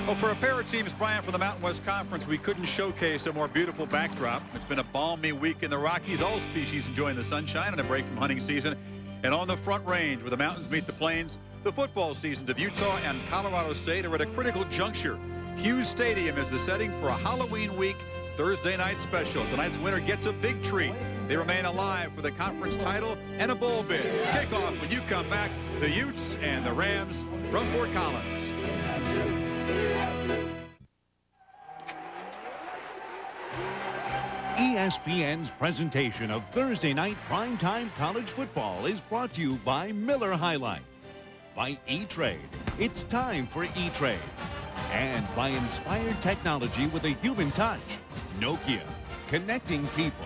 Well, for a pair of teams, Brian, from the Mountain West Conference, we couldn't showcase a more beautiful backdrop. It's been a balmy week in the Rockies. All species enjoying the sunshine and a break from hunting season. And on the Front Range, where the mountains meet the plains, the football seasons of Utah and Colorado State are at a critical juncture. Hughes Stadium is the setting for a Halloween week Thursday night special. Tonight's winner gets a big treat. They remain alive for the conference title and a bowl bid. Kickoff when you come back. The Utes and the Rams from Fort Collins. ESPN's presentation of Thursday night primetime college football is brought to you by Miller High Life, by E-Trade. It's time for E-Trade. And by Inspired Technology with a human touch. Nokia, connecting people.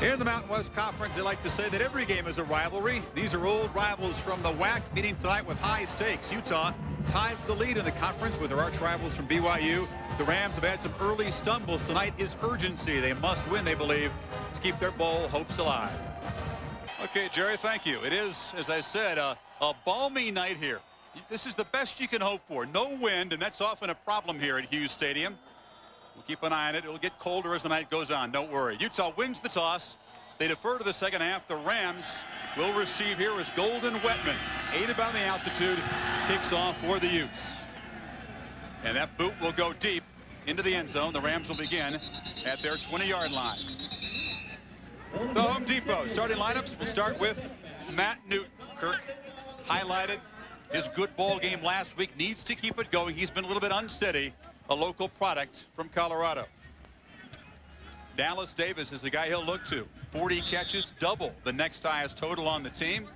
In the Mountain West Conference, they like to say that every game is a rivalry. These are old rivals from the WAC, meeting tonight with high stakes. Utah tied for the lead in the conference with their arch rivals from BYU. The Rams have had some early stumbles. Tonight is urgency. They must win, they believe, to keep their bowl hopes alive. Okay, Jerry, thank you. It is, as I said, a balmy night here. This is the best you can hope for. No wind, and that's often a problem here at Hughes Stadium. We'll keep an eye on it. It'll get colder as the night goes on. Don't worry. Utah wins the toss. They defer to the second half. The Rams will receive here as Golden Wetman, aided by the altitude, kicks off for the Utes. And that boot will go deep into the end zone. The Rams will begin at their 20-yard line. The Home Depot starting lineups will start with Matt Newton. Kirk highlighted his good ball game last week. Needs to keep it going. He's been a little bit unsteady. A local product from Colorado. Dallas Davis is the guy he'll look to. 40 catches, double the next highest total on the team.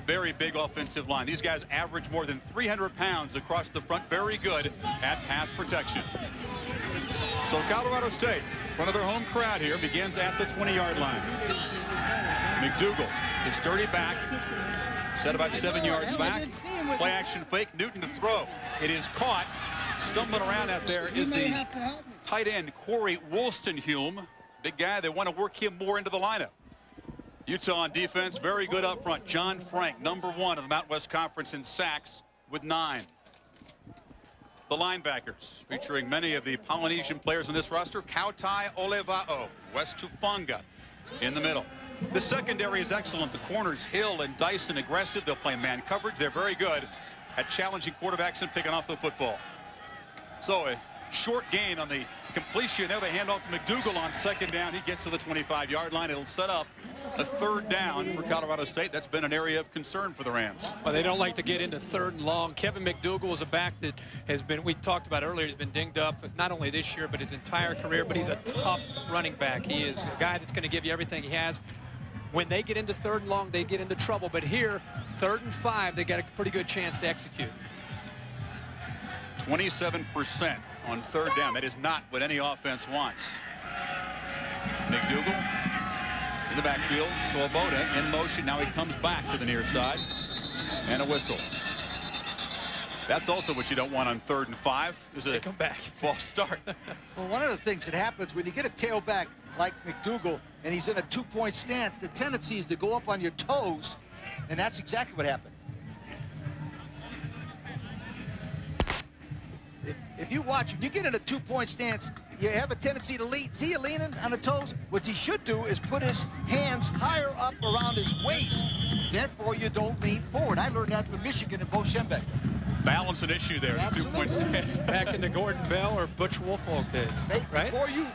Very big offensive line. These guys average more than 300 pounds across the front. Very good at pass protection. So Colorado State, in front of their home crowd here, begins at the 20-yard line. McDougal, the sturdy back, set about 7 yards back. Play action fake. Newton to throw. It is caught. Stumbling around out there is the tight end, Corey Wolstenhume. Big guy. They want to work him more into the lineup. Utah on defense, very good up front. John Frank, number 1 of the Mountain West Conference in sacks with 9. The linebackers, featuring many of the Polynesian players on this roster. Kautai Oleva'o, West Tufanga in the middle. The secondary is excellent. The corners, Hill and Dyson, aggressive. They'll play man coverage. They're very good at challenging quarterbacks and picking off the football. So a short gain on the completion. There they hand off to McDougal on second down. He gets to the 25-yard line. It'll set up a third down for Colorado State. That's been an area of concern for the Rams. Well, they don't like to get into third and long. Kevin McDougal is a back that has been, we talked about earlier, he's been dinged up not only this year but his entire career, but he's a tough running back. He is a guy that's going to give you everything he has. When they get into third and long, they get into trouble. But here, 3rd and 5, they got a pretty good chance to execute. 27% on third down. That is not what any offense wants. McDougal in the backfield. Swoboda in motion. Now he comes back to the near side. And a whistle. That's also what you don't want on 3rd and 5. Is a come back. False start. Well, one of the things that happens when you get a tailback like McDougal and he's in a 2-point stance, the tendency is to go up on your toes, and that's exactly what happened. If you watch him, you get in a 2-point stance, you have a tendency to lean. See you leaning on the toes? What he should do is put his hands higher up around his waist. Therefore, you don't lean forward. I learned that from Michigan and Bo Schembechler. Balance an issue there. The 2-point stance. Back in the Gordon Bell or Butch Wolfolk days, right? Before you.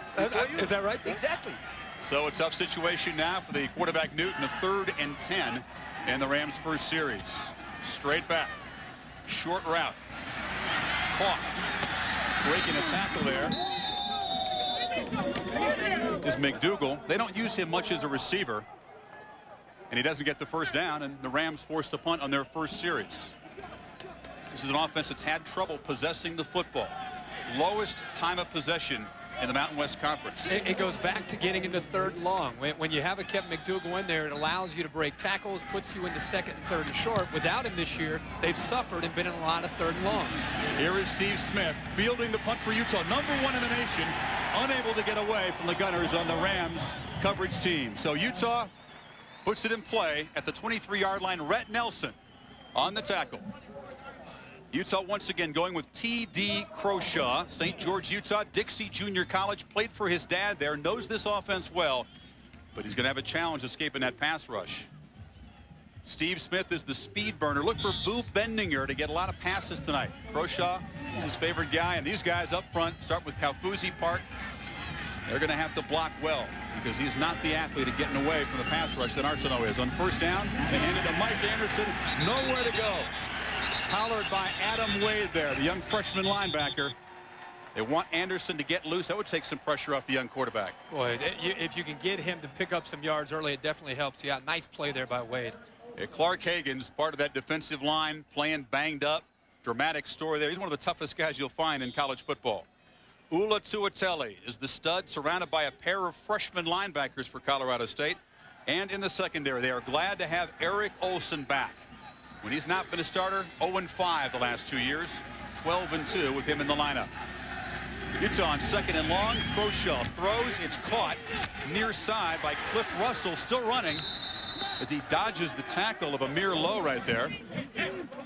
Is that right? Exactly. So a tough situation now for the quarterback Newton. A 3rd and 10 in the Rams' first series. Straight back. Short route. Caught. Breaking a tackle there is McDougal. They don't use him much as a receiver. And he doesn't get the first down, and the Rams forced to punt on their first series. This is an offense that's had trouble possessing the football. Lowest time of possession in the Mountain West Conference. It goes back to getting into 3rd and long. When you have a Kevin McDougal in there, it allows you to break tackles, puts you into 2nd and 3rd and short. Without him this year, they've suffered and been in a lot of 3rd and longs. Here is Steve Smith fielding the punt for Utah, number 1 in the nation, unable to get away from the Gunners on the Rams coverage team. So Utah puts it in play at the 23-yard line. Rhett Nelson on the tackle. Utah once again going with T.D. Croshaw, St. George, Utah, Dixie Junior College, played for his dad there, knows this offense well, but he's going to have a challenge escaping that pass rush. Steve Smith is the speed burner. Look for Boo Bendinger to get a lot of passes tonight. Croshaw is his favorite guy, and these guys up front start with Kaufusi Park. They're going to have to block well because he's not the athlete of getting away from the pass rush that Arsenault is. On first down, they hand it to Mike Anderson. Nowhere to go. Collared by Adam Wade there, the young freshman linebacker. They want Anderson to get loose. That would take some pressure off the young quarterback. Boy, if you can get him to pick up some yards early, it definitely helps. Yeah, nice play there by Wade. Yeah, Clark Hagan's part of that defensive line, playing banged up. Dramatic story there. He's one of the toughest guys you'll find in college football. Ula Tuatele is the stud, surrounded by a pair of freshman linebackers for Colorado State. And in the secondary, they are glad to have Eric Olson back. When he's not been a starter, 0-5 the last 2 years, 12-2 with him in the lineup. Utah on second and long. Croshaw throws. It's caught near side by Cliff Russell, still running as he dodges the tackle of Amir Lowe right there.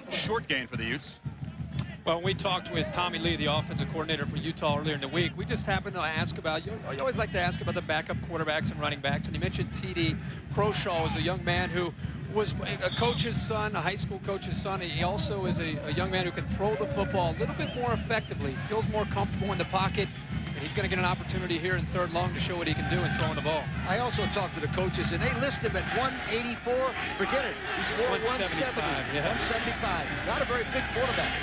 Short gain for the Utes. Well, we talked with Tommy Lee, the offensive coordinator for Utah earlier in the week. We just happened to ask about, you always like to ask about the backup quarterbacks and running backs. And he mentioned T.D. Croshaw was a young man who was a coach's son, a high school coach's son. He also is a young man who can throw the football a little bit more effectively, feels more comfortable in the pocket. And he's going to get an opportunity here in third long to show what he can do in throwing the ball. I also talked to the coaches, and they list him at 184. Forget it. He's more 170. Yeah. 175. He's not a very big quarterback.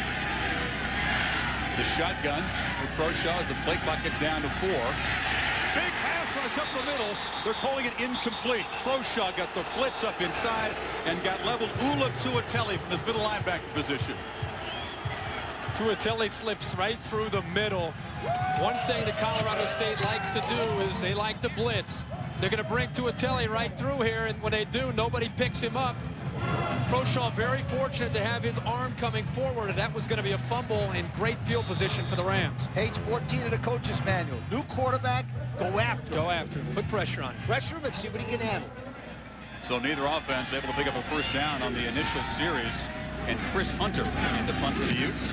The shotgun with Croshaw as the play clock gets down to 4. Big pass rush up the middle. They're calling it incomplete. Croshaw got the blitz up inside and got leveled. Ula Tuatele from his middle linebacker position. Tuatele slips right through the middle. One thing that Colorado State likes to do is they like to blitz. They're going to bring Tuatele right through here, and when they do, nobody picks him up. Croshaw very fortunate to have his arm coming forward, and that was going to be a fumble in great field position for the Rams. Page 14 of the coach's manual. New quarterback, go after him. Go after him. Put pressure on him. Pressure him and see what he can handle. So neither offense able to pick up a first down on the initial series. And Chris Hunter in the punt for the Utes.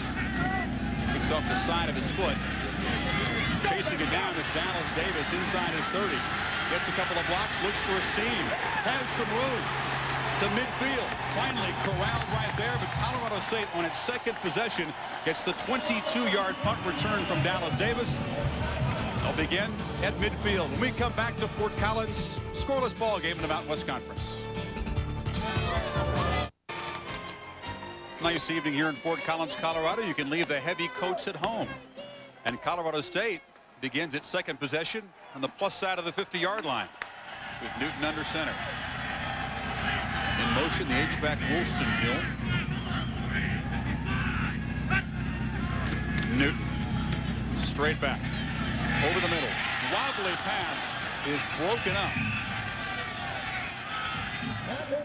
Picks off the side of his foot. Chasing it down is Dallas Davis inside his 30. Gets a couple of blocks, looks for a seam. Has some room to midfield. Finally corralled right there, but Colorado State on its second possession gets the 22-yard punt return from Dallas Davis. They'll begin at midfield. When we come back to Fort Collins, scoreless ball game in the Mountain West Conference. Nice evening here in Fort Collins, Colorado. You can leave the heavy coats at home. And Colorado State begins its second possession on the plus side of the 50-yard line with Newton under center. In motion, the H-back Woolston Hill. Newton, straight back, over the middle. Wobbly pass is broken up.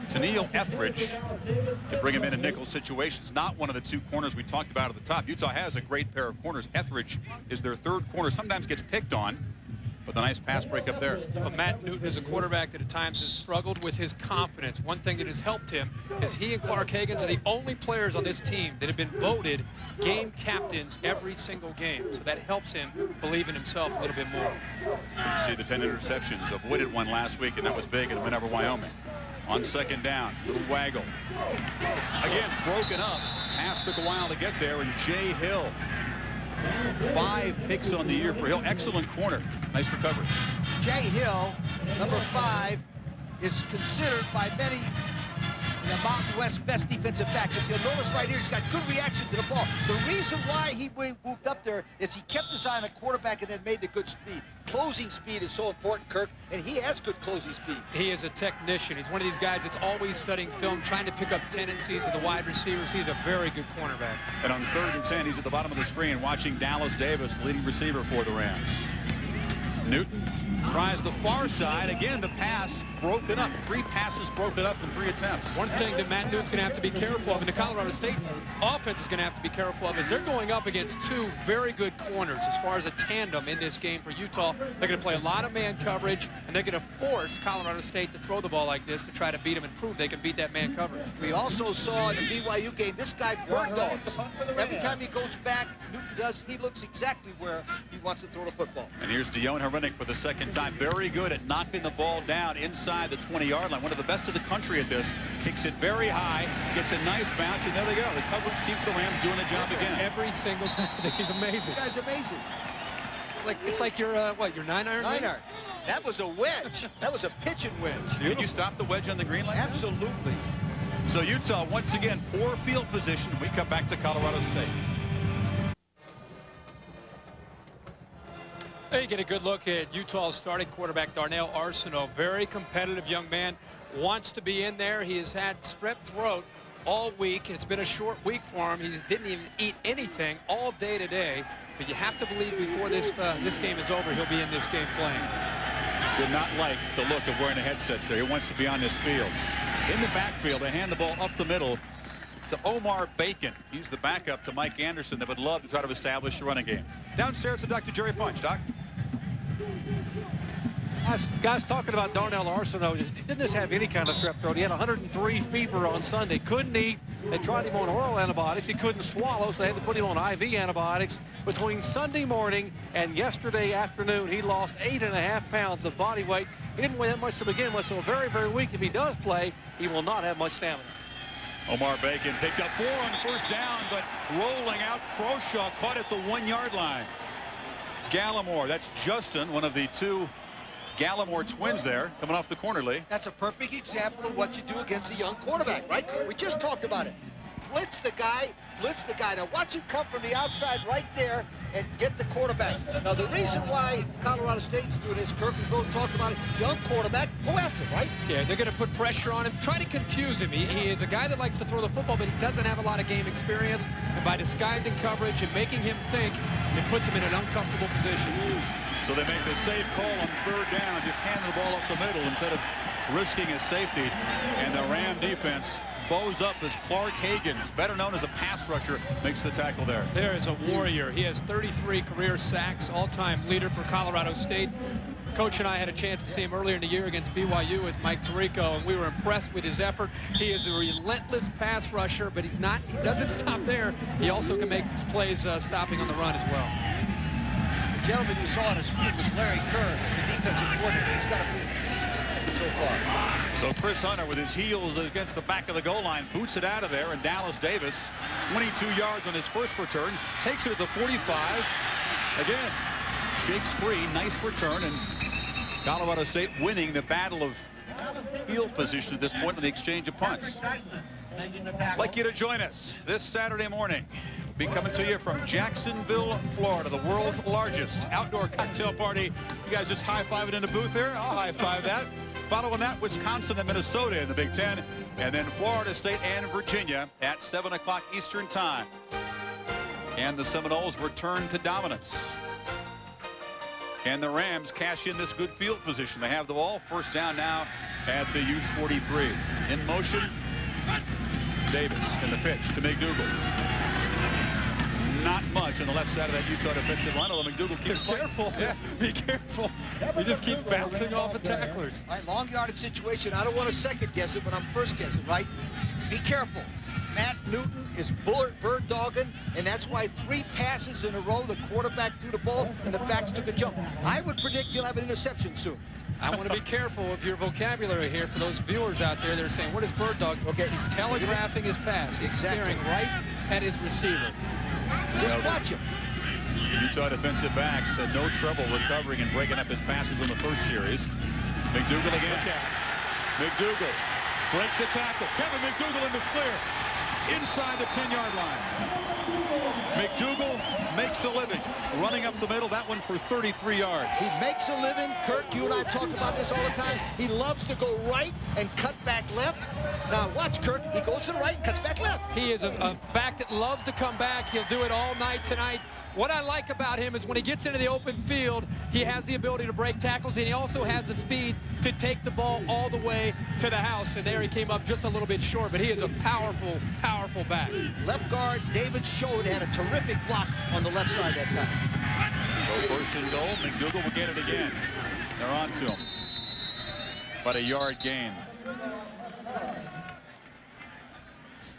Tennille Etheridge to bring him in nickel situations. Not one of the two corners we talked about at the top. Utah has a great pair of corners. Etheridge is their third corner. Sometimes gets picked on, but the nice pass break up there. Well, Matt Newton is a quarterback that at times has struggled with his confidence. One thing that has helped him is he and Clark Hagan are the only players on this team that have been voted game captains every single game. So that helps him believe in himself a little bit more. You see the 10 interceptions. Avoided one last week, and that was big in a win over Wyoming. On second down, little waggle. Again, broken up. Pass took a while to get there, and Jay Hill. 5 picks on the year for Hill. Excellent corner. Nice recovery. Jay Hill, number 5, is considered by many the Mountain West best defensive back. If you'll notice right here, he's got good reaction to the ball. The reason why he moved up there is he kept his eye on the quarterback and then made the good speed. Closing speed is so important, Kirk, and he has good closing speed. He is a technician. He's one of these guys that's always studying film, trying to pick up tendencies of the wide receivers. He's a very good cornerback. And on 3rd and 10, he's at the bottom of the screen watching Dallas Davis, leading receiver for the Rams. Newton tries the far side. Again, the pass broken up. 3 passes broken up in 3 attempts. One thing that Matt Newton's going to have to be careful of, and the Colorado State offense is going to have to be careful of, is they're going up against 2 very good corners as far as a tandem in this game for Utah. They're going to play a lot of man coverage, and they're going to force Colorado State to throw the ball like this to try to beat him and prove they can beat that man coverage. We also saw in the BYU game, this guy bird dogs. Every time he goes back, Newton does, he looks exactly where he wants to throw the football. And here's Dion Herenick for the second time. Very good at knocking the ball down inside the 20-yard line. One of the best of the country at this. Kicks it very high, gets a nice bounce, and there they go. The coverage team for the Rams doing the job again. Every single time. He's amazing. This guy's amazing. It's like your your 9-iron? 9-iron. That was a wedge. That was a pitching wedge. Did you stop the wedge on the green line? Absolutely. So Utah, once again, poor field position. We come back to Colorado State. There you get a good look at Utah's starting quarterback, Darnell Arsenault. Very competitive young man. Wants to be in there. He has had strep throat all week. It's been a short week for him. He didn't even eat anything all day today. But you have to believe before this game is over, he'll be in this game playing. Did not like the look of wearing the headsets there. He wants to be on this field. In the backfield, they hand the ball up the middle to Omar Bacon. He's the backup to Mike Anderson that would love to try to establish the running game. Downstairs to Dr. Jerry Punch. Doc? Guys, talking about Darnell Arsenault, he didn't just have any kind of strep throat. He had 103 fever on Sunday. Couldn't eat. They tried him on oral antibiotics. He couldn't swallow, so they had to put him on IV antibiotics. Between Sunday morning and yesterday afternoon, he lost 8.5 pounds of body weight. He didn't weigh that much to begin with, so very, very weak. If he does play, he will not have much stamina. Omar Bacon picked up 4 on first down, but rolling out, Croshaw caught at the 1-yard line. Gallimore, that's Justin, one of the 2 Gallimore twins there, coming off the corner, Lee. That's a perfect example of what you do against a young quarterback, right? We just talked about it. Blitz the guy, blitz the guy. Now watch him come from the outside right there and get the quarterback. Now the reason why Colorado State's doing this, Kirk, we both talked about it, young quarterback, go after him, right? Yeah, they're going to put pressure on him, try to confuse him. He is a guy that likes to throw the football, but he doesn't have a lot of game experience. And by disguising coverage and making him think, it puts him in an uncomfortable position. So they make the safe call on third down, just hand the ball up the middle instead of risking a safety. And the Ram defense bows up as Clark Hagens, better known as a pass rusher, makes the tackle there. There is a warrior. He has 33 career sacks, all-time leader for Colorado State. Coach and I had a chance to see him earlier in the year against BYU with Mike Tirico, and we were impressed with his effort. He is a relentless pass rusher, but he doesn't stop there. He also can make plays stopping on the run as well. The gentleman you saw on the screen was Larry Kerr, the defensive coordinator. He's got to be pleased so far. So Chris Hunter with his heels against the back of the goal line boots it out of there, and Dallas Davis 22 yards on his first return, takes it to the 45 again, shakes free. Nice return, and Colorado State winning the battle of field position at this point in the exchange of punts. I'd like you to join us this Saturday morning. We'll be coming to you from Jacksonville, Florida, the world's largest outdoor cocktail party. You guys just high-fiving in the booth there? I'll high-five that. Following that, Wisconsin and Minnesota in the Big Ten, and then Florida State and Virginia at 7 o'clock Eastern Time. And the Seminoles return to dominance. And the Rams cash in this good field position. They have the ball. First down now at the Utes 43. In motion, Davis in the pitch to McDougal. Not much on the left side of that Utah defensive line, although McDougal keeps careful. Yeah, be careful. He just keeps bouncing off of tacklers. All right, long yardage situation. I don't want to second guess it, but I'm first guessing, right? Be careful. Matt Newton is bird dogging, and that's why 3 passes in a row, the quarterback threw the ball and the backs took a jump. I would predict he'll have an interception soon. I want to be careful of your vocabulary here for those viewers out there. They're saying, what is bird dog? Okay. He's telegraphing his pass. He's staring right at his receiver. Just watch him. Utah defensive backs had no trouble recovering and breaking up his passes in the first series. McDougal again. McDougal breaks the tackle. Kevin McDougal in the clear inside the 10-yard line. McDougal makes a living running up the middle, that one for 33 yards. He makes a living. Kirk, you and I have talked about this all the time. He loves to go right and cut back left. Now watch, Kirk. He goes to the right, cuts back left. He is a back that loves to come back. He'll do it all night tonight. What I like about him is when he gets into the open field, he has the ability to break tackles, and he also has the speed to take the ball all the way to the house. And there he came up just a little bit short, but he is a powerful, powerful back. Left guard David Schode had a terrific block on the left side that time. So first and goal, McDougal will get it again. They're on to him. but a yard gain.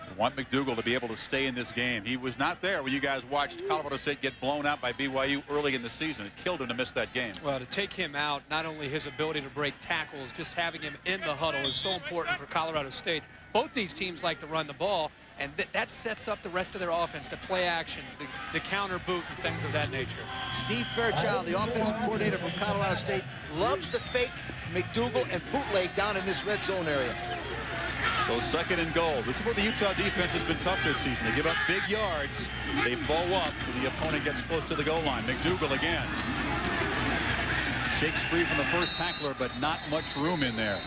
We want McDougal to be able to stay in this game. He was not there when you guys watched Colorado State get blown out by BYU early in the season. It killed him to miss that game. Well, to take him out, not only his ability to break tackles, just having him in the huddle is so important for Colorado State. Both these teams like to run the ball, and that sets up the rest of their offense, the play actions, the counter boot, and things of that nature. Steve Fairchild, the offensive coordinator from Colorado State, loves to fake McDougal and bootleg down in this red zone area. So 2nd and goal. This is where the Utah defense has been tough this season. They give up big yards. They bow up when the opponent gets close to the goal line. McDougal again. Shakes free from the first tackler, but not much room in there.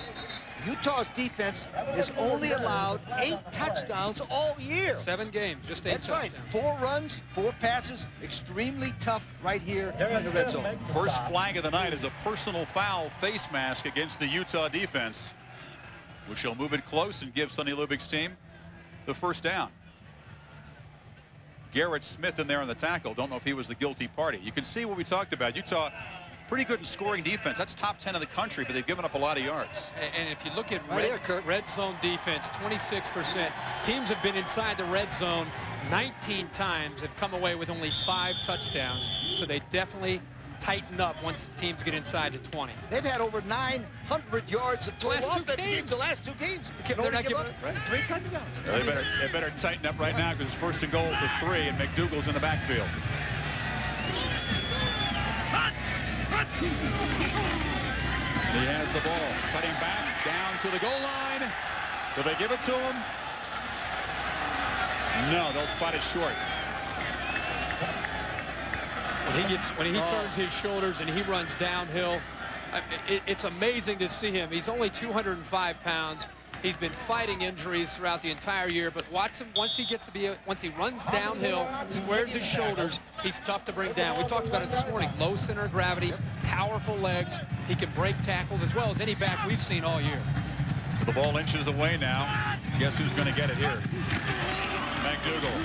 Utah's defense has only allowed 8 touchdowns all year. 7 games, just 8 That's touchdowns. right. 4 runs, 4 passes. Extremely tough right here in the red zone. First flag of the night is a personal foul face mask against the Utah defense, which will move it close and give Sonny Lubig's team the first down. Garrett Smith in there on the tackle. Don't know if he was the guilty party. You can see what we talked about. Utah, pretty good in scoring defense. That's top 10 in the country, but they've given up a lot of yards. And if you look at Right red zone defense, 26%. Teams have been inside the red zone 19 times, have come away with only 5 touchdowns. So they definitely tighten up once the teams get inside the 20. They've had over 900 yards of total Last 2 offense games. the last 2 games. They're Only not give giving up 3 touchdowns. They better tighten up right now because it's 1st and goal for 3, and McDougal's in the backfield. He has the ball. Cutting back down to the goal line. Will they give it to him? No, they'll spot it short. When he turns his shoulders and he runs downhill, it's amazing to see him. He's only 205 pounds. He's been fighting injuries throughout the entire year, but watch him once he runs downhill, squares his shoulders, he's tough to bring down. We talked about it this morning. Low center of gravity, powerful legs. He can break tackles as well as any back we've seen all year. So the ball inches away now. Guess who's going to get it here? McDougal.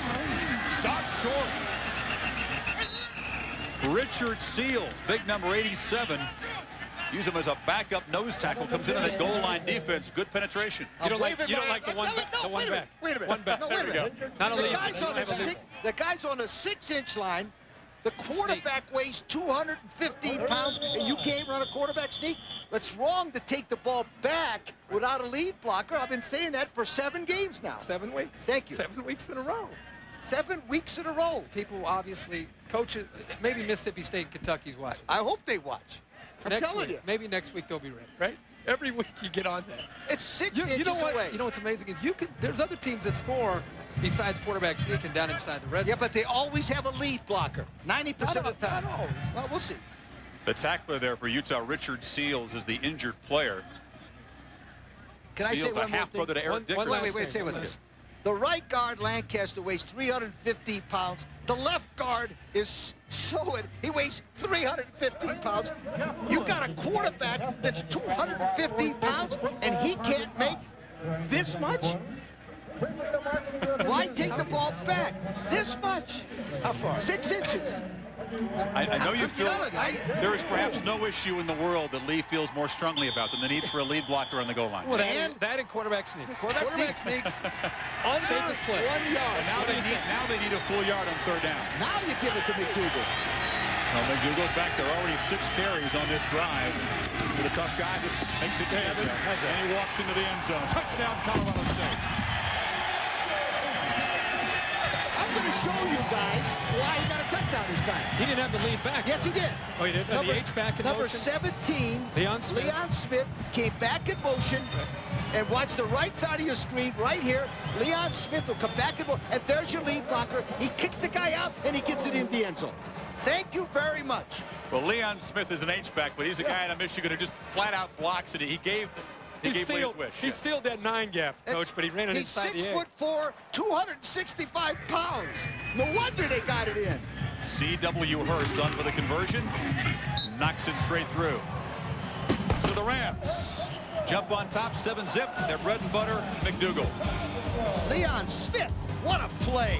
Stop short. Richard Seals, big number 87. Use him as a backup nose tackle. Comes into the goal line defense. Good penetration. You don't like the one back. Wait a minute. One back. No, wait a minute. Not a The lead. guy's on the 6-inch line. The quarterback weighs 215 pounds, and you can't run a quarterback sneak. It's wrong to take the ball back without a lead blocker. I've been saying that for 7 games now. 7 weeks. Thank you. 7 weeks in a row. 7 weeks in a row. People obviously, coaches, maybe Mississippi State and Kentucky's watching. I hope they watch. I'm telling you. Maybe next week they'll be ready, right? Every week you get on that. It's 6 inches away. You know what's amazing is there's other teams that score besides quarterback sneaking down inside the red zone. Yeah, but they always have a lead blocker. 90% of the time. Not always. Well, we'll see. The tackler there for Utah, Richard Seals, is the injured player. Can I say Seals, one a more half-brother thing? to Eric Dickerson. Wait, say one thing. The right guard, Lancaster, weighs 315 pounds. The left guard is he weighs 315 pounds. You got a quarterback that's 215 pounds, and he can't make this much? Why take the ball back? This much? How far? 6 inches. I know you feel telling you. there is perhaps no issue in the world that Lee feels more strongly about than the need for a lead blocker on the goal line. Well, that and quarterback sneaks. Quarterback sneaks. Under Safest play. 1 yard. Now they need a full yard on 3rd down. Now you give it to McDougal. Well, McDougal's back there. Already 6 carries on this drive. For the tough guy, this makes it 7. And he walks into the end zone. Touchdown, Colorado State. I'm going to show you guys why he got a touchdown this time. He didn't have the lead back. Yes, he did. Oh, he did? The H-back in Number motion? 17, Leon Smith came back in motion. And watch the right side of your screen right here. Leon Smith will come back in motion. And there's your lead blocker. He kicks the guy out, and he gets it in the end zone. Thank you very much. Well, Leon Smith is an H-back, but he's a guy out of Michigan who just flat-out blocks it. He gave Lee's wish. He sealed that 9 gap, Coach, but he ran it inside the 8. He's 6'4", 265 pounds. No wonder they got it in. C.W. Hurst on for the conversion. Knocks it straight through. To the Rams. Jump on top, 7-zip. Their bread and butter, McDougal. Leon Smith, what a play.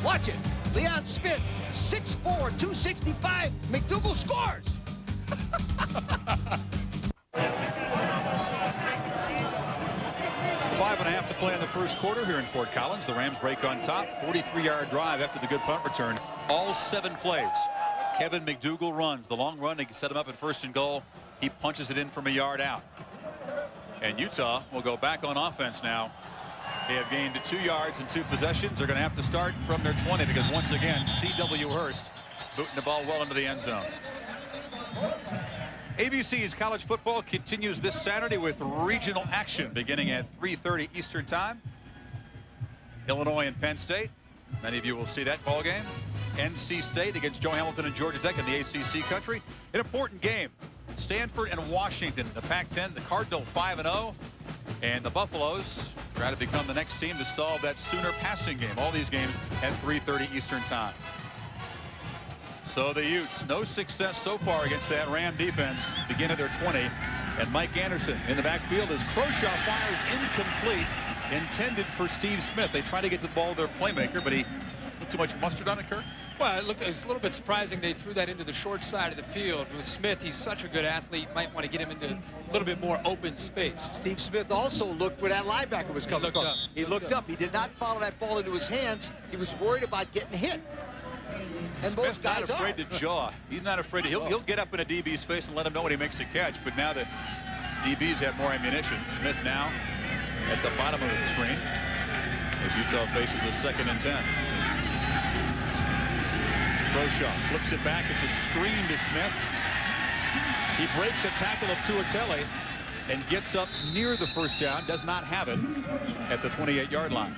Watch it. Leon Smith, 6'4", 265. McDougal scores. 7.5 to play in the first quarter here in Fort Collins. The Rams break on top. 43-yard drive after the good punt return. All 7 plays. Kevin McDougal runs the long run to set him up at 1st and goal. He punches it in from a yard out. And Utah will go back on offense now. They have gained 2 yards and 2 possessions. They're going to have to start from their 20 because once again, C.W. Hurst booting the ball well into the end zone. ABC's college football continues this Saturday with regional action beginning at 3:30 Eastern Time. Illinois and Penn State. Many of you will see that ball game. NC State against Joe Hamilton and Georgia Tech in the ACC country. An important game. Stanford and Washington in the Pac-10. The Cardinals 5-0. And the Buffaloes try to become the next team to solve that Sooner passing game. All these games at 3:30 Eastern Time. So the Utes, no success so far against that Ram defense. Begin at their 20. And Mike Anderson in the backfield as Croshaw fires incomplete. Intended for Steve Smith. They try to get to the ball, their playmaker, but he put too much mustard on it, Kirk. Well, it was a little bit surprising they threw that into the short side of the field. With Smith, he's such a good athlete. Might want to get him into a little bit more open space. Steve Smith also looked where that linebacker was coming from. He looked up. He did not follow that ball into his hands. He was worried about getting hit. And Smith's most guys not afraid to jaw. He's not afraid to. He'll get up in a DB's face and let him know when he makes a catch. But now the DBs have more ammunition. Smith now at the bottom of the screen as Utah faces a 2nd and 10. Croshaw flips it back. It's a screen to Smith. He breaks a tackle of Tuatele and gets up near the first down. Does not have it at the 28-yard line.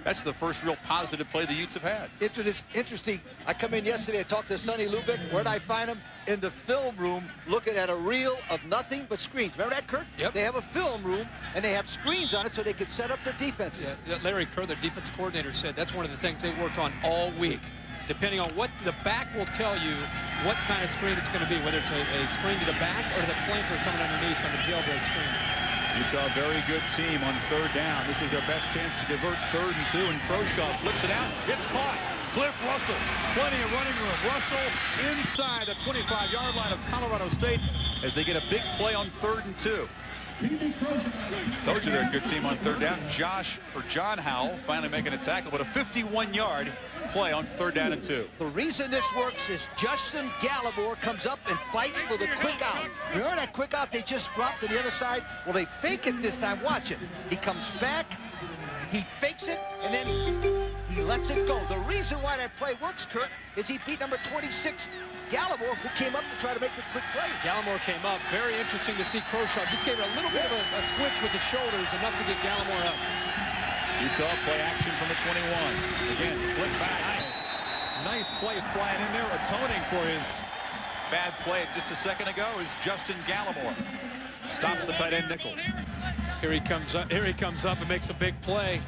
That's the first real positive play the Utes have had. Interesting. I come in yesterday. I talked to Sonny Lubick. Where'd I find him? In the film room, looking at a reel of nothing but screens. Remember that, Kurt? Yep. They have a film room, and they have screens on it so they can set up their defenses. Yeah, Larry Kerr, their defense coordinator, said that's one of the things they worked on all week. Depending on what the back will tell you what kind of screen it's going to be, whether it's a screen to the back or to the flanker coming underneath on the jailbreak screen. Utah, very good team on 3rd down. This is their best chance to convert 3rd and 2, and Croshaw flips it out. It's caught. Cliff Russell, plenty of running room. Russell inside the 25-yard line of Colorado State as they get a big play on 3rd and 2. Told you they're a good team on 3rd down. John Howell finally making a tackle, but a 51-yard play on 3rd down and 2. The reason this works is Justin Gallimore comes up and fights for the quick out. Remember that quick out they just dropped to the other side? Well, they fake it this time. Watch it. He comes back, he fakes it, and then he lets it go. The reason why that play works, Kurt, is he beat number 26, Gallimore, who came up to try to make the quick play. Gallimore came up. Very interesting to see Croshaw. Just gave it a little bit of a twitch with the shoulders, enough to get Gallimore up. Utah play action from the 21. Again, flip back. Nice play flying in there, atoning for his bad play just a second ago is Justin Gallimore. Stops the tight end nickel. Here he comes up and makes a big play.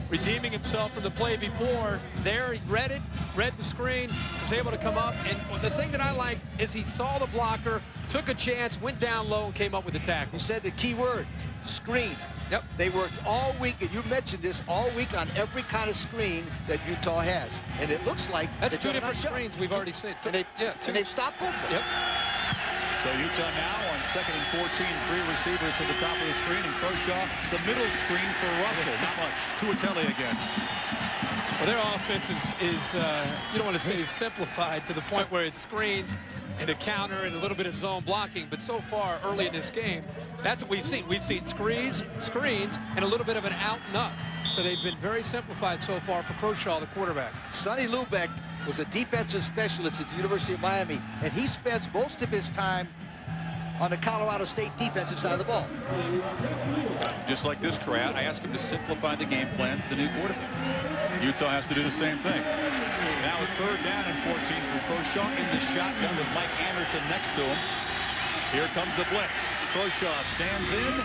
Redeeming himself from the play before. There, he read it, read the screen, was able to come up. And the thing that I liked is he saw the blocker, took a chance, went down low, and came up with the tackle. You said the key word, screen. Yep. They worked all week, and you mentioned this, all week on every kind of screen that Utah has. And it looks like that's 2 different screens we've already seen. And they've stopped both of them. Yep. So Utah now on 2nd and 14, 3 receivers to the top of the screen, and Croshaw the middle screen for Russell. Not much. Tuatele again. Well, their offense is you don't want to say simplified to the point where it screens and a counter and a little bit of zone blocking, but so far early in this game, that's what we've seen. We've seen screens, and a little bit of an out and up. So they've been very simplified so far for Croshaw, the quarterback. Sonny Lubick was a defensive specialist at the University of Miami, and he spends most of his time on the Colorado State defensive side of the ball. Just like this crowd, I asked him to simplify the game plan for the new quarterback. Utah has to do the same thing. Now a 3rd down and 14 for Croshaw in the shotgun with Mike Anderson next to him. Here comes the blitz. Croshaw stands in.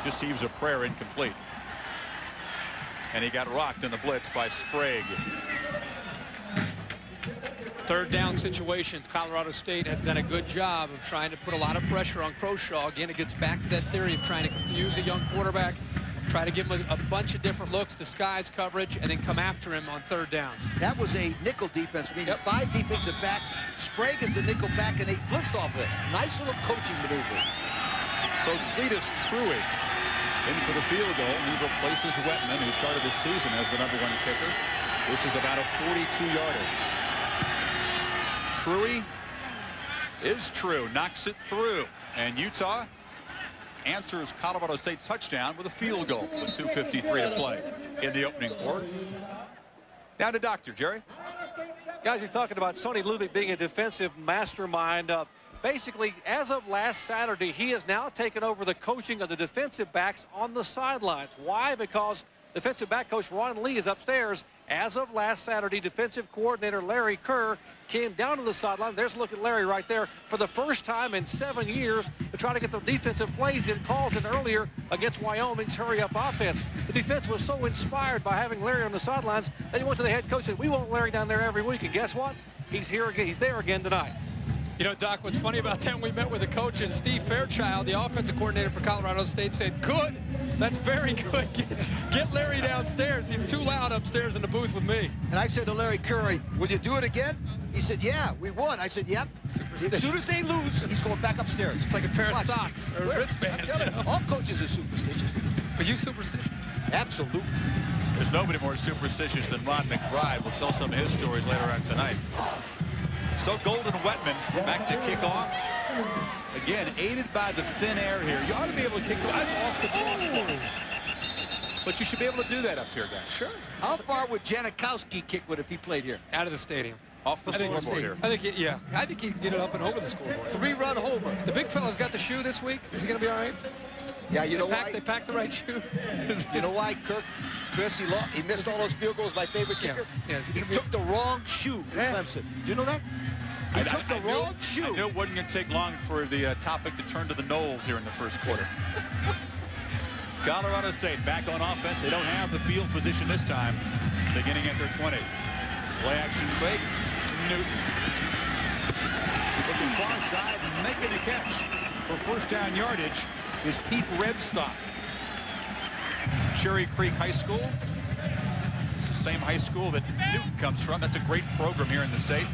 Just heaves a prayer, incomplete. And he got rocked in the blitz by Sprague. 3rd down situations. Colorado State has done a good job of trying to put a lot of pressure on Croshaw. Again, it gets back to that theory of trying to confuse a young quarterback, try to give him a bunch of different looks, disguise coverage, and then come after him on 3rd downs. That was a nickel defense, meaning 5 defensive backs. Sprague is a nickel back, and they blitzed off of it. Nice little coaching maneuver. So Cletus Truitt In for the field goal. He replaces Wetman, who started the season as the #1 kicker. This is about a 42-yarder. Truey is true. Knocks it through. And Utah answers Colorado State's touchdown with a field goal with 2:53 to play in the opening quarter. Down to Doctor Jerry. Guys, you're talking about Sonny Lubick being a defensive mastermind. Basically, as of last Saturday, he has now taken over the coaching of the defensive backs on the sidelines. Why? Because defensive back coach Ron Lee is upstairs. As of last Saturday, defensive coordinator Larry Kerr came down to the sideline. There's a look at Larry right there for the first time in 7 years to try to get the defensive plays in calls in earlier against Wyoming's hurry-up offense. The defense was so inspired by having Larry on the sidelines that he went to the head coach and said, we want Larry down there every week. And guess what? He's here again. He's there again tonight. You know, Doc, what's funny about that, we met with the coach, and Steve Fairchild, the offensive coordinator for Colorado State, said, good, that's very good. Get Larry downstairs. He's too loud upstairs in the booth with me. And I said to Larry Curry, will you do it again? He said, yeah, we won. I said, yep. As soon as they lose, he's going back upstairs. It's like a pair of socks or wristbands. You know? All coaches are superstitious. Are you superstitious? Absolutely. There's nobody more superstitious than Ron McBride. We'll tell some of his stories later on tonight. So Golden Wetman back to kick off. Again, aided by the thin air here. You ought to be able to kick the eyes off the crossbar. But you should be able to do that up here, guys. Sure. How far would Janikowski kick it if he played here? Out of the stadium. Off the scoreboard here. I think, I think he can get it up and over the scoreboard. 3-run homer. The big fella's got the shoe this week. Is he going to be all right? Yeah, you know why? They packed the right shoe. You know why, Chris, he missed all those field goals, my favorite kicker? Yeah. He took the wrong shoe to Clemson. Do you know that? He took the wrong shoe. I knew it wasn't going to take long for the topic to turn to the Knowles here in the first quarter. Colorado State back on offense. They don't have the field position this time. Beginning at their 20. Play action fake. Newton. Looking far side, making a catch for first down yardage is Pete Redstock. Cherry Creek High School. It's the same high school that Newton comes from. That's a great program here in the state.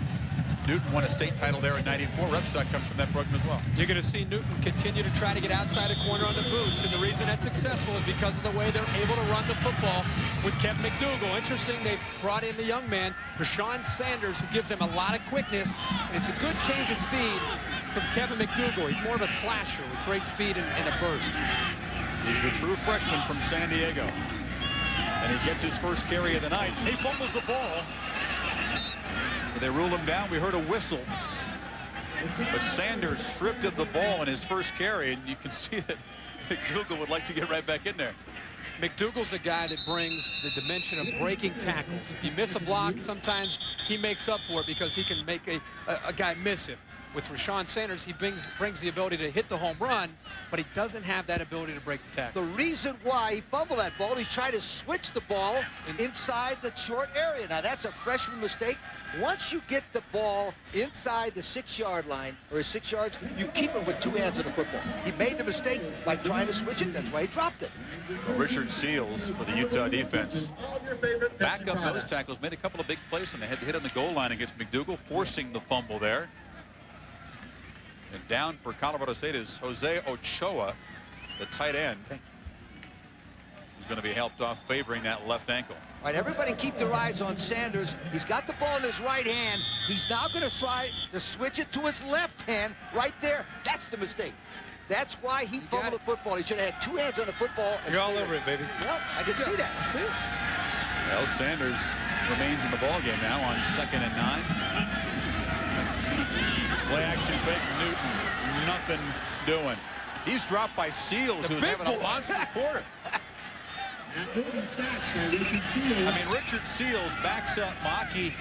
Newton won a state title there in '94. Redstock comes from that program as well. You're going to see Newton continue to try to get outside a corner on the boots, and the reason that's successful is because of the way they're able to run the football with Kevin McDougal. Interesting, they've brought in the young man, Rashawn Sanders, who gives him a lot of quickness, and it's a good change of speed from Kevin McDougal. He's more of a slasher with great speed and a burst. He's the true freshman from San Diego. And he gets his first carry of the night. He fumbles the ball. They rule him down. We heard a whistle. But Sanders stripped of the ball in his first carry, and you can see that McDougal would like to get right back in there. McDougal's a guy that brings the dimension of breaking tackles. If you miss a block, sometimes he makes up for it because he can make a guy miss him. With Rashawn Sanders, he brings the ability to hit the home run, but he doesn't have that ability to break the tackle. The reason why he fumbled that ball, he's trying to switch the ball inside the short area. Now, that's a freshman mistake. Once you get the ball inside the 6-yard line, or 6 yards, you keep it with 2 hands on the football. He made the mistake by trying to switch it. That's why he dropped it. Richard Seals for the Utah defense. Backup nose tackles made a couple of big plays, and they had to hit on the goal line against McDougal, forcing the fumble there. And down for Colorado State is Jose Ochoa, the tight end. Who's going to be helped off favoring that left ankle. All right, everybody keep their eyes on Sanders. He's got the ball in his right hand. He's now going to try to switch it to his left hand right there. That's the mistake. That's why he fumbled the football. He should have had 2 hands on the football. You're all over it, baby. Well, I can see that. I see it. Well, Sanders remains in the ballgame now on 2nd and 9. Play action fake. Newton, nothing doing. He's dropped by Seals, who's having a monster quarter. I mean, Richard Seals backs up Maki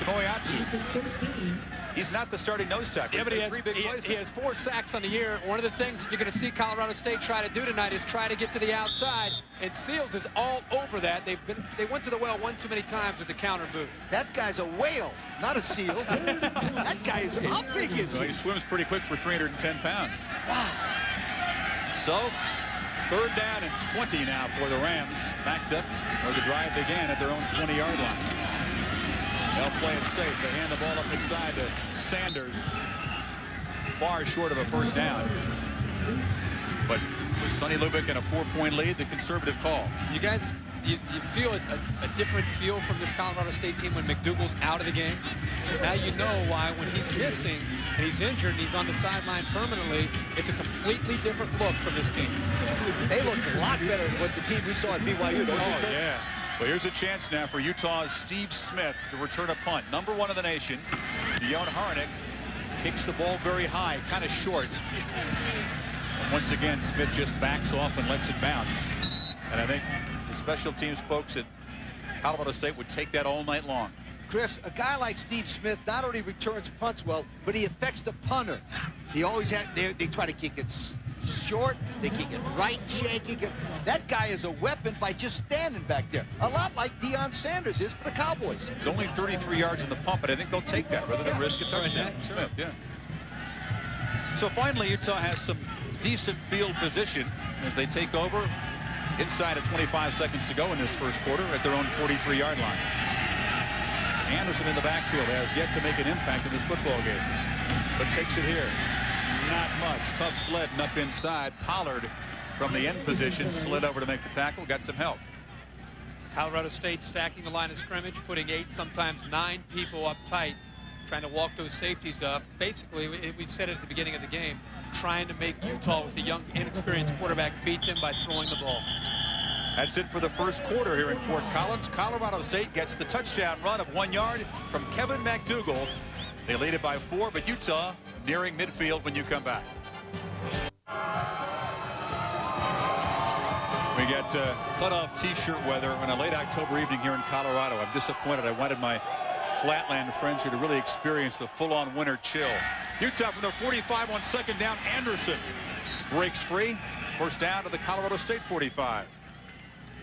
Kanoyatsu. He's not the starting nose tackle. Yeah, but he has 4 sacks on the year. One of the things that you're going to see Colorado State try to do tonight is try to get to the outside, and Seals is all over that. They went to the well one too many times with the counter boot. That guy's a whale, not a seal. That guy is, how big is he? He swims pretty quick for 310 pounds. Wow. So, 3rd down and 20 now for the Rams. Backed up where the drive began at their own 20-yard line. They'll play it safe. They hand the ball up inside to Sanders. Far short of a first down. But with Sonny Lubick in a 4-point lead, the conservative call. You guys, do you feel a different feel from this Colorado State team when McDougal's out of the game? Now you know why when he's missing and he's injured and he's on the sideline permanently, it's a completely different look from this team. They look a lot better than what the team we saw at BYU. Don't you think? Yeah. Well, here's a chance now for Utah's Steve Smith to return a punt. Number 1 in the nation. Dion Harnick kicks the ball very high, kind of short. And once again, Smith just backs off and lets it bounce. And I think the special teams folks at Colorado State would take that all night long. Chris, a guy like Steve Smith not only returns punts well, but he affects the punter. He always they try to kick it short, they kick it right, shanking it. That guy is a weapon by just standing back there. A lot like Deion Sanders is for the Cowboys. It's only 33 yards in the pump, but I think they'll take that rather than risk a touchdown. Smith, yeah. So finally, Utah has some decent field position as they take over inside of 25 seconds to go in this first quarter at their own 43-yard line. Anderson in the backfield has yet to make an impact in this football game, but takes it here. Not much. Tough sledding up inside. Pollard from the end position slid over to make the tackle. Got some help. Colorado State stacking the line of scrimmage, putting 8, sometimes 9 people up tight, trying to walk those safeties up. Basically, we said it at the beginning of the game, trying to make Utah with a young, inexperienced quarterback beat them by throwing the ball. That's it for the first quarter here in Fort Collins. Colorado State gets the touchdown run of 1 yard from Kevin McDougal. They lead it by 4, but Utah nearing midfield when you come back. We got cutoff t-shirt weather on a late October evening here in Colorado. I'm disappointed. I wanted my flatland friends here to really experience the full-on winter chill. Utah from their 45 on second down. Anderson breaks free. First down to the Colorado State 45.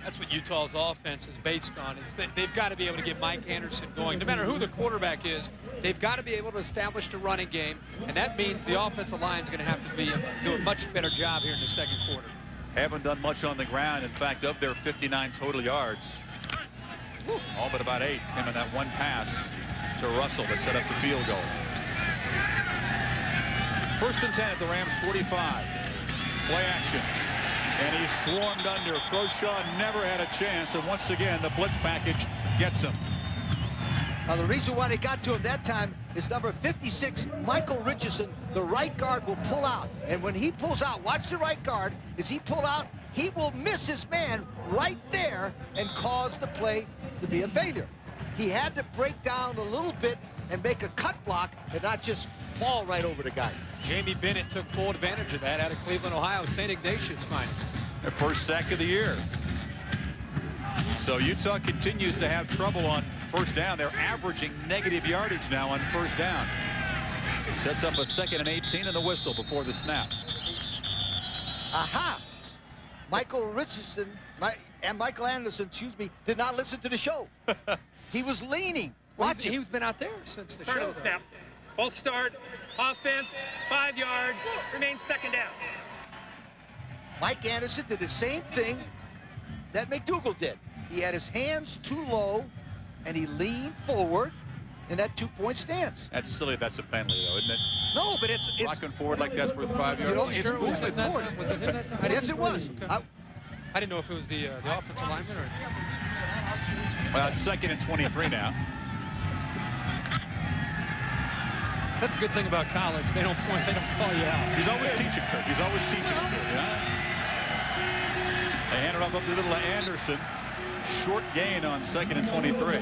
That's what Utah's offense is based on. Is they've got to be able to get Mike Anderson going. No matter who the quarterback is, they've got to be able to establish the running game, and that means the offensive line is going to have to do a much better job here in the second quarter. Haven't done much on the ground. In fact, of their 59 total yards, all but about 8 came in that one pass to Russell that set up the field goal. First and 10 at the Rams 45. Play action. And he swarmed under. Croshaw never had a chance, and once again the blitz package gets him. Now the reason why they got to him that time is number 56, Michael Richardson, the right guard, will pull out. And when he pulls out, watch the right guard, as he pull out, he will miss his man right there and cause the play to be a failure. He had to break down a little bit and make a cut block and not just fall right over the guy. Jamie Bennett took full advantage of that out of Cleveland, Ohio, St. Ignatius finest. Their first sack of the year. So Utah continues to have trouble on first down. They're averaging negative yardage now on first down. Sets up a 2nd and 18 and the whistle before the snap. Aha! Michael Richardson and Michael Anderson, excuse me, did not listen to the show. He was leaning. Watch him. He's been out there since the Start show. of the snap. False start. Offense. 5 yards. Remains second down. Mike Anderson did the same thing that McDougal did. He had his hands too low, and he leaned forward in that 2-point stance. That's silly. That's a penalty, though, isn't it? No, but it's Rocking forward like that's worth 5 yards. you know, it's Sure, was it movement that forward. time? Was it him that time? Yes, it was. Okay. I didn't know if it was the offensive lineman or. Well, it's 2nd and 23 now. That's a good thing about college. They don't point. They don't call you out. He's always teaching, Kurt. He's always teaching, Kurt. Yeah? They hand it off up the middle to Anderson. Short gain on 2nd and 23.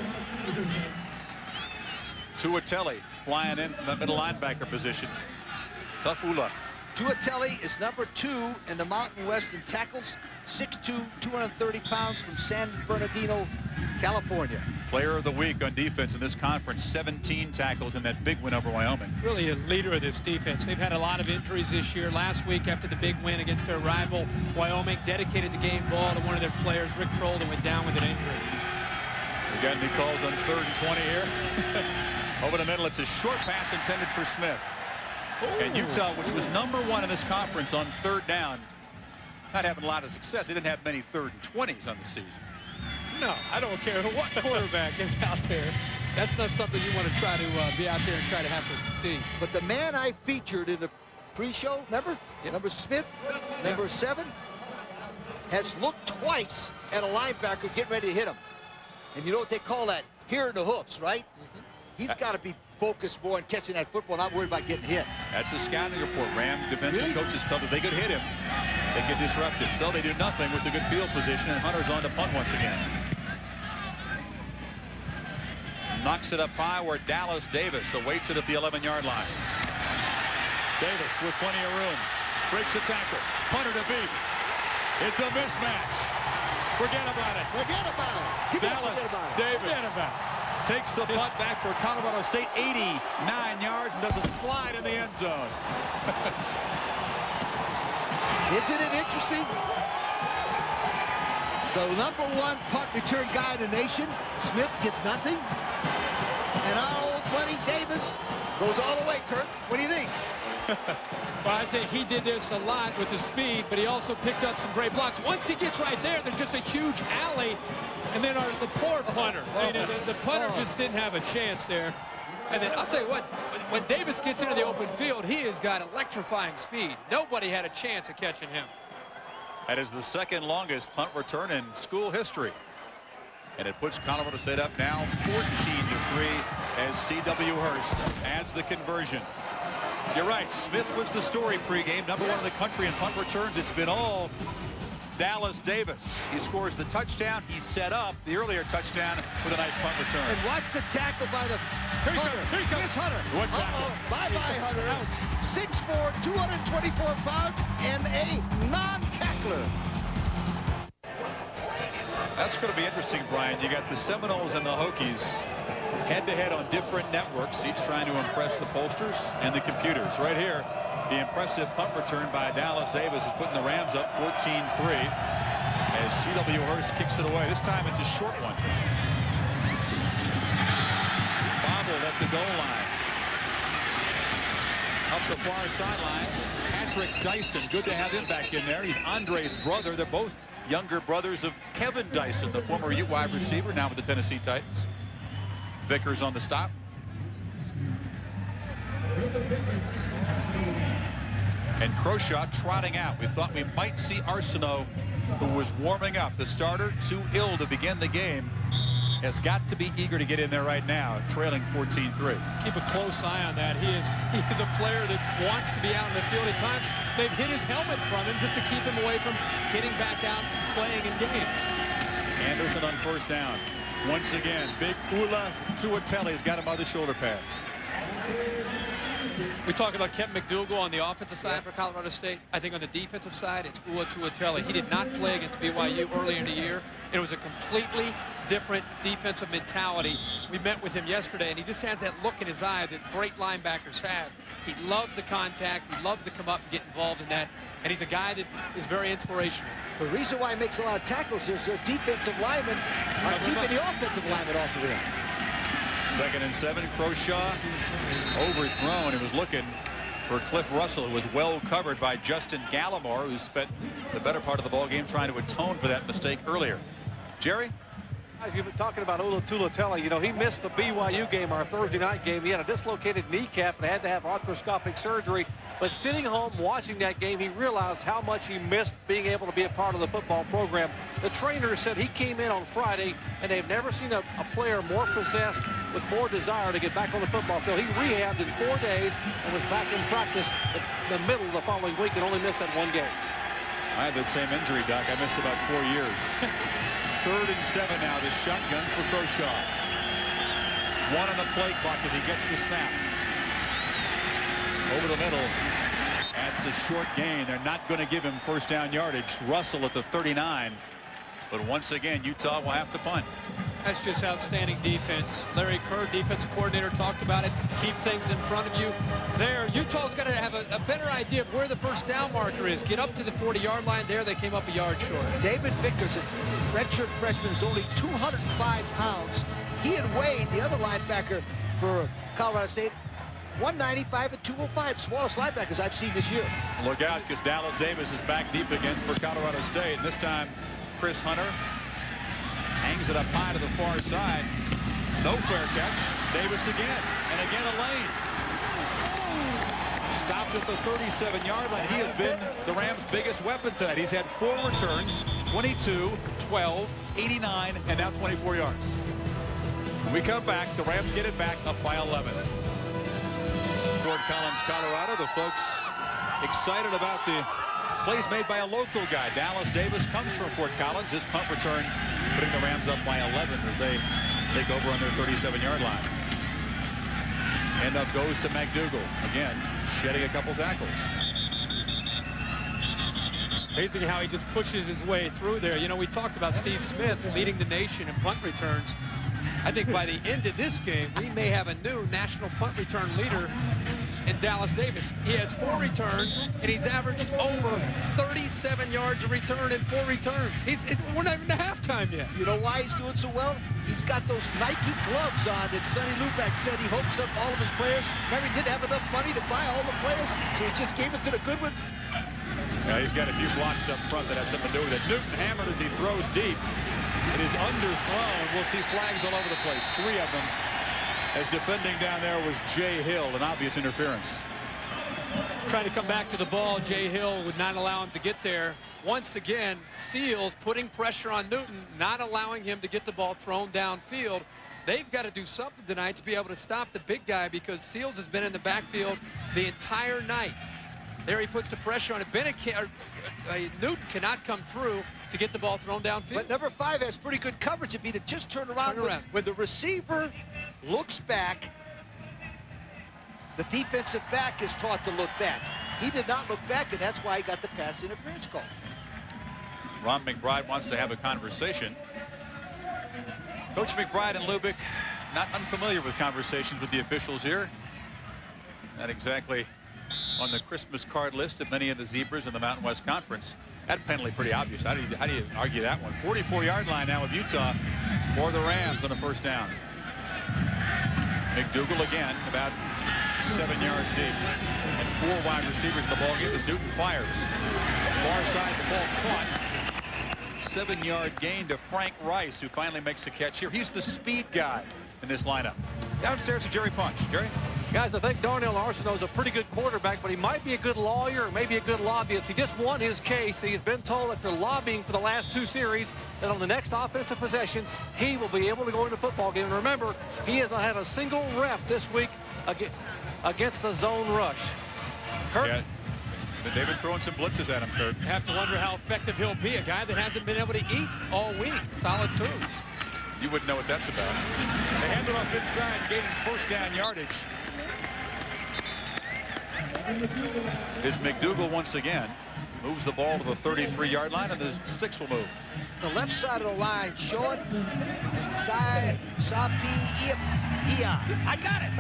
Tuatele flying in from the middle linebacker position. Tafula. Tuatele is number 2 in the Mountain West in tackles, 6'2", 230 pounds from San Bernardino, California. Player of the week on defense in this conference. 17 tackles in that big win over Wyoming. Really a leader of this defense. They've had a lot of injuries this year. Last week, after the big win against their rival, Wyoming dedicated the game ball to one of their players, Rick Troll, and went down with an injury. We got any calls on 3rd and 20 here? Over the middle, it's a short pass intended for Smith. Ooh. And Utah, which was number 1 in this conference on 3rd down, not having a lot of success. They didn't have many 3rd and 20s on the season. No, I don't care what quarterback is out there. That's not something you want to try to be out there and try to have to succeed. But the man I featured in the pre-show, remember? Yep. Number Smith, number 7, has looked twice at a linebacker getting ready to hit him. And you know what they call that? Hearing the hoofs, right? He's got to be focused more on catching that football, not worried about getting hit. That's the scouting report. Ram defensive coaches tell them they could hit him. They get disrupted. So they do nothing with the good field position, and Hunter's on to punt once again. Knocks it up high where Dallas Davis awaits it at the 11-yard line. Davis with plenty of room. Breaks the tackle. Punter to beat. It's a mismatch. Forget about it. Forget about it. Give me Dallas forget about it. Davis takes the punt back for Colorado State. 89 yards and does a slide in the end zone. Isn't it interesting? The #1 punt return guy in the nation, Smith, gets nothing. And our old buddy Davis goes all the way, Kurt. What do you think? Well, I think he did this a lot with the speed, but he also picked up some great blocks. Once he gets right there, there's just a huge alley. And then the poor punter. I mean, the punter just didn't have a chance there. And then I'll tell you what, when Davis gets into the open field, he has got electrifying speed. Nobody had a chance of catching him. That is the second longest punt return in school history. And it puts Colorado State up now 14-3 as C.W. Hurst adds the conversion. You're right, Smith was the story pregame, #1 in the country in punt returns. It's been all Dallas Davis. He scores the touchdown. He set up the earlier touchdown with a nice punt return. And watch the tackle by the Hunter. Here he comes. Here's Hunter. What tackle? Bye-bye, Hunter. 6'4", 224 pounds, and a non-tackler. That's going to be interesting, Brian. You got the Seminoles and the Hokies head-to-head on different networks, each trying to impress the pollsters and the computers. Right here, the impressive punt return by Dallas Davis is putting the Rams up 14-3 as C.W. Hurst kicks it away. This time it's a short one. Bobbled at the goal line. Up the far sidelines, Patrick Dyson. Good to have him back in there. He's Andre's brother. They're both younger brothers of Kevin Dyson, the former Ute wide receiver, now with the Tennessee Titans. Vickers on the stop. And Croshaw trotting out. We thought we might see Arsenault, who was warming up. The starter, too ill to begin the game, has got to be eager to get in there right now, trailing 14-3. Keep a close eye on that. He is a player that wants to be out in the field at times. They've hit his helmet from him just to keep him away from getting back out and playing in games. Anderson on first down. Once again, big Ula Tuatelli's got him on the shoulder pads. We talk about Kevin McDougal on the offensive side for Colorado State. I think on the defensive side, it's Ula Tuatelli. He did not play against BYU earlier in the year. It was a completely different defensive mentality. We met with him yesterday, and he just has that look in his eye that great linebackers have. He loves the contact. He loves to come up and get involved in that. And he's a guy that is very inspirational. The reason why he makes a lot of tackles is their defensive linemen are keeping the offensive linemen off of him. 2nd and 7, Croshaw overthrown. He was looking for Cliff Russell, who was well covered by Justin Gallimore, who spent the better part of the ball game trying to atone for that mistake earlier. Jerry? You've been talking about Ula Tuatelli. You know, he missed the BYU game, our Thursday night game. He had a dislocated kneecap and had to have arthroscopic surgery. But sitting home watching that game, he realized how much he missed being able to be a part of the football program. The trainer said he came in on Friday, and they've never seen a player more possessed with more desire to get back on the football field. He rehabbed in 4 days and was back in practice in the middle of the following week and only missed that 1 game. I had that same injury, Doc. I missed about 4 years. 3rd and 7 now, the shotgun for Croshaw. 1 on the play clock as he gets the snap. Over the middle. That's a short gain. They're not going to give him first down yardage. Russell at the 39. But once again, Utah will have to punt. That's just outstanding defense. Larry Kerr, defensive coordinator, talked about it. Keep things in front of you. There, Utah's got to have a better idea of where the first down marker is. Get up to the 40-yard line. There, they came up a yard short. David Vickers, a redshirt freshman, is only 205 pounds. He and Wade, the other linebacker for Colorado State, 195 and 205, smallest linebackers I've seen this year. Look out, because Dallas Davis is back deep again for Colorado State. And this time, Chris Hunter hangs it up high to the far side. No fair catch. Davis again. And again a lane. stopped at the 37-yard line. He has been the Rams' biggest weapon tonight. He's had 4 returns, 22, 12, 89, and now 24 yards. When we come back, the Rams get it back up by 11. Fort Collins, Colorado. The folks excited about the plays made by a local guy. Dallas Davis comes from Fort Collins. His punt return putting the Rams up by 11 as they take over on their 37-yard line. Handoff goes to McDougal. Again, shedding a couple tackles. Amazing how he just pushes his way through there. You know, we talked about Steve Smith leading the nation in punt returns. I think by the end of this game, we may have a new national punt return leader in Dallas Davis. He has 4 returns, and he's averaged over 37 yards a return in 4 returns. We're not even to halftime yet. You know why he's doing so well? He's got those Nike gloves on that Sonny Luback said he hopes that all of his players. Remember, he didn't have enough money to buy all the players, so he just gave it to the good ones. Yeah, he's got a few blocks up front that have something to do with it. Newton hammered as he throws deep. It is underthrown. We'll see flags all over the place. 3 of them. As defending down there was Jay Hill, an obvious interference. Trying to come back to the ball. Jay Hill would not allow him to get there. Once again, Seals putting pressure on Newton, not allowing him to get the ball thrown downfield. They've got to do something tonight to be able to stop the big guy because Seals has been in the backfield the entire night. There he puts the pressure on it. Newton cannot come through to get the ball thrown downfield. But number 5 has pretty good coverage if he'd have just turned around. When the receiver looks back, the defensive back is taught to look back. He did not look back, and that's why he got the pass interference call. Ron McBride wants to have a conversation. Coach McBride and Lubick not unfamiliar with conversations with the officials here. Not exactly on the Christmas card list of many of the Zebras in the Mountain West Conference. That penalty pretty obvious. How do you argue that one? 44-yard line now of Utah for the Rams on a first down. McDougal again about 7 yards deep. And 4 wide receivers in the ballgame as Newton fires. Far side, the ball caught. 7-yard gain to Frank Rice, who finally makes the catch here. He's the speed guy in this lineup. Downstairs to Jerry Punch. Jerry? Guys, I think Darnell Arsenault is a pretty good quarterback, but he might be a good lawyer or maybe a good lobbyist. He just won his case. He's been told after lobbying for the last 2 series that on the next offensive possession, he will be able to go into the football game. And remember, he has not had a single rep this week against the zone rush. Kirk? Yeah. But they've been throwing some blitzes at him, Kirk. You have to wonder how effective he'll be. A guy that hasn't been able to eat all week. Solid foods. You wouldn't know what that's about. They hand it off inside, gaining first down yardage. Is McDougal once again. Moves the ball to the 33-yard line, and the sticks will move. The left side of the line, short, inside, Sapia. I got it.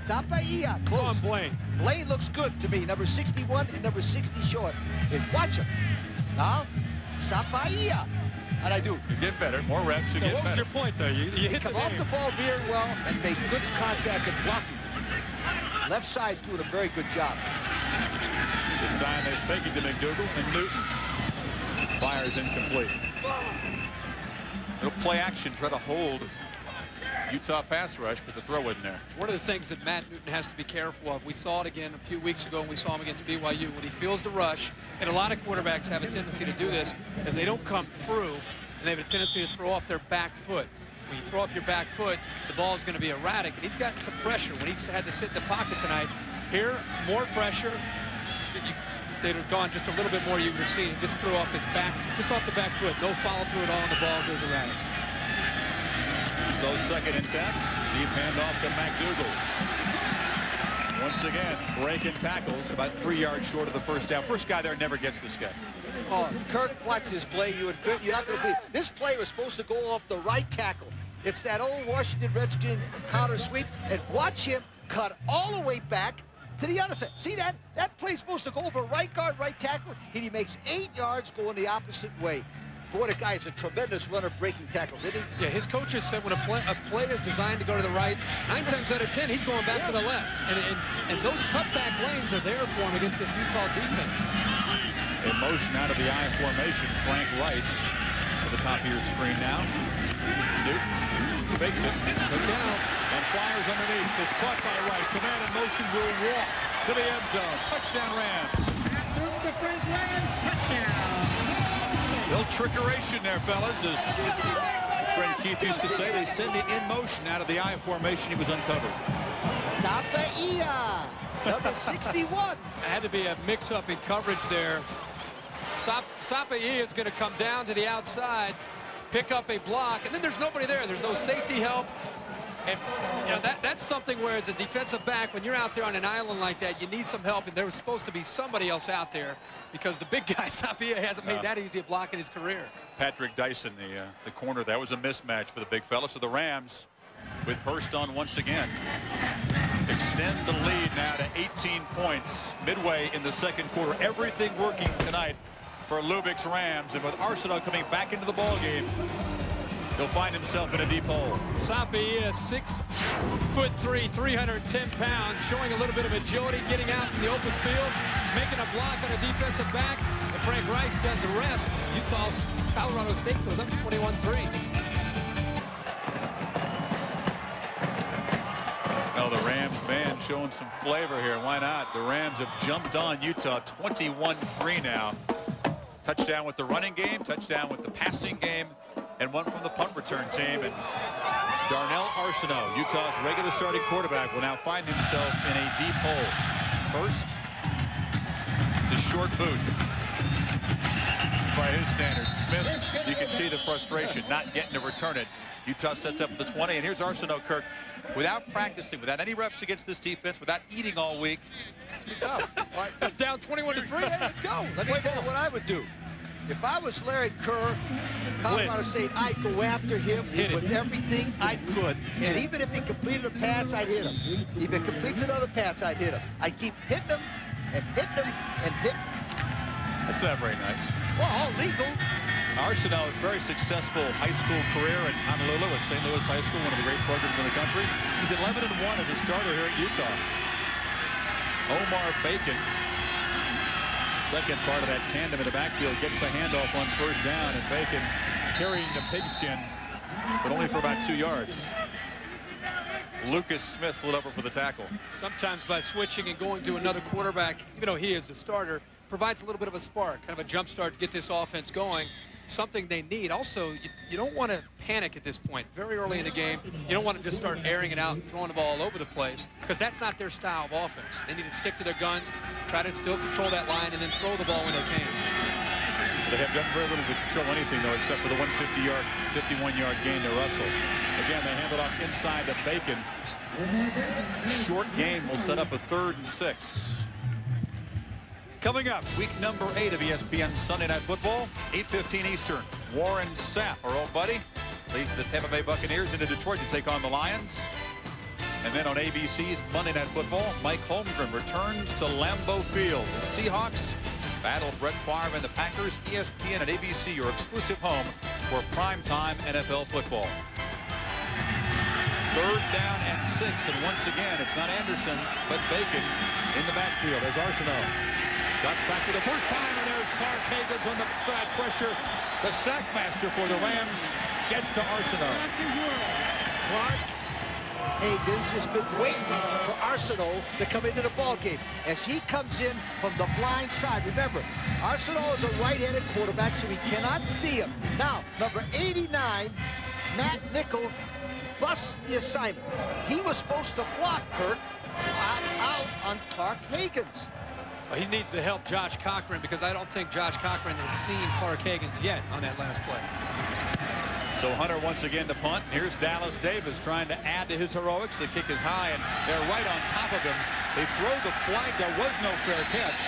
Sapia. Close. Come on, Blaine. Blaine looks good to me. Number 61 and number 60 short. And watch him. Now, Sapia. How'd I do? You get better. More reps, you get What was better. your point, though? You He hit come the off name. the ball very well and make good contact and blocking. Left side's doing a very good job. This time they fake it to McDougal, and Newton fires incomplete. It'll play action, try to hold Utah pass rush, but the throw wasn't there. One of the things that Matt Newton has to be careful of, we saw it again a few weeks ago when we saw him against BYU, when he feels the rush, and a lot of quarterbacks have a tendency to do this, as they don't come through, and they have a tendency to throw off their back foot. When you throw off your back foot, the ball is going to be erratic, and he's gotten some pressure when he's had to sit in the pocket tonight. Here, more pressure. If they'd have gone just a little bit more, you can see he just threw off his back, just off the back foot. No follow through at all, and the ball goes erratic. So 2nd and 10. Deep handoff to McDougal. Once again, breaking tackles about 3 yards short of the first down. First guy there never gets this guy. Oh, Kirk, watch this play. You're not going to believe. This play was supposed to go off the right tackle. It's that old Washington Redskin counter sweep. And watch him cut all the way back to the other side. See that? That play's supposed to go over right guard, right tackle, and he makes 8 yards going the opposite way. Boy, the guy is a tremendous runner breaking tackles, isn't he? Yeah, his coaches said when a play is designed to go to the right, 9 times out of 10, he's going back to the left. And those cutback lanes are there for him against this Utah defense. In motion out of the I formation, Frank Rice with the top of your screen now. Newton fakes it. Look out. And fires underneath. It's caught by Rice. The man in motion will walk to the end zone. Touchdown Rams. Little trickeration there, fellas. As friend Keith used to say, they send it in motion out of the I formation. He was uncovered. Sapaia, number 61. Had to be a mix-up in coverage there. Sapaia is going to come down to the outside, pick up a block, and then there's nobody there. There's no safety help. And you know, that's something where as a defensive back, when you're out there on an island like that, you need some help, and there was supposed to be somebody else out there because the big guy, Sapaia, hasn't made that easy a block in his career. Patrick Dyson, the corner, that was a mismatch for the big fella. So the Rams, with Hurst on once again, extend the lead now to 18 points midway in the second quarter. Everything working tonight for Lubbock's Rams, and with Arsenault coming back into the ball game, he'll find himself in a deep hole. Sapaia, 6'3", 310 pounds, showing a little bit of agility, getting out in the open field, making a block on a defensive back, and Frank Rice does the rest. Utah's Colorado State goes up to 21-3. Well, the Rams man showing some flavor here. Why not? The Rams have jumped on Utah 21-3 now. Touchdown with the running game, touchdown with the passing game, and one from the punt return team. And Darnell Arsenault, Utah's regular starting quarterback, will now find himself in a deep hole. First to short boot. By his standards, Smith, you can see the frustration, not getting to return it. Utah sets up at the 20, and here's Arsenault, Kirk. Without practicing, without any reps against this defense, without eating all week, it's tough. Down 21-3, hey, let's go. Let me tell you what I would do. If I was Larry Kerr, Colorado Blitz. State, I'd go after him with everything I could. And even if he completed a pass, I'd hit him. If he completes another pass, I'd hit him. I'd keep hitting him and hitting him and hitting him. That's not very nice. Well, all legal. Arsenault, very successful high school career in Honolulu at St. Louis High School, one of the great programs in the country. He's 11-1 as a starter here at Utah. Omar Bacon, second part of that tandem in the backfield, gets the handoff on first down, and Bacon carrying the pigskin, but only for about 2 yards. Lucas Smith slid over for the tackle. Sometimes by switching and going to another quarterback, even though he is the starter, provides a little bit of a spark, kind of a jump start to get this offense going. Something they need. Also, you don't want to panic at this point. Very early in the game, you don't want to just start airing it out and throwing the ball all over the place, because that's not their style of offense. They need to stick to their guns, try to still control that line, and then throw the ball when they can. They have done very little to control anything, though, except for the 51-yard gain to Russell. Again, they hand it off inside to Bacon. Short game will set up a 3rd and 6. Coming up, week number 8 of ESPN Sunday Night Football, 8:15 Eastern. Warren Sapp, our old buddy, leads the Tampa Bay Buccaneers into Detroit to take on the Lions. And then on ABC's Monday Night Football, Mike Holmgren returns to Lambeau Field. The Seahawks battle Brett Favre and the Packers. ESPN and ABC, your exclusive home for primetime NFL football. 3rd down and 6, and once again, it's not Anderson, but Bacon in the backfield as Arsenault cuts back for the first time, and there's Clark Hagans on the side pressure. The sack master for the Rams gets to Arsenault. Clark Hagans has been waiting for Arsenault to come into the ball game as he comes in from the blind side. Remember, Arsenault is a right-handed quarterback, so he cannot see him. Now, number 89, Matt Nickel, busts the assignment. He was supposed to block Kurt out on Clark Hagans. Well, he needs to help Josh Cochran, because I don't think Josh Cochran has seen Clark Hagans yet on that last play. So Hunter once again to punt. Here's Dallas Davis trying to add to his heroics. The kick is high, and they're right on top of him. They throw the flag. There was no fair catch.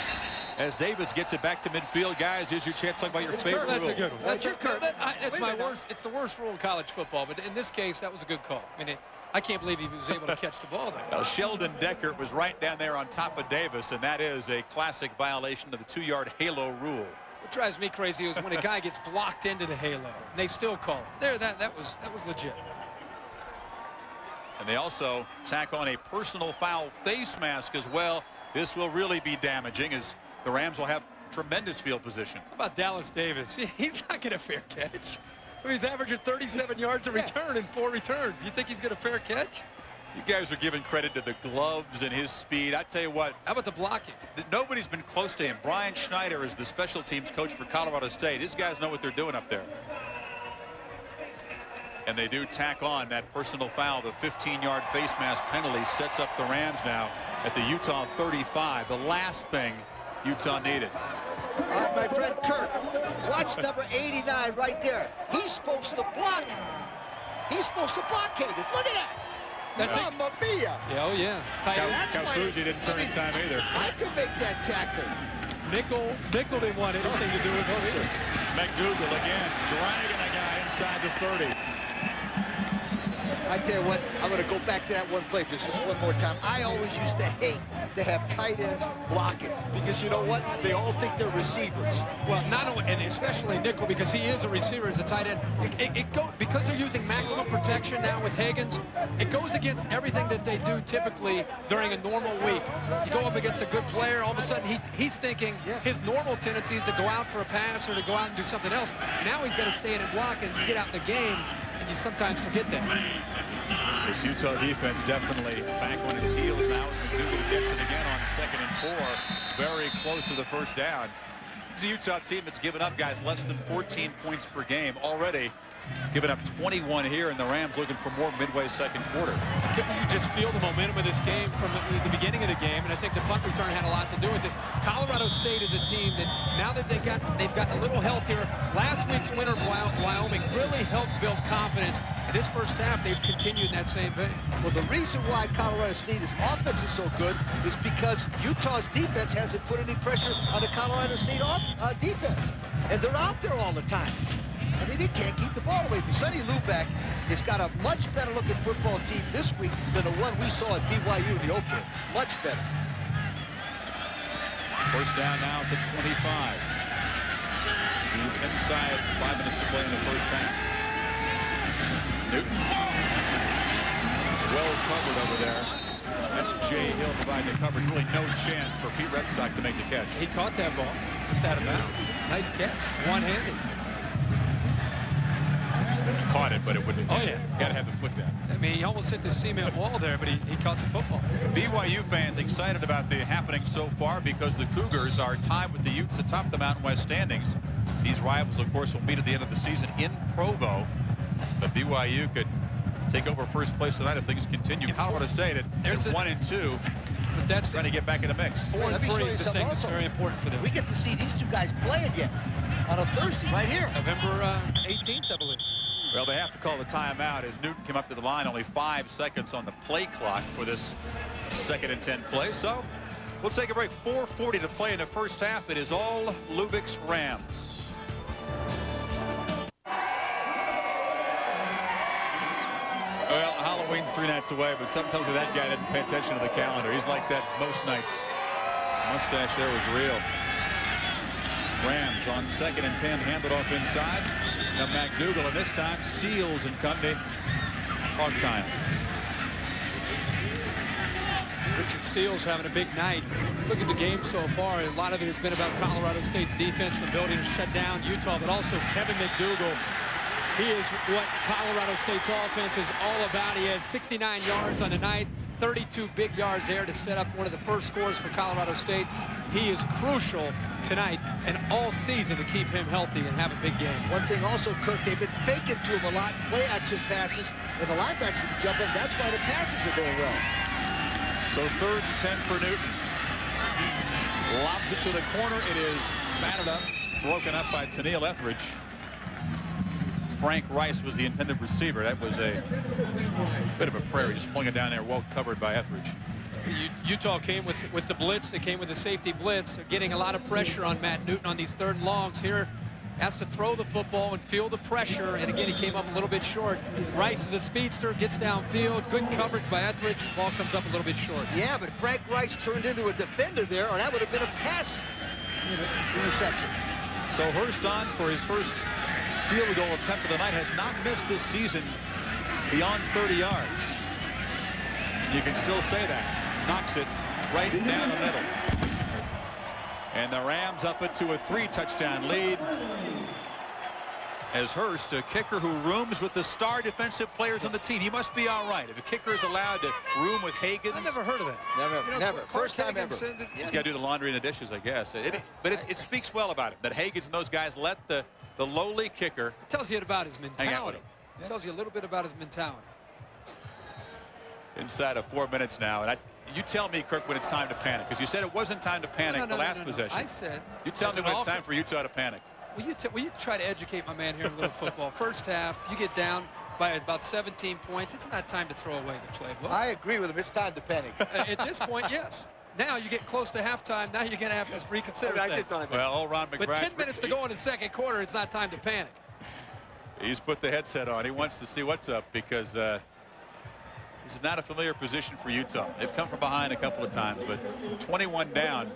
As Davis gets it back to midfield, guys, here's your chance to talk about your favorite That's rule. a good one. That's your Kurt. That's my worst. It's the worst rule in college football, but in this case, that was a good call. I mean, I can't believe he was able to catch the ball there. Now, Sheldon Deckert was right down there on top of Davis, and that is a classic violation of the 2-yard halo rule. What drives me crazy is when a guy gets blocked into the halo, and they still call it. There, that was legit. And they also tack on a personal foul face mask as well. This will really be damaging, as the Rams will have tremendous field position. How about Dallas Davis? He's not getting a fair catch. I mean, he's averaging 37 yards a return in 4 returns. You think he's got a fair catch? You guys are giving credit to the gloves and his speed. I tell you what. How about the blocking? Nobody's been close to him. Brian Schneider is the special teams coach for Colorado State. His guys know what they're doing up there. And they do tack on that personal foul. The 15-yard face mask penalty sets up the Rams now at the Utah 35. The last thing Utah needed. All right, my friend Kirk, watch number 89 right there. He's supposed to block. He's supposed to block Higgins. Look at that. Mamma mia. Yeah, oh, yeah. Tight end. Calfusi didn't turn in time either. I can make that tackle. Nickel didn't want anything to do with it. McDougal again, dragging a guy inside the 30. I tell you what, I'm going to go back to that one play just one more time. I always used to hate to have tight ends blocking because you know what? They all think they're receivers. Well, not only, and especially nickel, because he is a receiver as a tight end. Because they're using maximum protection now with Higgins, it goes against everything that they do typically during a normal week. You go up against a good player, all of a sudden he's thinking his normal tendency is to go out for a pass or to go out and do something else. Now he's got to stand and block and get out in the game. You sometimes forget that. This Utah defense definitely back on its heels now as McDougal gets it again on 2nd and 4. Very close to the first down. It's a Utah team that's given up, guys, less than 14 points per game already. Giving up 21 here, and the Rams looking for more midway second quarter. You just feel the momentum of this game from the beginning of the game, and I think the punt return had a lot to do with it. Colorado State is a team that now that they've gotten a little healthier. Last week's winner of Wyoming really helped build confidence. In this first half, they've continued in that same vein. Well, the reason why Colorado State's offense is so good is because Utah's defense hasn't put any pressure on the Colorado State defense, and they're out there all the time. I mean, he can't keep the ball away from Sonny Luback. Has got a much better looking football team this week than the one we saw at BYU in the opener. Much better. First down now at the 25. Inside 5 minutes to play in the first half. Newton. Well covered over there. That's Jay Hill providing the coverage. Really no chance for Pete Redstock to make the catch. He caught that ball just out of bounds. Nice catch. One-handed. Caught it, but it wouldn't have. Oh, yeah. Got to have the foot down. I mean, he almost hit the cement wall there, but he caught the football. BYU fans excited about the happening so far because the Cougars are tied with the Utes atop the Mountain West standings. These rivals, of course, will meet at the end of the season in Provo. But BYU could take over first place tonight if things continue. Colorado State at 1 and 2. But that's trying to get back in the mix. 4 and 3 is the thing that's very important for them. We get to see these two guys play again on a Thursday right here. November 18th, I believe. Well, they have to call the timeout as Newton came up to the line. Only 5 seconds on the play clock for this 2nd and 10 play. So we'll take a break. 4:40 to play in the first half. It is all Lubick's Rams. Well, Halloween's 3 nights away, but something tells me that guy didn't pay attention to the calendar. He's like that most nights. Mustache there was real. Rams on 2nd and 10, handed off inside. Now McDougal, and this time Seals and company. Hog time. Richard Seals having a big night. Look at the game so far. A lot of it has been about Colorado State's defense, the ability to shut down Utah, but also Kevin McDougal. He is what Colorado State's offense is all about. He has 69 yards on the night, 32 big yards there to set up one of the first scores for Colorado State. He is crucial tonight and all season to keep him healthy and have a big game. One thing also, Kirk, they've been faking to him a lot, play action passes, and the linebackers can jump in. That's why the passes are going well. So 3rd and 10 for Newton. Lobs it to the corner. It is batted up, broken up by Tennille Etheridge. Frank Rice was the intended receiver. That was a bit of a prayer. He just flung it down there, well covered by Etheridge. Utah came with the blitz. They came with the safety blitz. They're getting a lot of pressure on Matt Newton on these 3rd and longs. Here has to throw the football and feel the pressure. And again, he came up a little bit short. Rice is a speedster, gets downfield. Good coverage by Etheridge. Ball comes up a little bit short. Yeah, but Frank Rice turned into a defender there, or that would have been a pass interception. So Hurst on for his first field goal attempt of the night. Has not missed this season beyond 30 yards. You can still say that. Knocks it right down the middle. And the Rams up it to a 3-touchdown lead. As Hurst, a kicker who rooms with the star defensive players on the team. He must be all right. If a kicker is allowed to room with Hagen. I never heard of that. Never. First time ever. He's got to do the laundry and the dishes, I guess. But it speaks well about him that Hagen's and those guys let the lowly kicker. It tells you about his mentality. Hang out with him. It tells you a little bit about his mentality. Inside of 4 minutes now. And you tell me, Kirk, when it's time to panic. Because you said it wasn't time to panic the last possession. I said. You tell me when it's time for Utah to panic. Will you try to educate my man here in a little football? First half, you get down by about 17 points. It's not time to throw away the playbook. I agree with him. It's time to panic. At this point, yes. Now you get close to halftime. Now you're going to have to reconsider things. Well, Ron McBride. With 10 minutes to go in the second quarter, it's not time to panic. He's put the headset on. He wants to see what's up because this is not a familiar position for Utah. They've come from behind a couple of times, but 21 down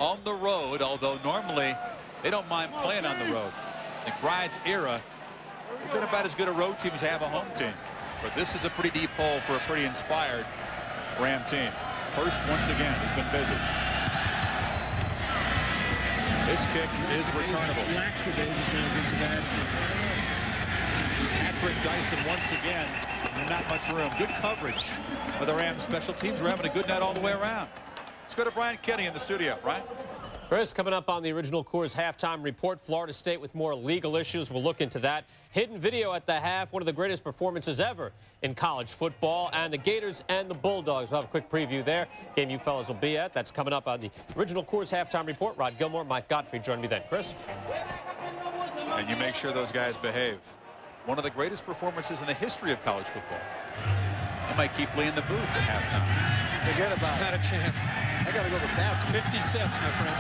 on the road, although normally they don't mind playing on the road. McBride's era, they've been about as good a road team as they have a home team. But this is a pretty deep hole for a pretty inspired Ram team. Hurst once again has been busy. This kick is returnable. Patrick Dyson once again, not much room. Good coverage by the Rams special teams. We're having a good night all the way around. Let's go to Brian Kenny in the studio. Brian? Chris, coming up on the Original Coors halftime report, Florida State with more legal issues. We'll look into that. Hidden video at the half, one of the greatest performances ever in college football. And the Gators and the Bulldogs. We'll have a quick preview there. Game you fellas will be at. That's coming up on the Original Coors halftime report. Rod Gilmore, Mike Godfrey join me then. Chris? And you make sure those guys behave. One of the greatest performances in the history of college football. I might keep Lee in the booth at halftime. Forget about it. Not a chance. I got to go to the bathroom. 50 steps, my friend.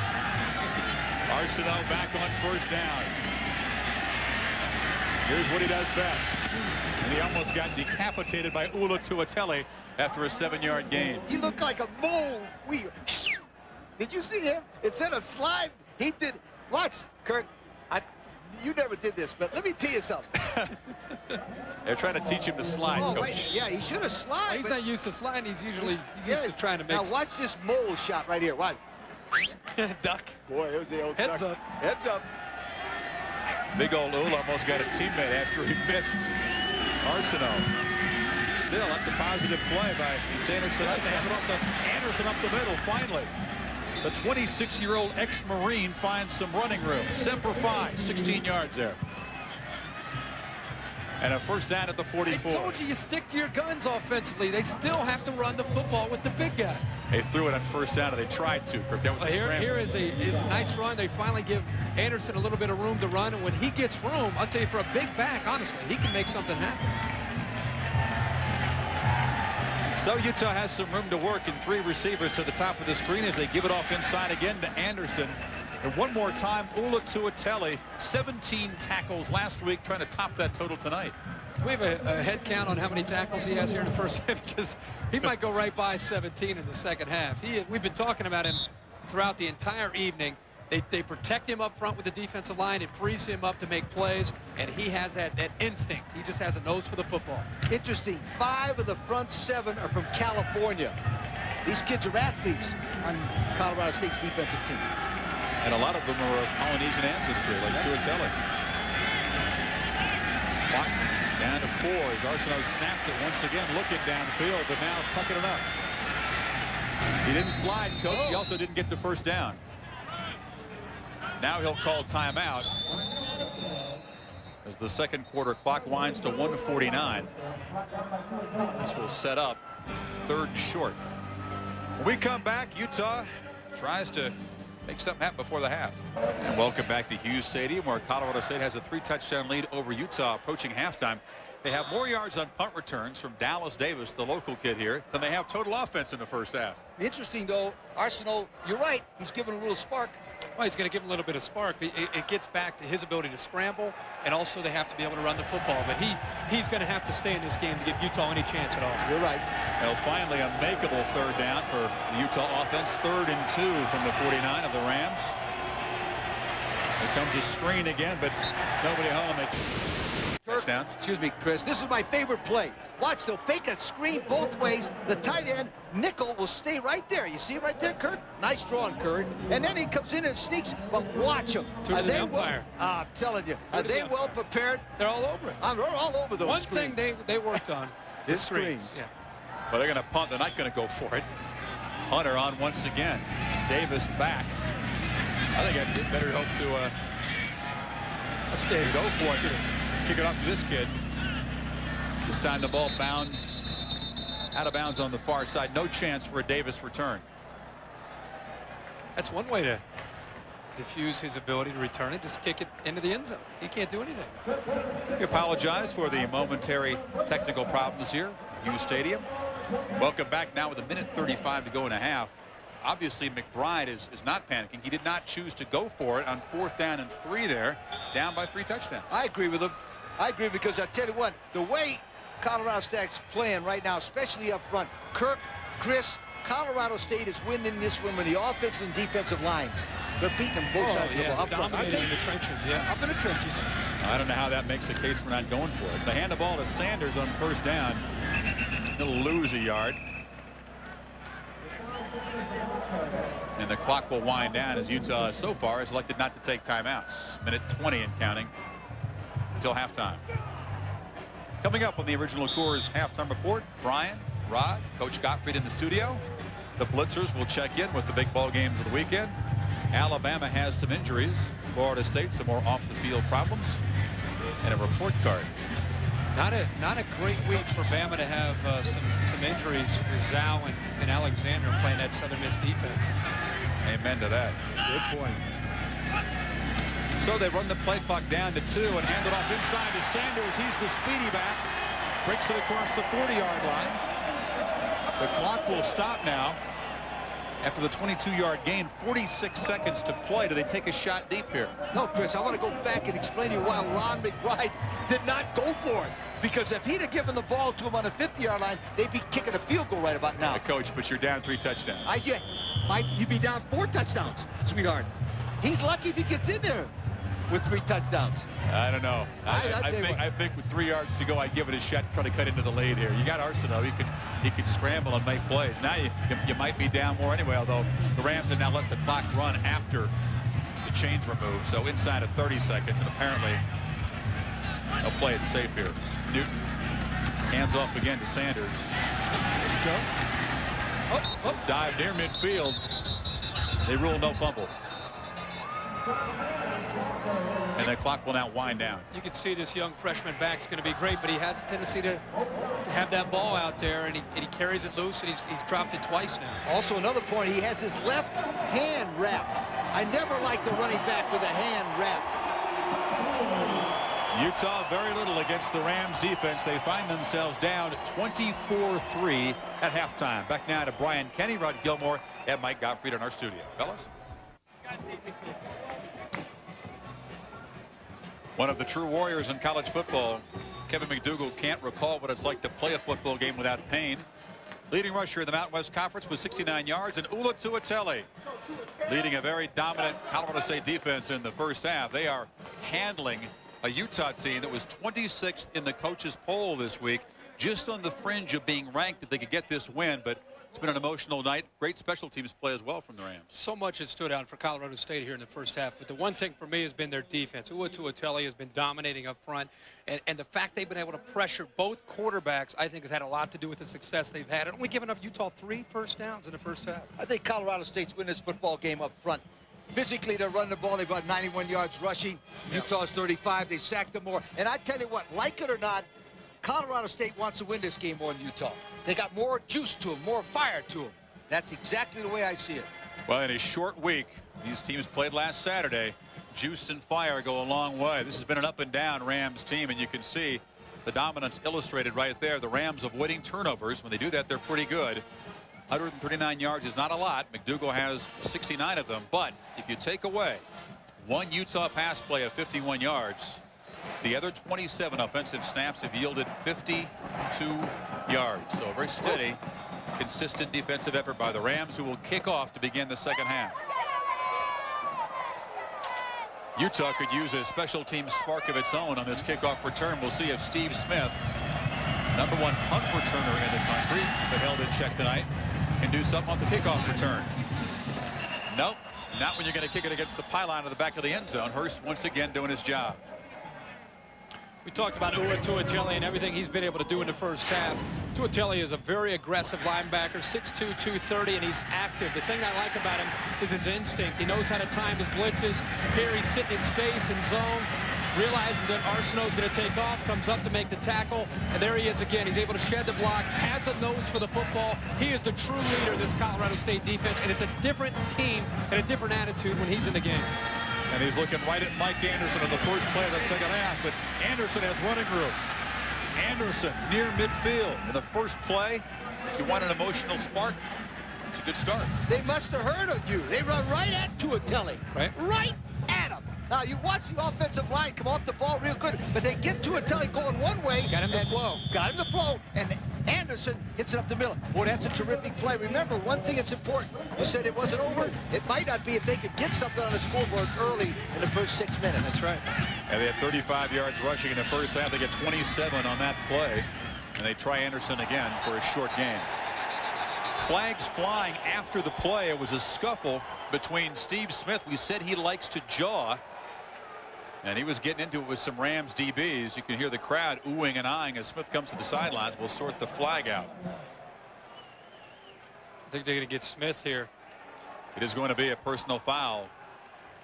Arsenault back on first down. Here's what he does best. And he almost got decapitated by Ula Tuatele after a 7-yard gain. He looked like a mole. Did you see him? Instead of slide, he did. Watch, Kurt. You never did this, but let me tell you something. They're trying to teach him to slide, Oh, Coach. wait, yeah, he should have slid. He's not used to sliding. He's used to trying to make. Now watch this mole shot right here. Watch. duck. Boy, it was the old Heads duck. up. Heads up. Big old Ula almost got a teammate after he missed Arsenault. Still, that's a positive play by East Anderson. They have it up to Anderson up the middle, finally. The 26-year-old ex-Marine finds some running room. Semper Fi, 16 yards there. And a first down at the 44. I told you stick to your guns offensively. They still have to run the football with the big guy. They threw it on first down, and they tried to. Kirk, that was a Here is a nice run. They finally give Anderson a little bit of room to run, and when he gets room, I'll tell you, for a big back, honestly, he can make something happen. So Utah has some room to work, and 3 receivers to the top of the screen as they give it off inside again to Anderson. And one more time, Ula Tuatele, 17 tackles last week, trying to top that total tonight. We have a head count on how many tackles he has here in the first half, because he might go right by 17 in the second half. We've been talking about him throughout the entire evening. They protect him up front with the defensive line. It frees him up to make plays, and he has that instinct. He just has a nose for the football. Interesting. 5 of the front 7 are from California. These kids are athletes on Colorado State's defensive team. And a lot of them are of Polynesian ancestry, like Tuatele. Clock down to 4 as Arsenault snaps it once again, looking downfield, but now tucking it up. He didn't slide, Coach. He also didn't get the first down. Now he'll call timeout as the second quarter clock winds to 1:49. This will set up 3rd and short. When we come back, Utah tries to make something happen before the half. And welcome back to Hughes Stadium, where Colorado State has a 3-touchdown lead over Utah approaching halftime. They have more yards on punt returns from Dallas Davis, the local kid here, than they have total offense in the first half. Interesting, though, Arsenault, you're right. He's given a little spark. Well, he's going to give him a little bit of spark. It gets back to his ability to scramble, and also they have to be able to run the football. But he's going to have to stay in this game to give Utah any chance at all. You're right. Well, finally a makeable 3rd down for the Utah offense. 3rd and 2 from the 49 of the Rams. Here comes a screen again, but nobody home. touchdowns. Excuse me, Chris. This is my favorite play. Watch, they'll fake a screen both ways. The tight end, nickel, will stay right there. You see it right there, Kurt? Nice drawing, Kurt. And then he comes in and sneaks, but watch him. Are they umpire? I'm telling you, are they well prepared? They're all over it. They're all over those One screens. thing they worked on. His screens. Yeah. Well, they're going to punt. They're not going to go for it. Hunter on once again. Davis back. I think I'd better hope to go for it. Kick it off to this kid. This time the ball bounds out of bounds on the far side. No chance for a Davis return. That's one way to diffuse his ability to return it. Just kick it into the end zone. He can't do anything. We apologize for the momentary technical problems here at Hughes Stadium. Welcome back now with 1:35 to go in a half. Obviously, McBride is not panicking. He did not choose to go for it on 4th down and 3 there, down by 3 touchdowns. I agree with him. I agree because I tell you what, the way Colorado State's playing right now, especially up front, Kirk, Chris, Colorado State is winning this one with the offensive and defensive lines. They're beating them both sides of the ball. Up front. Dominating in the trenches, yeah. Up in the trenches. I don't know how that makes a case for not going for it. They hand the ball to Sanders on 1st down. He'll lose a yard. And the clock will wind down as Utah so far has elected not to take timeouts. Minute 20 and counting until halftime. Coming up on the Original Coors halftime report, Brian, Rod, Coach Gottfried in the studio. The Blitzers will check in with the big ball games of the weekend. Alabama has some injuries. Florida State some more off the field problems. And a report card. Not a great week for Bama to have some injuries with Zhao and Alexander playing that Southern Miss defense. Amen to that. Good point. So they run the play clock down to 2 and hand it off inside to Sanders. He's the speedy back. Breaks it across the 40-yard line. The clock will stop now. After the 22-yard gain, 46 seconds to play. Do they take a shot deep here? No, Chris, I want to go back and explain to you why Ron McBride did not go for it. Because if he'd have given the ball to him on the 50-yard line, they'd be kicking a field goal right about now. Coach, but you're down 3 touchdowns. You'd be down 4 touchdowns, sweetheart. He's lucky if he gets in there with 3 touchdowns. I don't know. I think with 3 yards to go, I'd give it a shot to try to cut into the lead here. You got Arsenault. He could scramble and make plays. Now you might be down more anyway, although the Rams have now let the clock run after the chains were moved. So inside of 30 seconds, and apparently they'll play it safe here. Newton hands off again to Sanders. There you go. Dive near midfield. They rule no fumble. And the clock will now wind down. You can see this young freshman back's going to be great, but he has a tendency to have that ball out there, and he carries it loose, and he's dropped it twice now. Also, another point, he has his left hand wrapped. I never liked the running back with a hand wrapped. Utah very little against the Rams defense. They find themselves down 24-3 at halftime. Back now to Brian Kenny, Rod Gilmore, and Mike Gottfried in our studio. Fellas? One of the true warriors in college football, Kevin McDougal, can't recall what it's like to play a football game without pain. Leading rusher in the Mountain West Conference with 69 yards, and Ula Tuatele leading a very dominant Colorado State defense in the first half. They are handling a Utah team that was 26th in the coaches poll this week, just on the fringe of being ranked that they could get this win, but it's been an emotional night. Great special teams play as well from the Rams. So much has stood out for Colorado State here in the first half, but the one thing for me has been their defense. Ula Tuatele has been dominating up front, and the fact they've been able to pressure both quarterbacks, I think, has had a lot to do with the success they've had. Only giving up Utah 3 first downs in the first half. I think Colorado State's winning this football game up front. Physically, they're running the ball. They've got 91 yards rushing. Utah's 35. They sacked them more. And I tell you what, like it or not, Colorado State wants to win this game more than Utah. They got more juice to them, more fire to them. That's exactly the way I see it. Well, in a short week, these teams played last Saturday. Juice and fire go a long way. This has been an up and down Rams team, and you can see the dominance illustrated right there. The Rams avoiding turnovers. When they do that, they're pretty good. 139 yards is not a lot. McDougal has 69 of them. But if you take away one Utah pass play of 51 yards, the other 27 offensive snaps have yielded 52 yards. So a very steady, consistent defensive effort by the Rams, who will kick off to begin the second half. Utah could use a special team spark of its own on this kickoff return. We'll see if Steve Smith, #1 punt returner in the country, but held in check tonight, can do something on the kickoff return. Nope, not when you're going to kick it against the pylon of the back of the end zone. Hurst once again doing his job. We talked about Tuatelli and everything he's been able to do in the first half. Tuatelli is a very aggressive linebacker, 6'2", 230, and he's active. The thing I like about him is his instinct. He knows how to time his blitzes. Here he's sitting in space in zone, realizes that Arsenault's going to take off, comes up to make the tackle, and there he is again. He's able to shed the block, has a nose for the football. He is the true leader of this Colorado State defense, and it's a different team and a different attitude when he's in the game. And he's looking right at Mike Anderson in the first play of the second half, but Anderson has running room. Anderson near midfield in the first play. If you want an emotional spark, it's a good start. They must have heard of you. They run right at Tuatelli. Right at him. Now, you watch the offensive line come off the ball real good, but they get Tuatelli going one way. Got him to flow. Got him to flow, and Anderson hits it up the middle. Boy, that's a terrific play. Remember, one thing that's important. You said it wasn't over. It might not be if they could get something on the scoreboard early in the first 6 minutes. That's right. And they had 35 yards rushing in the first half. They get 27 on that play, and they try Anderson again for a short gain. Flags flying after the play. It was a scuffle between Steve Smith. We said he likes to jaw, and he was getting into it with some Rams DBs. You can hear the crowd oohing and eyeing as Smith comes to the sidelines. We'll sort the flag out. I think they're going to get Smith here. It is going to be a personal foul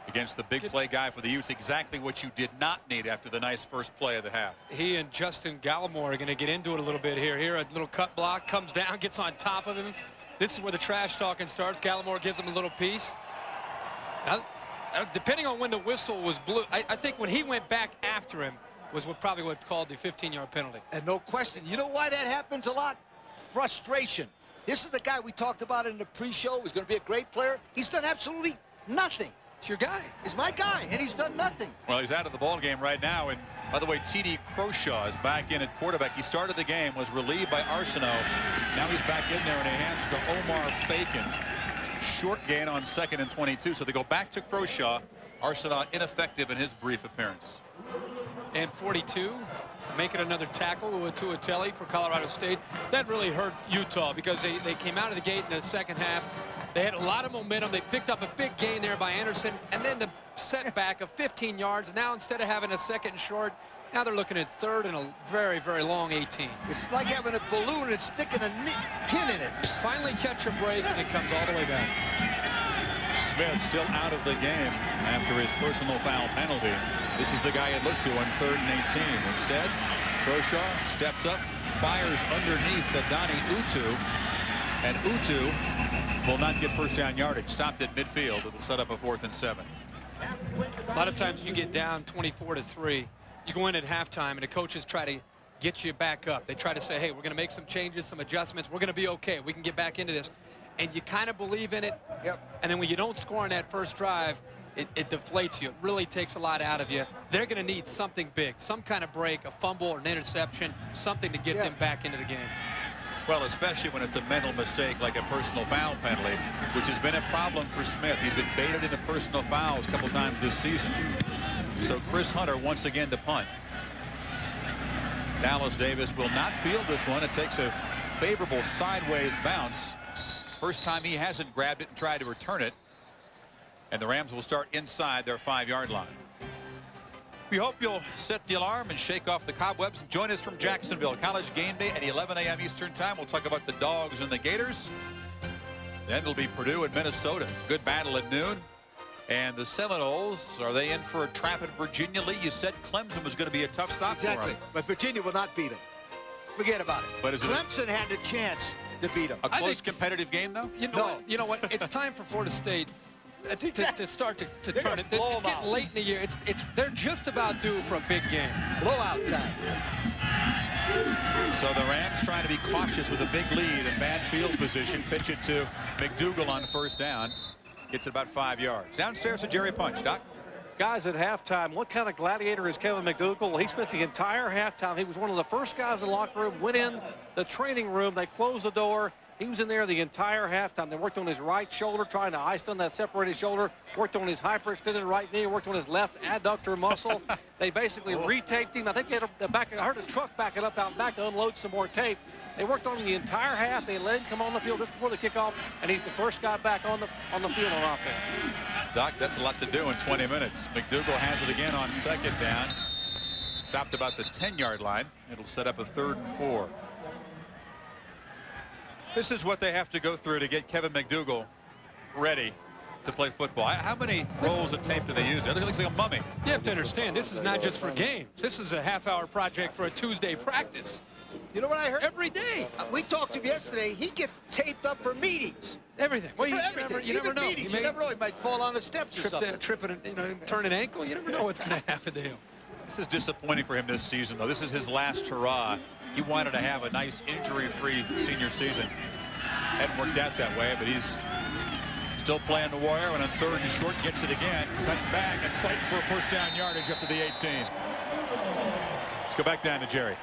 against the big play guy for the Utes. Exactly what you did not need after the nice first play of the half. He and Justin Gallimore are going to get into it a little bit here. Here, a little cut block comes down, gets on top of him. This is where the trash talking starts. Gallimore gives him a little piece. Now, depending on when the whistle was blew, I think when he went back after him was probably what called the 15-yard penalty. And no question. You know why that happens a lot? Frustration. This is the guy we talked about in the pre-show. He's going to be a great player. He's done absolutely nothing. It's your guy. He's my guy, and he's done nothing. Well, he's out of the ball game right now. And by the way, T.D. Croshaw is back in at quarterback. He started the game, was relieved by Arsenault. Now he's back in there, and he hands to Omar Bacon. Short gain on 2nd and 22. So they go back to Croshaw. Arsenault ineffective in his brief appearance. And 42, making another tackle with Tuatelli for Colorado State. That really hurt Utah because they came out of the gate in the second half. They had a lot of momentum. They picked up a big gain there by Anderson, and then the setback of 15 yards. Now instead of having a second and short, now they're looking at third and a very, very long 18. It's like having a balloon and sticking a pin in it. Finally catch a break, and it comes all the way back. Smith still out of the game after his personal foul penalty. This is the guy it looked to on 3rd and 18. Instead, Croshaw steps up, fires underneath the Donnie Utu, and Utu will not get first down yardage. Stopped at midfield. It'll set up a 4th and 7. A lot of times you get down 24-3. You go in at halftime, and the coaches try to get you back up. They try to say, hey, we're going to make some changes, some adjustments. We're going to be okay. We can get back into this. And you kind of believe in it. Yep. And then when you don't score on that first drive, it deflates you. It really takes a lot out of you. They're going to need something big, some kind of break, a fumble or an interception, something to get them back into the game. Well, especially when it's a mental mistake like a personal foul penalty, which has been a problem for Smith. He's been baited into personal fouls a couple times this season. So Chris Hunter once again to punt. Dallas Davis will not field this one. It takes a favorable sideways bounce. First time he hasn't grabbed it and tried to return it. And the Rams will start inside their 5-yard line. We hope you'll set the alarm and shake off the cobwebs and join us from Jacksonville. College game day at 11 a.m. Eastern time. We'll talk about the Dogs and the Gators. Then it'll be Purdue and Minnesota. Good battle at noon. And the Seminoles, are they in for a trap at Virginia? Lee, you said Clemson was going to be a tough stop for them. But Virginia will not beat them. Forget about it. But is Clemson had the chance to beat them. A close competitive game, though? You know what? It's time for Florida State to start to turn it. blow It's them getting out. late in the year. They're just about due for a big game. Blowout time. So the Rams trying to be cautious with a big lead and bad field position. Pitch it to McDougal on first down. Gets it about 5 yards. Downstairs to Jerry Punch. Doc? Guys, at halftime, what kind of gladiator is Kevin McDougal? He spent the entire halftime. He was one of the first guys in the locker room, went in the training room. They closed the door. He was in there the entire halftime. They worked on his right shoulder, trying to ice on that separated shoulder, worked on his hyperextended right knee, worked on his left adductor muscle. They basically retaped him. I think they had I heard a truck backing up out back to unload some more tape. They worked on him the entire half. They let him come on the field just before the kickoff, and he's the first guy back on the field on offense. Doc, that's a lot to do in 20 minutes. McDougal has it again on second down. Stopped about the 10-yard line. It'll set up a 3rd and 4. This is what they have to go through to get Kevin McDougal ready to play football. How many rolls of tape do they use? It looks like a mummy. You have to understand, this is not just for games. This is a half-hour project for a Tuesday practice. You know what I heard? Every day. We talked to him yesterday. He get taped up for meetings. Everything. Well, you Everything. never know. Meetings. You never know. He might fall on the steps or something. Trip and turn an ankle. You never know what's going to happen to him. This is disappointing for him this season, though. This is his last hurrah. He wanted to have a nice injury-free senior season. Hadn't worked out that way, but he's still playing the wire. And on 3rd and short, gets it again. Cutting back and fighting for a first down yardage up to the 18. Let's go back down to Jerry.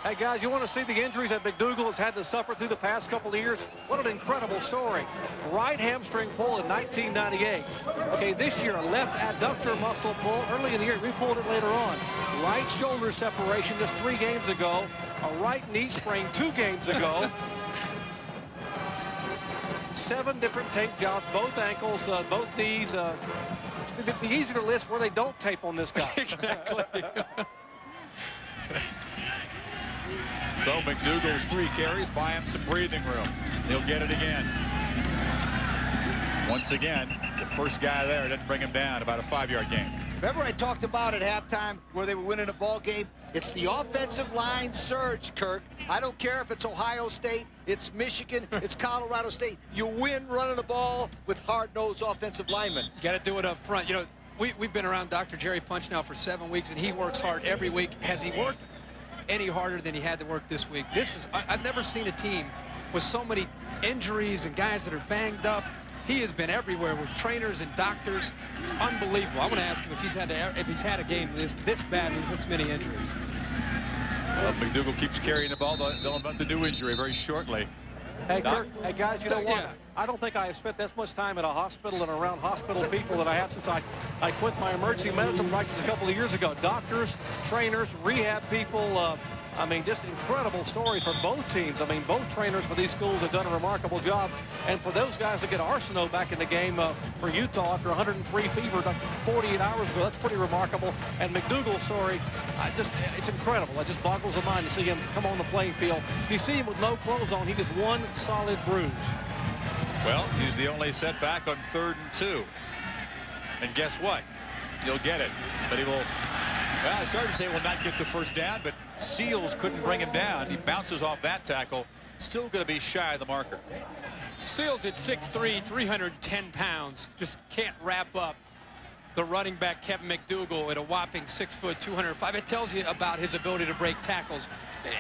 Hey, guys, you want to see the injuries that McDougal has had to suffer through the past couple of years? What an incredible story. Right hamstring pull in 1998. Okay, this year, a left adductor muscle pull. Early in the year, we pulled it later on. Right shoulder separation just 3 games ago. A right knee sprain 2 games ago. 7 different tape jobs, both ankles, both knees. It'd be easier to list where they don't tape on this guy. Exactly. So McDougal's 3 carries buy him some breathing room. He'll get it again. Once again, the first guy there didn't bring him down. About a 5-yard gain. Remember I talked about at halftime where they were winning a ball game? It's the offensive line surge, Kirk. I don't care if it's Ohio State, it's Michigan, it's Colorado State. You win running the ball with hard-nosed offensive linemen. You got to do it up front. You know, we've been around Dr. Jerry Punch now for 7 weeks, and he works hard every week. Has he worked any harder than he had to work this week? I've never seen a team with so many injuries and guys that are banged up. He has been everywhere with trainers and doctors. It's unbelievable. I want to ask him if he's had a game this bad with this many injuries. Well, McDougal keeps carrying the ball. They'll have the new injury very shortly. Hey, Kirk, hey, guys, you know what? Yeah. I don't think I have spent this much time at a hospital and around hospital people that I have since I quit my emergency medicine practice a couple of years ago. Doctors, trainers, rehab people, I mean, just incredible stories for both teams. I mean, both trainers for these schools have done a remarkable job. And for those guys to get Arsenault back in the game for Utah after 103 fever 48 hours ago, that's pretty remarkable. And McDougal's story, it's incredible. It just boggles the mind to see him come on the playing field. You see him with no clothes on, he gets 1 solid bruise. Well, he's the only setback on 3rd and 2. And guess what? He'll get it. But he will, well, I started to say he will not get the first down, but Seals couldn't bring him down. He bounces off that tackle. Still going to be shy of the marker. Seals at 6'3", 310 pounds. Just can't wrap up the running back Kevin McDougal at a whopping 6 foot 205. It tells you about his ability to break tackles.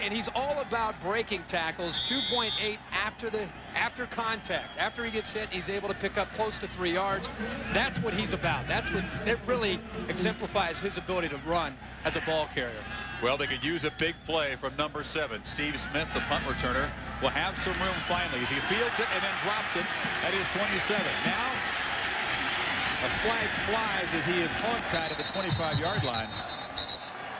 And he's all about breaking tackles. 2.8 after contact. After he gets hit, he's able to pick up close to 3 yards. That's what he's about. It really exemplifies his ability to run as a ball carrier. Well, they could use a big play from number 7. Steve Smith, the punt returner, will have some room finally as he fields it and then drops it at his 27. Now, a flag flies as he is hog-tied at the 25-yard line.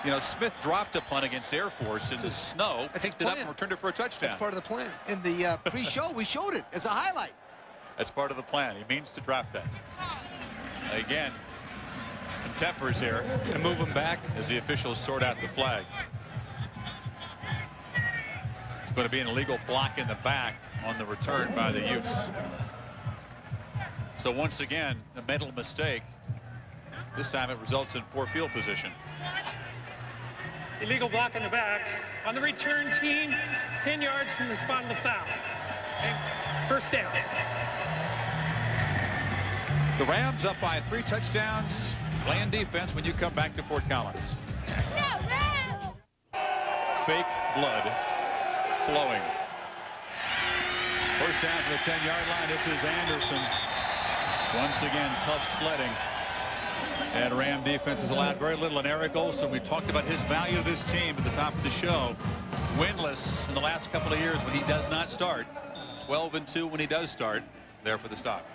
You know, Smith dropped a punt against Air Force in the snow, picked it up and returned it for a touchdown. That's part of the plan. In the pre-show, we showed it as a highlight. That's part of the plan. He means to drop that. Again, some tempers here. Gonna move him back as the officials sort out the flag. It's going to be an illegal block in the back on the return by the Utes. So once again, a mental mistake. This time it results in poor field position. Illegal block in the back. On the return team, 10 yards from the spot of the foul. Okay. First down. The Rams up by 3 touchdowns. Playing defense when you come back to Fort Collins. Fake blood flowing. First down for the 10-yard line. This is Anderson. Once again, tough sledding. And Ram defense has allowed very little. And Eric Olson, we talked about his value to this team at the top of the show. winless in the last couple of years when he does not start. 12-2 when he does start. There for the stop.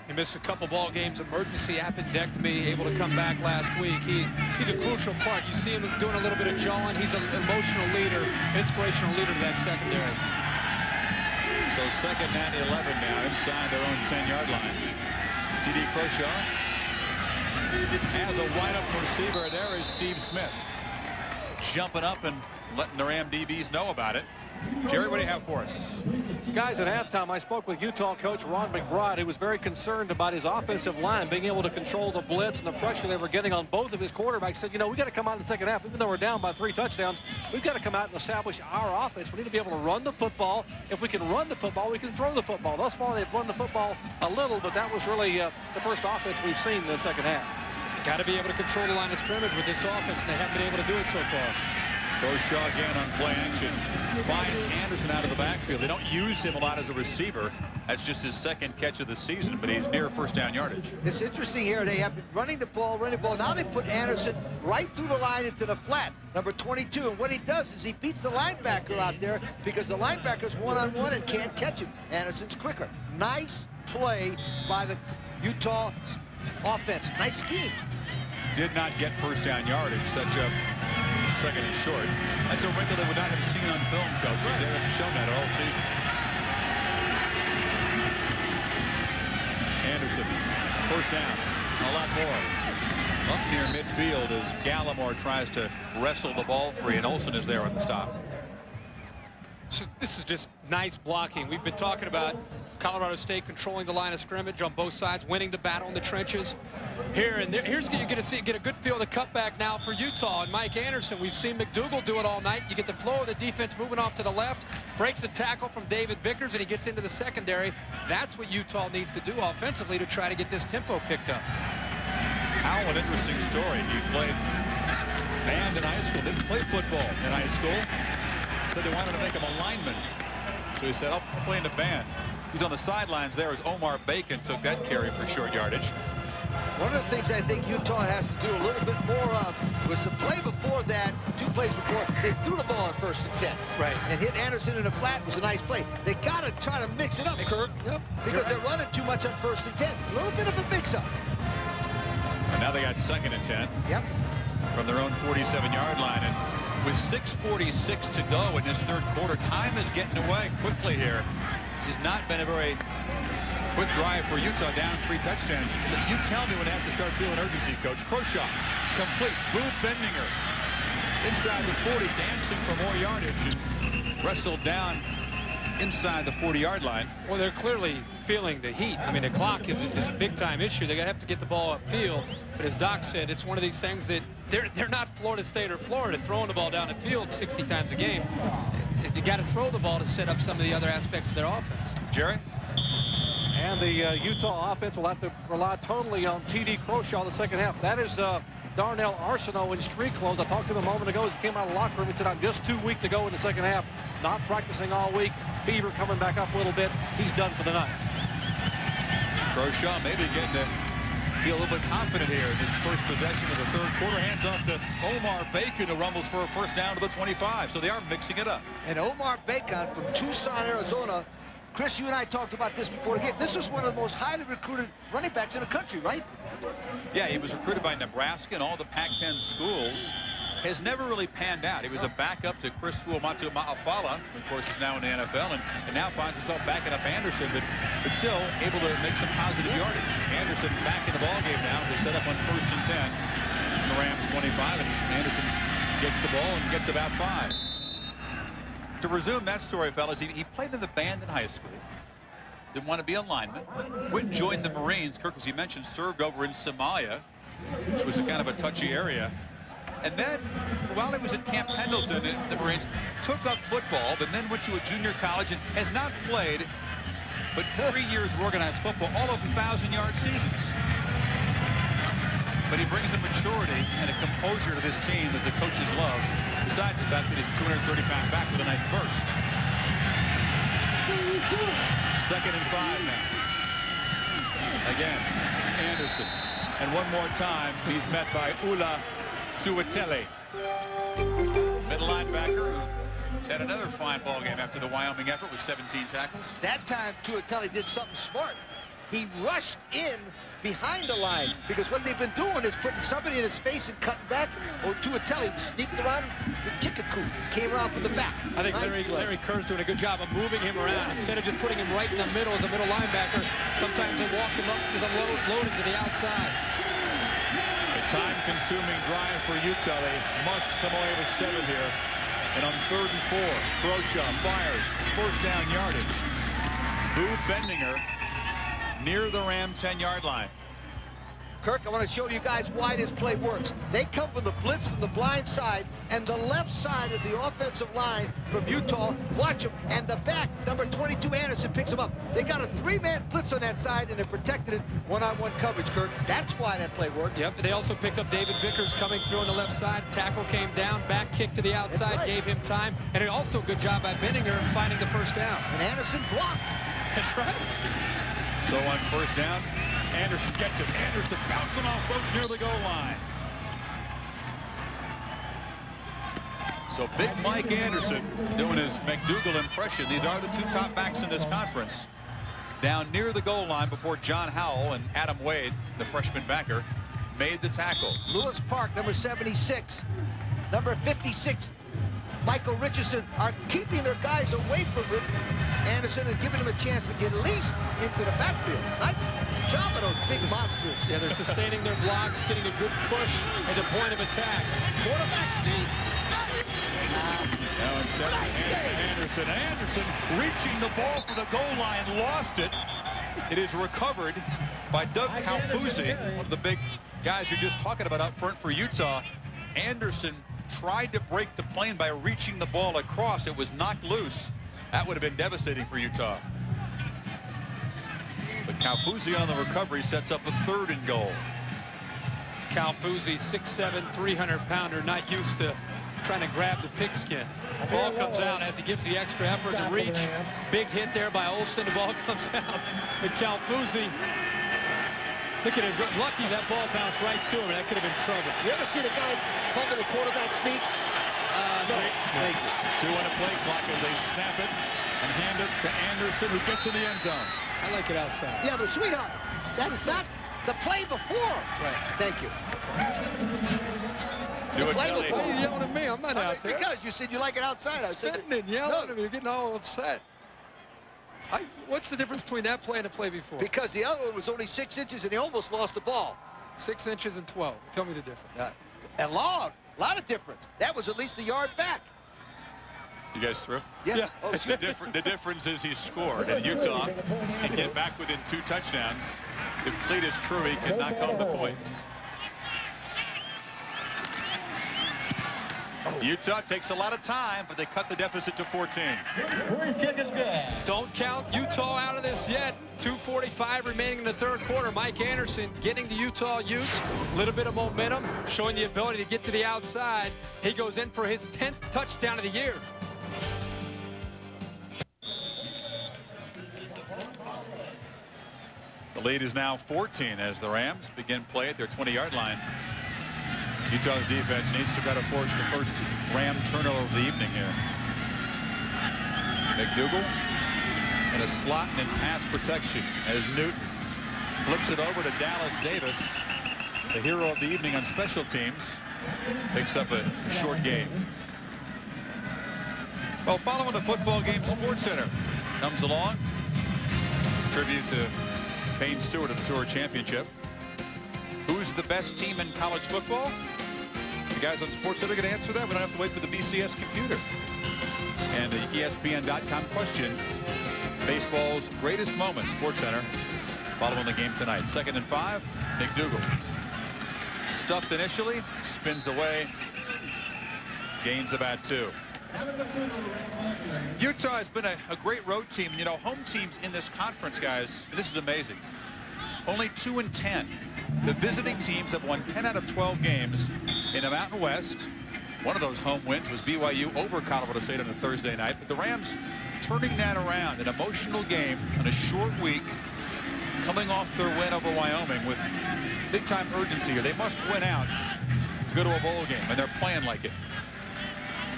He missed a couple ball games, emergency appendectomy, able to come back last week. He's a crucial part. You see him doing a little bit of jawing. He's an emotional leader, inspirational leader to that secondary. So second and 11 now inside their own 10-yard line. T.D. Croshaw has a wide-open receiver. There is Steve Smith jumping up and letting the Ram DBs know about it. Jerry, what do you have for us? Guys, at halftime, I spoke with Utah coach Ron McBride, who was very concerned about his offensive line being able to control the blitz and the pressure they were getting on both of his quarterbacks. Said, you know, we got to come out in the second half, even though we're down by 3 touchdowns. We've got to come out and establish our offense. We need to be able to run the football. If we can run the football, we can throw the football. Thus far, they've run the football a little, but that was really the first offense we've seen in the second half. Got to be able to control the line of scrimmage with this offense, and they haven't been able to do it so far. Croshaw again on play action. Finds Anderson out of the backfield. They don't use him a lot as a receiver. That's just his second catch of the season, but he's near first down yardage. It's interesting here. They have been running the ball. Now they put Anderson right through the line into the flat, number 22. And what he does is he beats the linebacker out there because the linebacker's one-on-one and can't catch him. Anderson's quicker. Nice play by the Utah offense. Nice scheme. Did not get first down yardage. Such a second and short. That's a wrinkle they would not have seen on film, Coach. Right. They haven't shown that all season. Anderson, first down, a lot more. Up near midfield as Gallimore tries to wrestle the ball free, and Olsen is there on the stop. So this is just nice blocking. We've been talking about Colorado State controlling the line of scrimmage on both sides, winning the battle in the trenches. Here and there, here's you're going to get a good feel of the cutback now for Utah and Mike Anderson. We've seen McDougal do it all night. You get the flow of the defense moving off to the left, breaks the tackle from David Vickers, and he gets into the secondary. That's what Utah needs to do offensively to try to get this tempo picked up. How an interesting story. He played band in high school, didn't play football in high school. Said they wanted to make him a lineman. So he said, I'll play in the band. He's on the sidelines there as Omar Bacon took that carry for short yardage. One of the things I think Utah has to do a little bit more of was the play before that, 2 plays before, they threw the ball on 1st and 10. Right. And hit Anderson in the flat was a nice play. They got to try to mix it up, Kirk, because they're running too much on 1st and 10. A little bit of a mix-up. And now they got 2nd and 10. Yep. From their own 47-yard line. And with 6:46 to go in this third quarter, time is getting away quickly here. This has not been a very quick drive for Utah, down 3 touchdowns. You tell me when they have to start feeling urgency, Coach. Croshaw, complete. Boo Bendinger inside the 40, dancing for more yardage, and wrestled down inside the 40-yard line. Well, they're clearly feeling the heat. I mean, the clock is a big-time issue. They're going to have to get the ball upfield. But as Doc said, it's one of these things that they're not Florida State or Florida throwing the ball down the field 60 times a game. They got to throw the ball to set up some of the other aspects of their offense. Jerry? And the Utah offense will have to rely totally on T.D. Croshaw in the second half. That is Darnell Arsenault in street clothes. I talked to him a moment ago as he came out of the locker room. He said, I'm just too weak to go in the second half. Not practicing all week. Fever coming back up a little bit. He's done for the night. Croshaw maybe getting to feel a little bit confident here in this first possession of the third quarter. Hands off to Omar Bacon, who rumbles for a first down to the 25. So they are mixing it up. And Omar Bacon from Tucson, Arizona. Chris, you and I talked about this before the game. This was one of the most highly recruited running backs in the country, right? Yeah, he was recruited by Nebraska and all the Pac-10 schools. Has never really panned out. He was a backup to Chris Fuamatu Ma'afala, who of course is now in the NFL, and now finds himself backing up Anderson, but still able to make some positive yardage. Anderson back in the ballgame now as they set up on 1st and 10. The Rams 25, and Anderson gets the ball and gets about 5. To resume that story, fellas, he played in the band in high school. Didn't want to be a lineman. Went and joined the Marines. Kirk, as you mentioned, served over in Somalia, which was a kind of a touchy area. And then, while he was at Camp Pendleton in the Marines, took up football, but then went to a junior college and has not played but 3 years of organized football, all of them 1,000-yard seasons. But he brings a maturity and a composure to this team that the coaches love, besides the fact that he's a 230-pound back with a nice burst. 2nd and 5 now. Again, Anderson. And one more time, he's met by Ula Tuatele. Middle linebacker who Had another fine ball game after the Wyoming effort with 17 tackles. That time, Tuatelli did something smart. He rushed in behind the line, because what they've been doing is putting somebody in his face and cutting back. Oh, Tuatelli sneaked around the kick-a-coup, came around from the back. I think Nice Larry Kerr's doing a good job of moving him around. Instead of just putting him right in the middle as a middle linebacker, sometimes they walk him up to the loading to the outside. A time-consuming drive for Utah. They must come away with 7 here. And on 3rd and 4, Groshaw fires, first down yardage. Boo Bendinger near the Ram 10-yard line. Kirk, I want to show you guys why this play works. They come from the blitz from the blind side, and the left side of the offensive line from Utah, watch them, and the back, number 22, Anderson, picks him up. They got a 3-man blitz on that side, and they're protected in one-on-one coverage, Kirk. That's why that play worked. Yep, they also picked up David Vickers coming through on the left side. Tackle came down, back kick to the outside, right. Gave him time, and also a good job by Bendinger in finding the first down. And Anderson blocked. That's right. So on first down, Anderson gets it. Anderson bouncing off folks near the goal line. So big Mike Anderson doing his McDougal impression. These are the 2 top backs in this conference. Down near the goal line before John Howell and Adam Wade, the freshman backer, made the tackle. Lewis Park, number 76. Number 56, Michael Richardson, are keeping their guys away from Anderson and giving him a chance to get at least into the backfield. Nice job of those big monsters. Yeah, they're sustaining their blocks, getting a good push at the point of attack. Quarterback sneak. Now in second, Anderson. Anderson reaching the ball for the goal line, lost it. It is recovered by Doug Calfuzzi, one of the big guys you're just talking about up front for Utah. Anderson tried to break the plane by reaching the ball across. It was knocked loose. That would have been devastating for Utah. But Calfuzzi on the recovery sets up a 3rd and goal. Calfuzzi, 6'7", 300-pounder, not used to trying to grab the pigskin. Ball comes out as he gives the extra effort to reach. Big hit there by Olsen. The ball comes out. And Calfuzzi, look at him. Lucky that ball bounced right to him. That could have been trouble. You ever seen a guy fumble a quarterback sneak? No. Thank you. 2 on the play clock as they snap it and hand it to Anderson, who gets in the end zone. I like it outside. Yeah, but sweetheart, that's not the play before. Right. Thank you. The play Why before. are you yelling at me? I'm not out there. Because you said you like it outside. I said, Spitting and yelling at me. You're getting all upset. What's the difference between that play and the play before? because the other one was only 6 inches and he almost lost the ball. 6 inches and 12. Tell me the difference. And long, a lot of difference. That was at least a yard back. You guys through? Yeah. Oh, The difference is he scored, and Utah can get back within 2 touchdowns if Cletus Truey can knock home the point. Utah takes a lot of time, but they cut the deficit to 14. Don't count Utah out of this yet. 2:45 remaining in the 3rd quarter. Mike Anderson getting the Utah Utes. A little bit of momentum, showing the ability to get to the outside. He goes in for his 10th touchdown of the year. The lead is now 14 as the Rams begin play at their 20-yard line. Utah's defense needs to try to force the first Ram turnover of the evening here. McDougal in a slot and in pass protection as Newton flips it over to Dallas Davis, the hero of the evening on special teams, picks up a short gain. Well, following the football game, SportsCenter comes along. Tribute to Payne Stewart of the Tour Championship. Who's the best team in college football? The guys on SportsCenter are going to answer that. We don't have to wait for the BCS computer. And the ESPN.com question, baseball's greatest moments, SportsCenter, following the game tonight. 2nd and 5, McDougal. Stuffed initially, spins away, gains about 2. Utah has been a great road team. You know, home teams in this conference, guys, this is amazing. Only 2-10. The visiting teams have won 10 out of 12 games in the Mountain West. One of those home wins was BYU over Colorado State on a Thursday night. But the Rams turning that around, an emotional game on a short week, coming off their win over Wyoming with big-time urgency here. They must win out to go to a bowl game, and they're playing like it.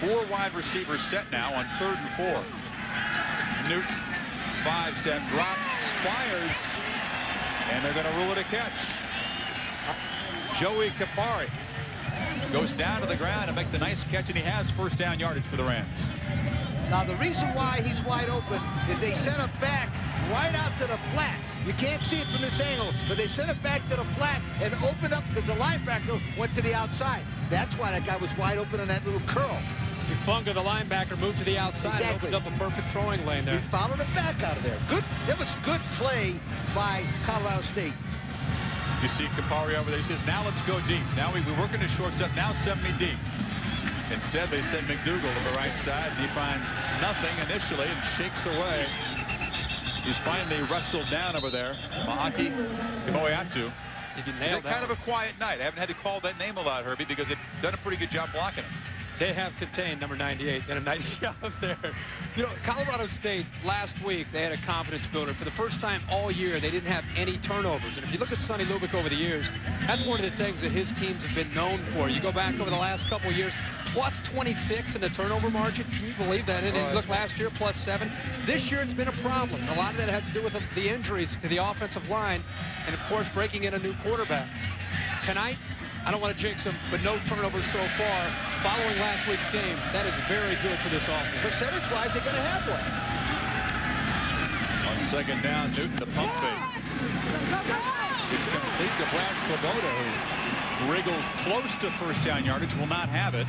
4 wide receivers set now on 3rd and 4. Newton, 5-step drop, fires, and they're going to rule it a catch. Joey Kapari goes down to the ground and make the nice catch, and he has first down yardage for the Rams. Now, the reason why he's wide open is they sent him back right out to the flat. You can't see it from this angle, but they sent it back to the flat and opened up because the linebacker went to the outside. That's why that guy was wide open in that little curl. Tufunga, the linebacker, moved to the outside. Exactly. And opened up a perfect throwing lane there. He followed it back out of there. Good. That was good play by Colorado State. You see Kapari over there. He says, now let's go deep. Now we're working the short stuff. Now send me deep. Instead, they send McDougal to the right side, and he finds nothing initially and shakes away. He's finally wrestled down over there. Maaki Kimoyatu. It's kind of a quiet night. I haven't had to call that name a lot, Herbie, because they've done a pretty good job blocking him. They have contained number 98. Done a nice job there. You know, Colorado State last week, they had a confidence builder. For the first time all year, they didn't have any turnovers. And if you look at Sonny Lubick over the years, that's one of the things that his teams have been known for. You go back over the last couple of years, plus 26 in the turnover margin. Can you believe that? And look, last year, plus 7. This year, it's been a problem. A lot of that has to do with the injuries to the offensive line and, of course, breaking in a new quarterback. Tonight, I don't want to jinx them, but no turnovers so far. Following last week's game, that is very good for this offense. Percentage-wise, they're going to have one. On 2nd down, Newton to pump fake. It's complete to Brad Swoboda, who wriggles close to first down yardage. Will not have it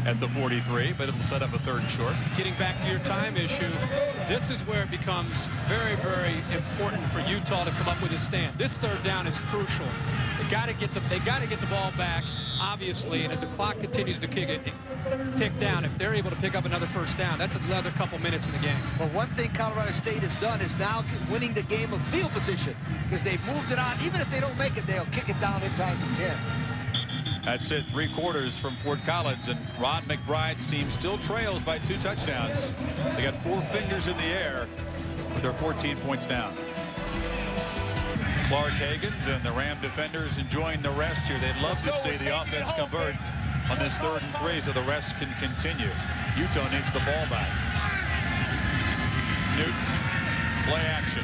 at the 43, but it'll set up a 3rd and short. Getting back to your time issue, this is where it becomes very, very important for Utah to come up with a stand. This 3rd down is crucial. They got to get the ball back, obviously, and as the clock continues to tick down, if they're able to pick up another first down, that's another couple minutes in the game. But one thing Colorado State has done is now winning the game of field position, because they've moved it on. Even if they don't make it, they'll kick it down in time to 10. That's it, 3 quarters from Fort Collins, and Ron McBride's team still trails by 2 touchdowns. They got 4 fingers in the air, but they're 14 points down. Clark Hagens and the Ram defenders enjoying the rest here. They'd love to see the offense convert on this 3rd and 3 so the rest can continue. Utah needs the ball back. Newton, play action.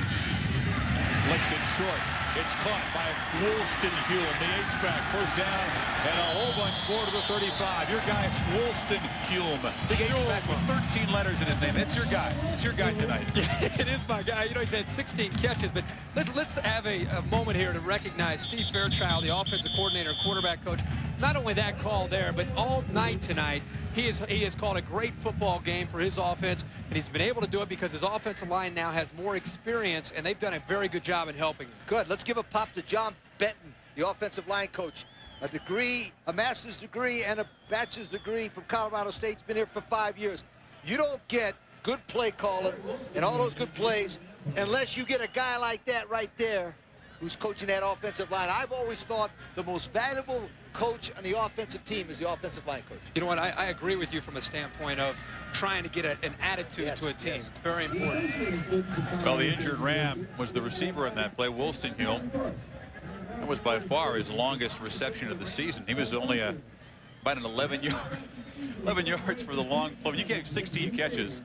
Flicks it short. It's caught by Woolston Hulme, the H-back. First down, and a whole bunch more to the 35. Your guy, Woolston Hulme. Big H-back with 13 letters in his name. It's your guy. It's your guy tonight. It is my guy. You know, he's had 16 catches, but let's have a moment here to recognize Steve Fairchild, the offensive coordinator and quarterback coach. Not only that call there, but all night tonight, he has called a great football game for his offense, and he's been able to do it because his offensive line now has more experience, and they've done a very good job in helping him. Good. Let's give a pop to John Benton, the offensive line coach. A degree, a master's degree, and a bachelor's degree from Colorado State. He's been here for 5 years. You don't get good play calling and all those good plays unless you get a guy like that right there who's coaching that offensive line. I've always thought the most valuable coach on the offensive team is the offensive line coach. You know what? I agree with you from a standpoint of trying to get an attitude to a team. Yes. It's very important. Well, the injured Ram was the receiver in that play, Woolston Hulme. That was by far his longest reception of the season. He was only about an 11 yards for the long play. You get 16 catches,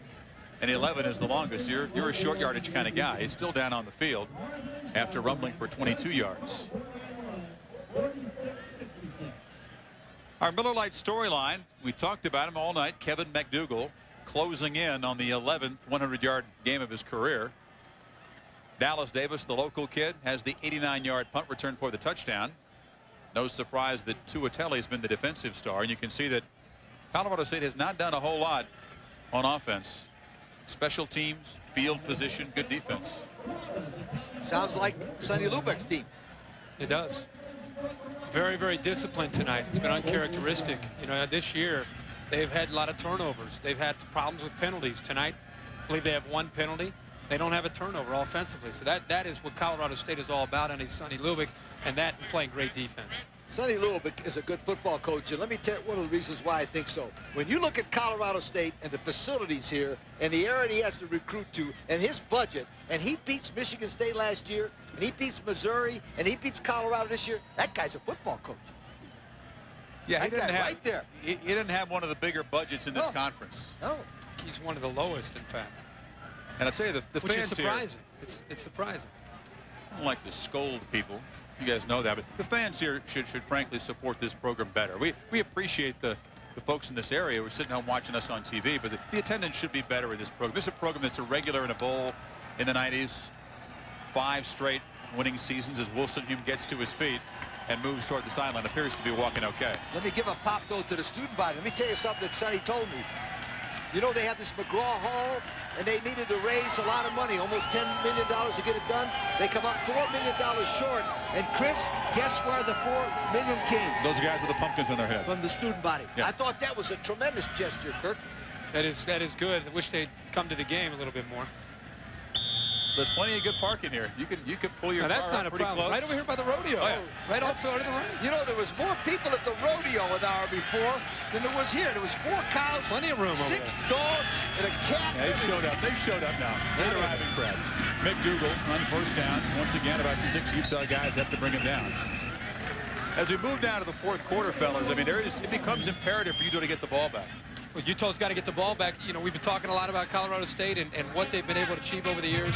and 11 is the longest. You're a short yardage kind of guy. He's still down on the field after rumbling for 22 yards. Our Miller Lite storyline, we talked about him all night. Kevin McDougal closing in on the 11th 100-yard game of his career. Dallas Davis, the local kid, has the 89-yard punt return for the touchdown. No surprise that Tuatelli's been the defensive star, and you can see that Colorado State has not done a whole lot on offense. Special teams, field position, good defense. Sounds like Sonny Lubick's team. It does. Very, very disciplined tonight. It's been uncharacteristic. You know, this year they've had a lot of turnovers. They've had problems with penalties. Tonight, I believe they have 1 penalty. They don't have a turnover offensively. So that is what Colorado State is all about, and he's Sonny Lubick, and that and playing great defense. Sonny Lubick is a good football coach, and let me tell you one of the reasons why I think so. When you look at Colorado State and the facilities here and the area he has to recruit to and his budget, and he beats Michigan State last year, and he beats Missouri, and he beats Colorado this year, that guy's a football coach. Yeah, he Like didn't that, have right there. He didn't have one of the bigger budgets in this No. conference. No. He's one of the lowest, in fact. And I'll tell you, the Which fans is here, surprising. It's surprising. I don't like to scold people. You guys know that, but the fans here should frankly support this program better. We appreciate the folks in this area who are sitting home watching us on TV, but the attendance should be better in this program. This is a program that's a regular in a bowl in the 90s. 5 straight winning seasons as Wolstenholme gets to his feet and moves toward the sideline. Appears to be walking okay. Let me give a pop, though, to the student body. Let me tell you something that Sonny told me. You know, they have this McGraw Hall, and they needed to raise a lot of money, almost $10 million to get it done. They come up $4 million short. And, Chris, guess where the $4 million came? Those guys with the pumpkins on their head. From the student body. Yeah. I thought that was a tremendous gesture, Kirk. That is good. I wish they'd come to the game a little bit more. There's plenty of good parking here. You can pull your Now, that's car not up a pretty problem. close. Right over here by the rodeo. Oh, yeah. Right also out of the rain. You know, there was more people at the rodeo an hour before than there was here. There was 4 cows, Plenty of room over 6 dogs, and a cat. Yeah, they showed up. They showed up now. Late arriving crowd. McDougal on first down. Once again, about 6 Utah guys have to bring him down. As we move down to the 4th quarter, fellas, I mean, it becomes imperative for you to get the ball back. Well, Utah's got to get the ball back. You know, we've been talking a lot about Colorado State and what they've been able to achieve over the years.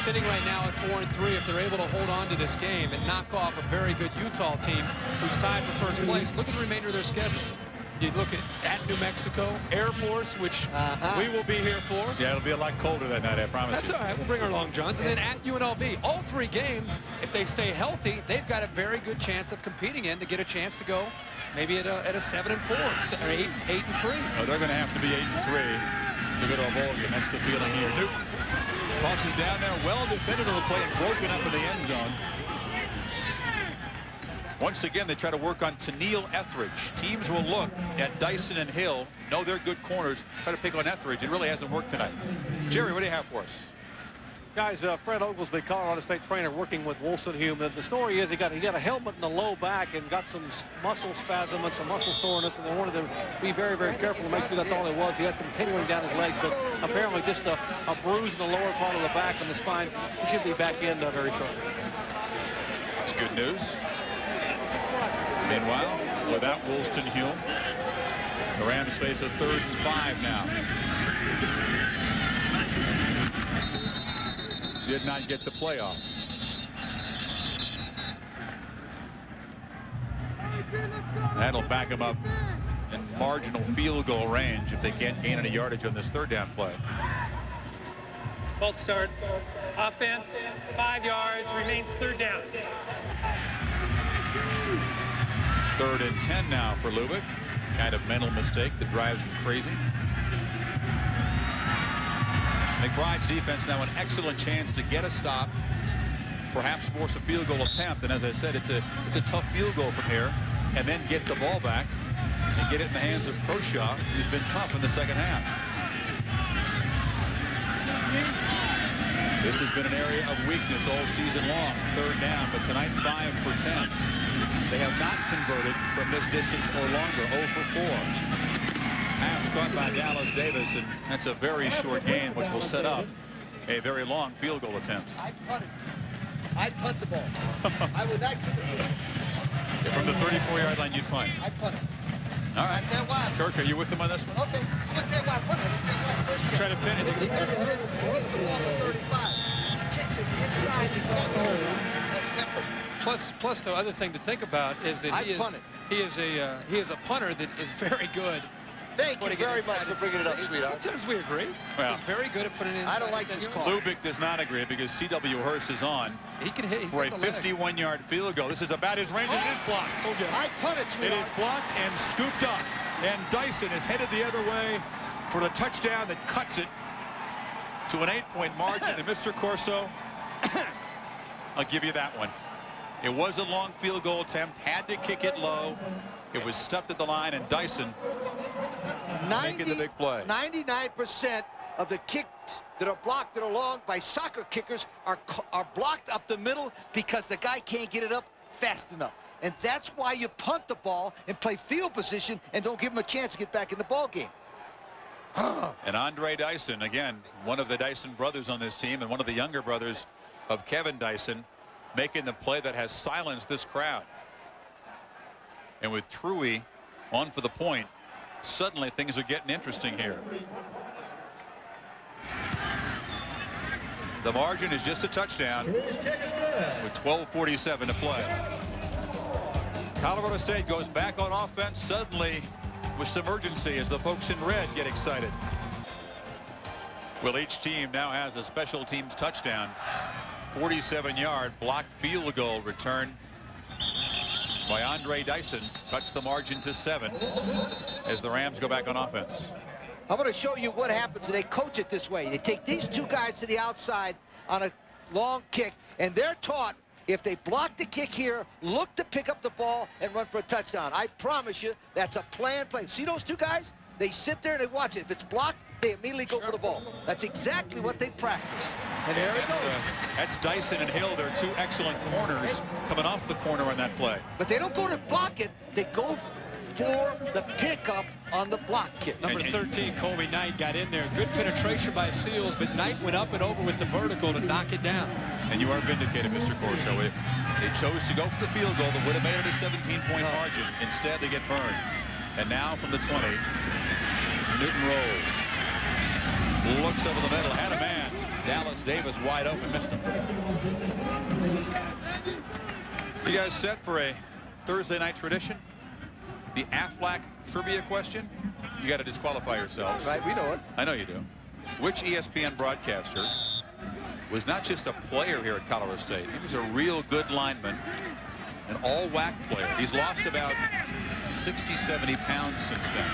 Sitting right now at 4-3, if they're able to hold on to this game and knock off a very good Utah team who's tied for first place, look at the remainder of their schedule. You look at New Mexico, Air Force, which we will be here for. Yeah, it'll be a lot colder that night, I promise. That's you. all right. We'll bring our long johns. And then at UNLV, all 3 games, if they stay healthy, they've got a very good chance of competing in to get a chance to go maybe at a 7-4 or 8-3. Oh, they're going to have to be 8-3 to go to a bowl game. That's the feeling here. Newton tosses down there, well defended on the play and broken up in the end zone. Once again, they try to work on Tennille Etheridge. Teams will look at Dyson and Hill, know they're good corners, try to pick on Etheridge. It really hasn't worked tonight. Jerry, what do you have for us? Guys, Fred Oglesby, Colorado State trainer, working with Wolstenholme. The story is he got a helmet in the low back and got some muscle spasm and some muscle soreness, and they wanted to be very, very careful to make sure that's all it was. He had some tingling down his leg, but apparently just a bruise in the lower part of the back and the spine. He should be back in very shortly. That's good news. Meanwhile, without Wolstenholme, the Rams face a 3rd and 5 now. Did not get the playoff. That'll back them up in marginal field goal range if they can't gain any yardage on this 3rd down play. False start. Offense, 5 yards, remains 3rd down. 3rd and 10 now for Lubick. Kind of mental mistake that drives him crazy. McBride's defense now an excellent chance to get a stop, perhaps force a field goal attempt. And as I said, it's a tough field goal from here, and then get the ball back and get it in the hands of Croshaw, who's been tough in the 2nd half. This has been an area of weakness all season long. 3rd down, but tonight 5 for 10. They have not converted from this distance or longer. 0 for 4. Pass caught by Dallas Davis, and that's a very short gain, which will set up a very long field goal attempt. I'd punt the ball. I would not kick it. From the 34-yard line, you'd punt. I'd punt it. All right. I tell you why. Kirk, are you with him on this one? Okay, I'm going to tell you why I punt it. I'm going to tell you why first. Try to pin it. He misses it. He hits the ball at 35. He kicks it inside the 10-yard line. That's Kemper. Plus, the other thing to think about is that he is a punter that is very good. Thank you very much for bringing it up, sweetheart. Sometimes we agree. Well, He's very good at putting it inside. I don't like this call. Lubick does not agree because C.W. Hurst is on He can hit. He's for a got the leg. 51-yard field goal. This is about his range. It is blocked. I'd punt it, It sweetheart. is blocked and scooped up. And Dyson is headed the other way for the touchdown that cuts it to an 8-point margin. And Mr. Corso, I'll give you that one. It was a long field goal attempt. Had to kick it low. It was stuffed at the line, and Dyson making the big play. 99% of the kicks that are blocked that are long by soccer kickers are blocked up the middle because the guy can't get it up fast enough. And that's why you punt the ball and play field position and don't give him a chance to get back in the ball game. And Andre Dyson, again, one of the Dyson brothers on this team and one of the younger brothers of Kevin Dyson, making the play that has silenced this crowd. And with Truey on for the point. Suddenly things are getting interesting here. The margin is just a touchdown with 12:47 to play. Colorado State goes back on offense suddenly with some urgency as the folks in red get excited. Well, each team now has a special teams touchdown. 47-yard blocked field goal return by Andre Dyson cuts the margin to 7 as the Rams go back on offense. I'm going to show you what happens when they coach it this way. They take these two guys to the outside on a long kick, and they're taught if they block the kick here, look to pick up the ball and run for a touchdown. I promise you that's a planned play. See those two guys? They sit there and they watch it. If it's blocked, they immediately go for the ball. That's exactly what they practice. And there he goes. That's Dyson and Hill. They're two excellent corners coming off the corner on that play. But they don't go to block it. They go for the pickup on the block kick. Number 13, Colby Knight, got in there. Good penetration by Seals, but Knight went up and over with the vertical to knock it down. And you are vindicated, Mr. Corso. They chose to go for the field goal that would have made it a 17-point margin. Instead, they get burned. And now from the 20, Newton rolls. Looks over the middle, had a man. Dallas Davis wide open, missed him. You guys set for a Thursday night tradition? The Aflac trivia question? You got to disqualify yourselves. Right, we know it. I know you do. Which ESPN broadcaster was not just a player here at Colorado State? He was a real good lineman, an all-WAC player. He's lost about 60, 70 pounds since then.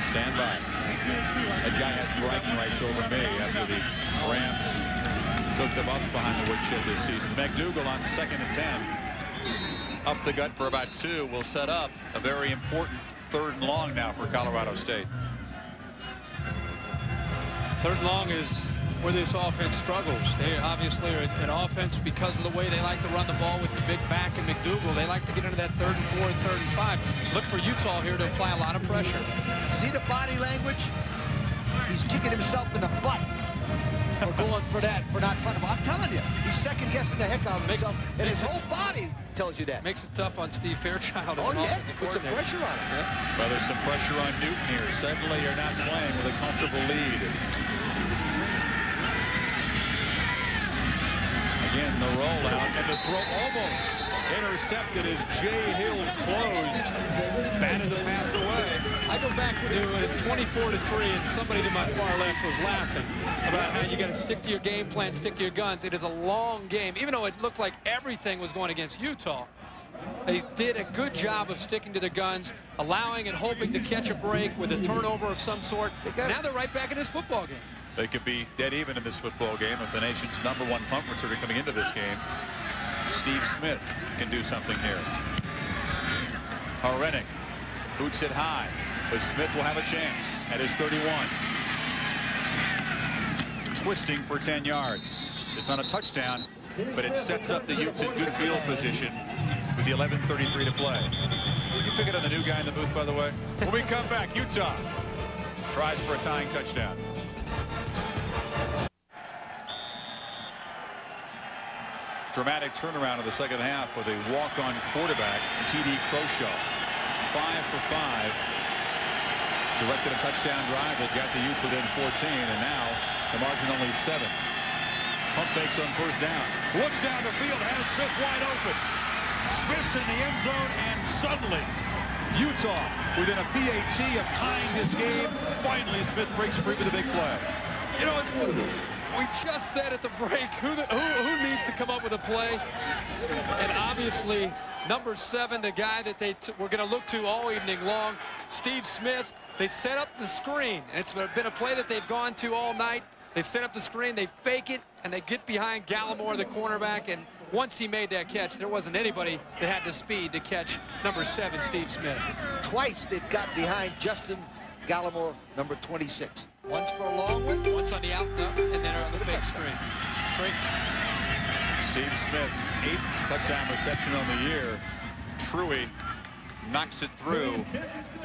Stand by. That guy has bragging rights over me after the Rams took the Buffs behind the woodshed this season. McDougal on 2nd and 10. Up the gut for about 2 will set up a very important 3rd and long now for Colorado State. 3rd and long is where this offense struggles. They obviously are an offense because of the way they like to run the ball with the big back and McDougal. They like to get into that 3rd and 4 and 3rd and 5. Look for Utah here to apply a lot of pressure. See the body language? He's kicking himself in the butt for going for that, for not punting. I'm telling you, he's second-guessing the heck out of himself, and his whole body tells you that. Makes it tough on Steve Fairchild. Oh, yeah, put some pressure on him. Yeah. Well, there's some pressure on Newton here. Suddenly you're not playing with a comfortable lead. Again, the rollout and the throw almost intercepted as Jay Hill closed. Batted the pass away. I go back to it's 24-3, and somebody to my far left was laughing about how you got to stick to your game plan, stick to your guns. It is a long game. Even though it looked like everything was going against Utah, they did a good job of sticking to their guns, allowing and hoping to catch a break with a turnover of some sort. Now they're right back in this football game. They could be dead even in this football game if the nation's #1 punt returner coming into this game, Steve Smith, can do something here. Harenick boots it high, but Smith will have a chance at his 31. Twisting for 10 yards. It's on a touchdown, but it sets up the Utes in good field position with the 11:33 to play. You pick it on the new guy in the booth, by the way. When we come back, Utah tries for a tying touchdown. Dramatic turnaround in the second half with a walk-on quarterback, T.D. Croshaw. 5 for 5. Directed a touchdown drive that got the Utes within 14, and now the margin only 7. Pump fakes on 1st down. Looks down the field, has Smith wide open. Smith's in the end zone, and suddenly Utah within a PAT of tying this game. Finally, Smith breaks free with a big play. You know, we just said at the break who needs to come up with a play, and obviously number 7, the guy that we're going to look to all evening long, Steve Smith. They set up the screen. It's been a play that they've gone to all night. They set up the screen, they fake it, and they get behind Gallimore, the cornerback, and once he made that catch, there wasn't anybody that had the speed to catch number 7, Steve Smith. Twice they've got behind Justin Gallimore, number 26. Once for a long one. Once on the out, and then on the fake screen. Great. Steve Smith, 8th touchdown reception on the year. Truey knocks it through,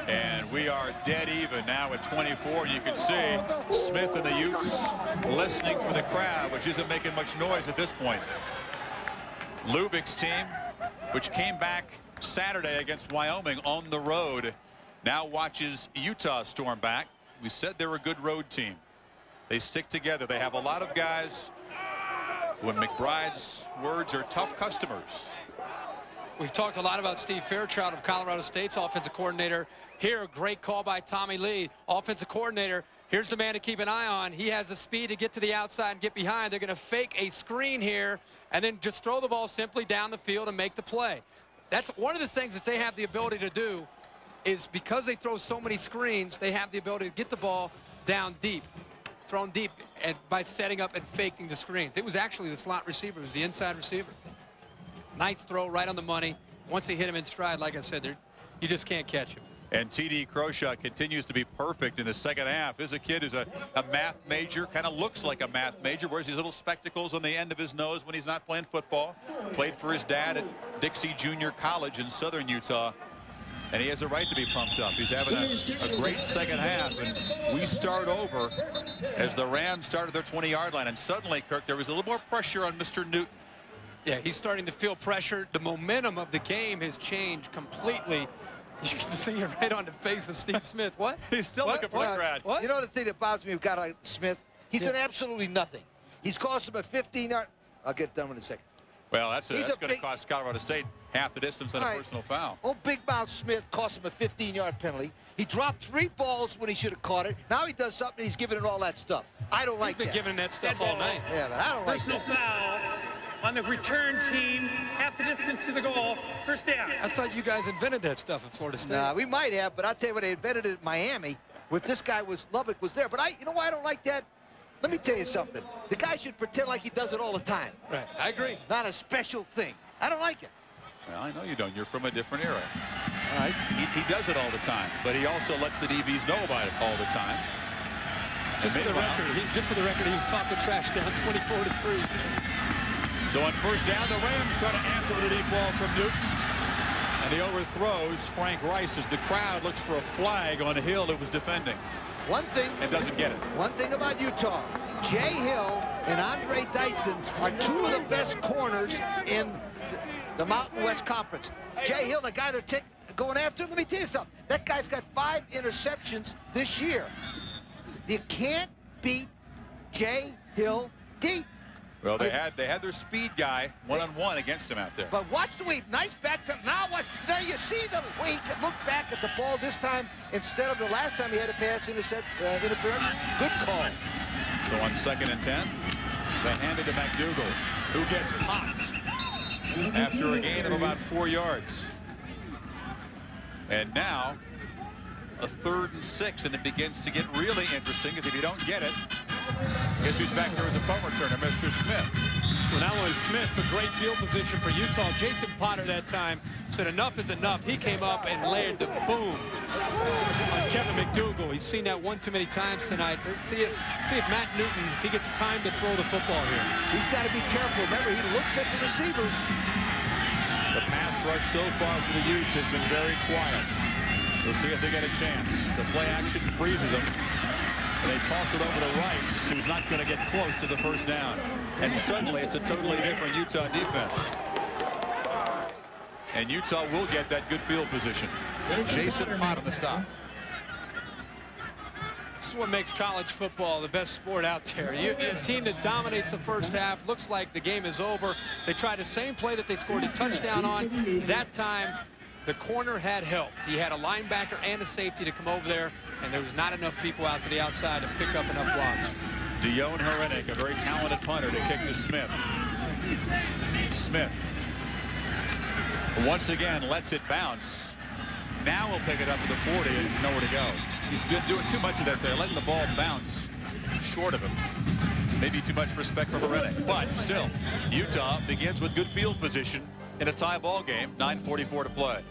and we are dead even now at 24. You can see Smith and the Utes listening for the crowd, which isn't making much noise at this point. Lubick's team, which came back Saturday against Wyoming on the road. Now watches Utah storm back. We said they're a good road team. They stick together. They have a lot of guys who, in McBride's words, are tough customers. We've talked a lot about Steve Fairchild of Colorado State's offensive coordinator. Here, a great call by Tommy Lee, offensive coordinator. Here's the man to keep an eye on. He has the speed to get to the outside and get behind. They're going to fake a screen here and then just throw the ball simply down the field and make the play. That's one of the things that they have the ability to do, is because they throw so many screens, they have the ability to get the ball down deep, thrown deep, and by setting up and faking the screens. It was actually the slot receiver. It was the inside receiver. Nice throw right on the money. Once they hit him in stride, like I said, you just can't catch him. And T.D. Croshaw continues to be perfect in the second half. This is a kid who's a math major, kind of looks like a math major, wears these little spectacles on the end of his nose when he's not playing football. Played for his dad at Dixie Junior College in southern Utah. And he has a right to be pumped up. He's having a great second half. And we start over as the Rams started their 20-yard line. And suddenly, Kirk, there was a little more pressure on Mr. Newton. Yeah, he's starting to feel pressure. The momentum of the game has changed completely. You can see it right on the face of Steve Smith. What? He's still looking for the grad. What? You know the thing that bothers me with a guy like Smith? He's an absolutely nothing. He's cost him a 15-yard. I'll get done in a second. Well, that's going to big... cost Colorado State half the distance and a personal foul. Oh, Big Mouth Smith cost him a 15-yard penalty. He dropped 3 balls when he should have caught it. Now he does something, and he's giving it all that stuff. I don't like that. He's been giving that stuff all night. Yeah, but I don't like Personal that. foul on the return team, half the distance to the goal, first down. I thought you guys invented that stuff at Florida State. Nah, we might have, but I'll tell you what, they invented it in Miami. With this guy, Lubbock was there. But you know why I don't like that? Let me tell you something. The guy should pretend like he does it all the time. Right, I agree. Not a special thing. I don't like it. Well, I know you don't. You're from a different era. All right. He does it all the time, but he also lets the DBs know about it all the time. Just for the record, he was talking trash down 24-3. So on first down, the Rams try to answer with a deep ball from Newton. And he overthrows Frank Rice as the crowd looks for a flag on Hill who was defending. One thing. And doesn't get it. One thing about Utah. Jay Hill and Andre Dyson are 2 of the best corners in the Mountain West Conference. Jay Hill, the guy they're going after, let me tell you something. That guy's got 5 interceptions this year. You can't beat Jay Hill deep. Well, they had their speed guy one-on-one against him out there. But watch the way, nice back. Now watch, there you see the way he can look back at the ball this time instead of the last time he had a pass interference. Good call. So on 2nd and 10, they hand it to McDougal, who gets popped after a gain of about 4 yards. And now a 3rd and 6, and it begins to get really interesting, because if you don't get it, guess who's back there as a punt returner? Mr. Smith. Well, now on Smith, a great field position for Utah. Jason Potter that time said enough is enough. He came up and laid the boom on Kevin McDougal. He's seen that one too many times tonight. Let's see if Matt Newton, if he gets time to throw the football here. He's got to be careful. Remember, he looks at the receivers. The pass rush so far for the Utes has been very quiet. We'll see if they get a chance. The play action freezes them. And they toss it over to Rice, who's not going to get close to the first down. And suddenly, it's a totally different Utah defense. And Utah will get that good field position. Jason Pott on the stop. This is what makes college football the best sport out there. A team that dominates the first half, looks like the game is over. They tried the same play that they scored a touchdown on. That time, the corner had help. He had a linebacker and a safety to come over there, and there was not enough people out to the outside to pick up enough blocks. Dion Hrenek, a very talented punter, to kick to Smith. Smith once again lets it bounce. Now he'll pick it up at the 40 and nowhere to go. He's been doing too much of that there, letting the ball bounce short of him. Maybe too much respect for Hrenek, but still, Utah begins with good field position in a tie ball game, 9:44 to play.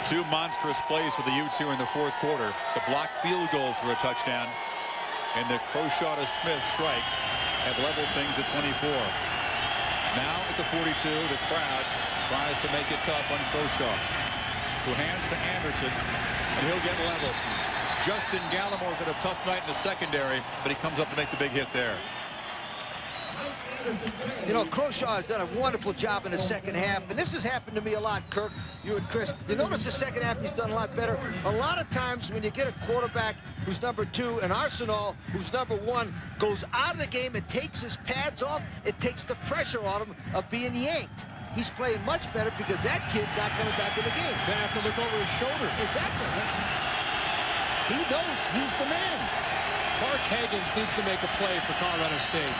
Two monstrous plays for the Utes here in the 4th quarter. The blocked field goal for a touchdown and the Croshaw to Smith strike have leveled things at 24. Now at the 42, the crowd tries to make it tough on Croshaw. Who hands to Anderson, and he'll get leveled. Justin Gallimore's had a tough night in the secondary, but he comes up to make the big hit there. You know, Croshaw has done a wonderful job in the second half, and this has happened to me a lot, Kirk, you and Chris. You notice the second half he's done a lot better. A lot of times when you get a quarterback who's number 2 and Arsenal, who's number 1, goes out of the game and takes his pads off, it takes the pressure on him of being yanked. He's playing much better because that kid's not coming back in the game. Then have to look over his shoulder. Exactly. He knows he's the man. Clark Haggans needs to make a play for Colorado State.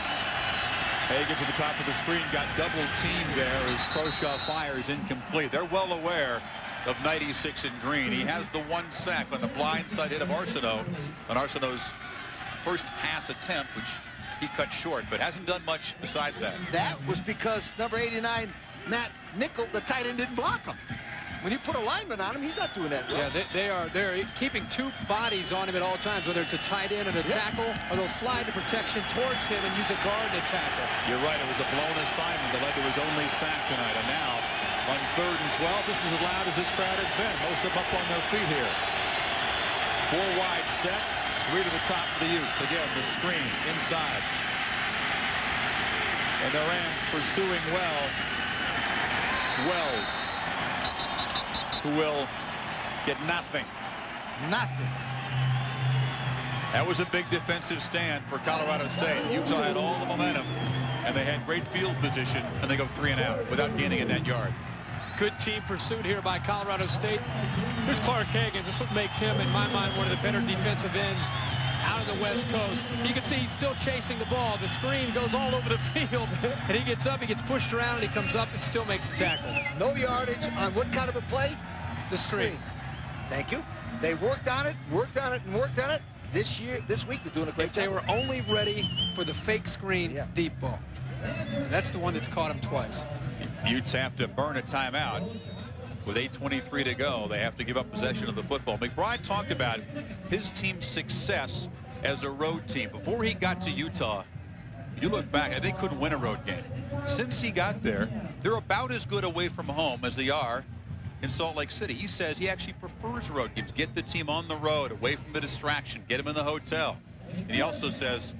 Hagan to the top of the screen, got double teamed there as Croshaw fires incomplete. They're well aware of 96 in green. He has the 1 sack on the blindside hit of Arsenault on Arsenault's first pass attempt, which he cut short, but hasn't done much besides that. That was because number 89, Matt Nickel, the tight end, didn't block him. When you put a lineman on him, he's not doing that. Yeah, they're keeping 2 bodies on him at all times, whether it's a tight end and a tackle, or they'll slide the protection towards him and use a guard and a tackle. You're right, it was a blown assignment that led to his only sack tonight. And now, on 3rd and 12, this is as loud as this crowd has been. Most of them up on their feet here. 4 wide set, 3 to the top for the Utes. Again, the screen inside. And the Rams pursuing well. Wells, who will get nothing. Nothing. That was a big defensive stand for Colorado State. Utah had all the momentum, and they had great field position, and they go 3 and out without gaining a net yard. Good team pursuit here by Colorado State. Here's Clark Haggans. This is what makes him, in my mind, one of the better defensive ends out of the West Coast. You can see he's still chasing the ball. The screen goes all over the field, and he gets up, he gets pushed around, and he comes up and still makes the tackle. No yardage on what kind of a play? The screen. Thank you. They worked on it, worked on it, and worked on it. This week, they're doing a great job. If they were only ready for the fake screen deep ball. That's the one that's caught him twice. Utes have to burn a timeout. With 8:23 to go, they have to give up possession of the football. McBride talked about his team's success as a road team. Before he got to Utah, you look back, they couldn't win a road game. Since he got there, they're about as good away from home as they are in Salt Lake City. He says he actually prefers road games. Get the team on the road, away from the distraction, get them in the hotel. And he also says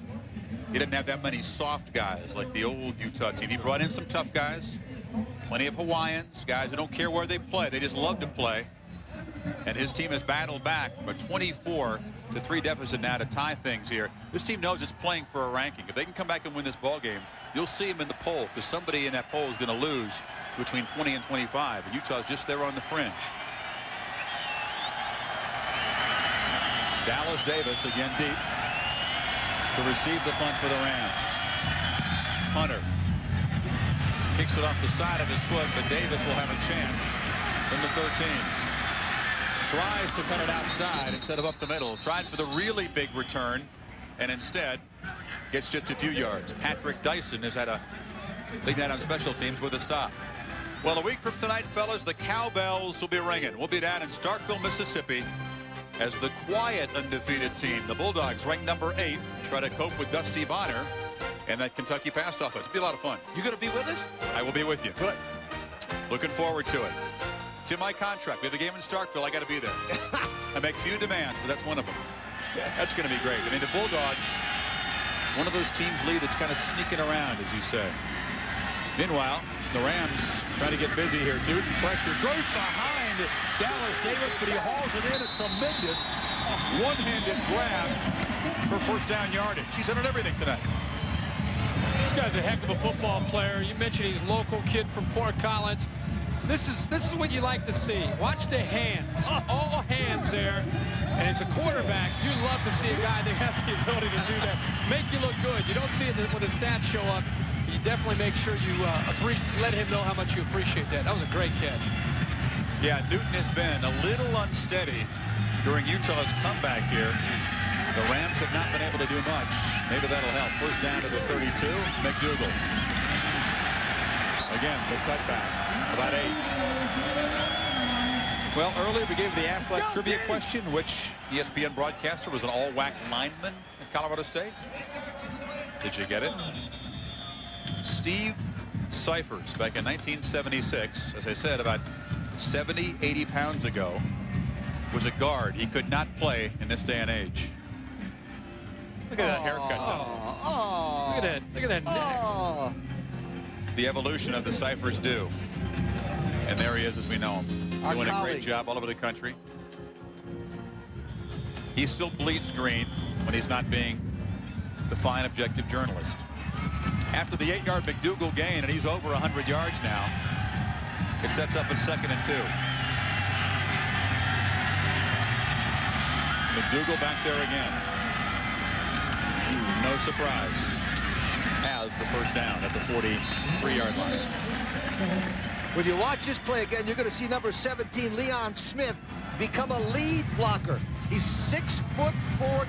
he didn't have that many soft guys like the old Utah team. He brought in some tough guys. Plenty of Hawaiians, guys who don't care where they play. They just love to play. And his team has battled back from a 24-3 deficit now to tie things here. This team knows it's playing for a ranking. If they can come back and win this ball game, you'll see them in the poll, because somebody in that poll is going to lose between 20 and 25. And Utah's just there on the fringe. Dallas Davis again deep to receive the punt for the Rams. Hunter kicks it off the side of his foot, but Davis will have a chance from the 13. Tries to cut it outside instead of up the middle. Tried for the really big return, and instead gets just a few yards. Patrick Dyson has had a big night on special teams with a stop. Well, a week from tonight, fellas, the cowbells will be ringing. We'll be down in Starkville, Mississippi, as the quiet undefeated team, the Bulldogs, ranked number 8, try to cope with Dusty Bonner and that Kentucky pass offense. It'll be a lot of fun. You going to be with us? I will be with you. Good. Looking forward to it. It's in my contract. We have a game in Starkville. I got to be there. I make few demands, but that's one of them. That's going to be great. I mean, the Bulldogs, one of those teams, Lee, that's kind of sneaking around, as you say. Meanwhile, the Rams trying to get busy here. Newton pressure goes behind Dallas Davis, but he hauls it in. A tremendous one-handed grab for first down yardage. He's done everything tonight. This guy's a heck of a football player. You mentioned he's a local kid from Fort Collins. This is what you like to see. Watch the hands. All hands there. And as a quarterback, you love to see a guy that has the ability to do that. Make you look good. You don't see it when the stats show up. You definitely make sure you let him know how much you appreciate that. That was a great catch. Yeah, Newton has been a little unsteady during Utah's comeback here. The Rams have not been able to do much. Maybe that'll help. First down to the 32. McDougal. Again, the cutback. About 8. Well, earlier we gave the Affleck trivia question, which ESPN broadcaster was an all-WAC lineman at Colorado State. Did you get it? Steve Cyphers, back in 1976, as I said, about 70, 80 pounds ago, was a guard. He could not play in this day and age. Look at that haircut, though. Look at that. Look at that neck. The evolution of the Cyphers do. And there he is as we know him. Our Doing a colleague. great job all over the country. He still bleeds green when he's not being the fine objective journalist. After the 8-yard McDougal gain, and he's over 100 yards now, it sets up a 2nd and 2. McDougal back there again. No surprise. Has the first down at the 43-yard line. When you watch this play again, you're going to see number 17, Leon Smith, become a lead blocker. He's 6'4",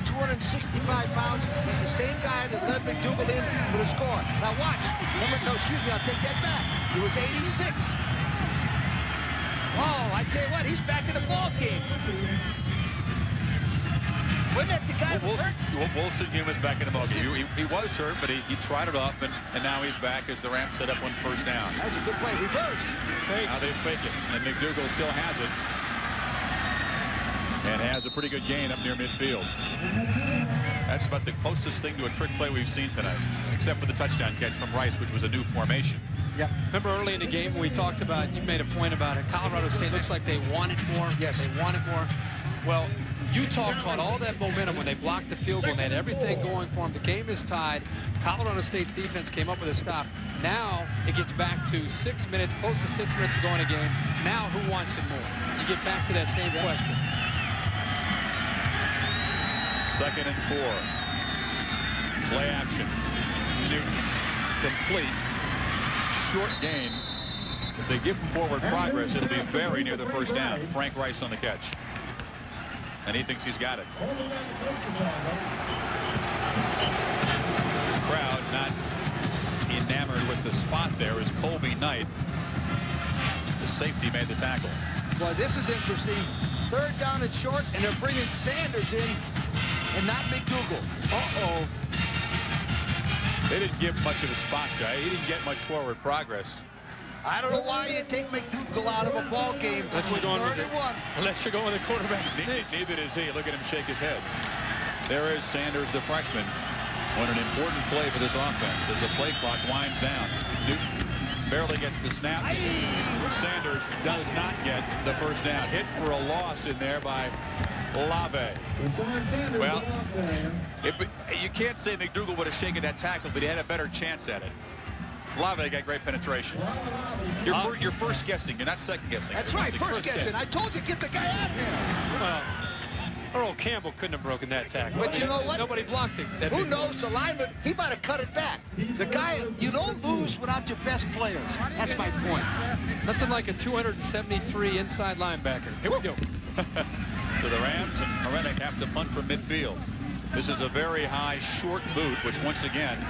265 pounds. He's the same guy that led McDougal in for the score. Now watch. Remember, no, excuse me, I'll take that back. He was 86. Oh, I tell you what, he's back in the ball game. Wasn't that the guy that was hurt? Woolston Human's back in the ball game. He was hurt, but he tried it off, and now he's back as the Rams set up one first down. That was a good play. Reverse. Now they fake it, and McDougal still has it. And has a pretty good gain up near midfield. That's about the closest thing to a trick play we've seen tonight, except for the touchdown catch from Rice, which was a new formation. Yep. Remember early in the game when we talked about, you made a point about it, Colorado State looks like they want it more. Yes. They want it more. Well, Utah caught all that momentum when they blocked the field goal and had everything going for them. The game is tied. Colorado State's defense came up with a stop. Now it gets back to 6 minutes, close to 6 minutes to go in a game. Now who wants it more? You get back to that same question. 2nd and 4. Play action. Newton complete. Short gain. If they give him forward progress, it'll be very near the first down. Frank Rice on the catch. And he thinks he's got it. The crowd not enamored with the spot there as Colby Knight, the safety, made the tackle. Well, this is interesting. 3rd down and short, and they're bringing Sanders in and not McDougal. Uh-oh. They didn't give much of a spot guy. He didn't get much forward progress. I don't know why you take McDougal out of a ball game Unless with you're going 3rd and 1. Unless you're going with the quarterback sneak. Neither is he. Look at him shake his head. There is Sanders, the freshman, on an important play for this offense as the play clock winds down. Newton barely gets the snap. Sanders does not get the first down. Hit for a loss in there by Lave. Well, you can't say McDougal would have shaken that tackle, but he had a better chance at it. Lave got great penetration. You're first guessing. You're not second guessing. That's right, first guessing. I told you, get the guy out there. Well, Earl Campbell couldn't have broken that tackle. But you know what? Nobody blocked it. Who knows? The lineman, he might have cut it back. The guy, you don't lose without your best players. That's my point. Nothing like a 273 inside linebacker. Here we go. So the Rams and Hrenek have to punt from midfield. This is a very high short boot, which once again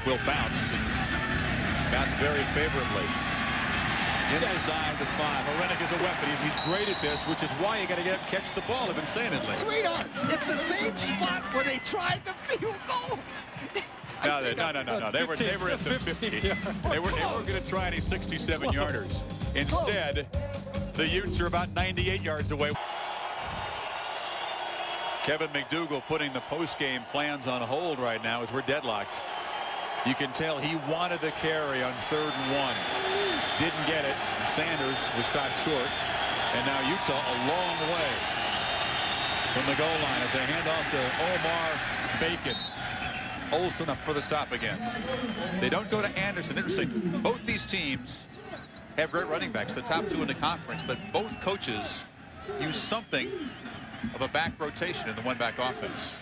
will bounce and bounce very favorably. Inside the 5. Hrenek is a weapon. He's great at this, which is why you got to catch the ball. I've been saying it lately. Sweetheart, it's the same spot where they tried the field goal. No. They were at the 50. They weren't going to try any 67-yarders. Instead, the Utes are about 98 yards away. Kevin McDougal putting the post-game plans on hold right now as we're deadlocked. You can tell he wanted the carry on 3rd and 1. Didn't get it. Sanders was stopped short. And now Utah a long way from the goal line as they hand off to Omar Bacon. Olsen up for the stop again. They don't go to Anderson. Interesting. Both these teams have great running backs, the top 2 in the conference, but both coaches use something of a back rotation in the one-back offense.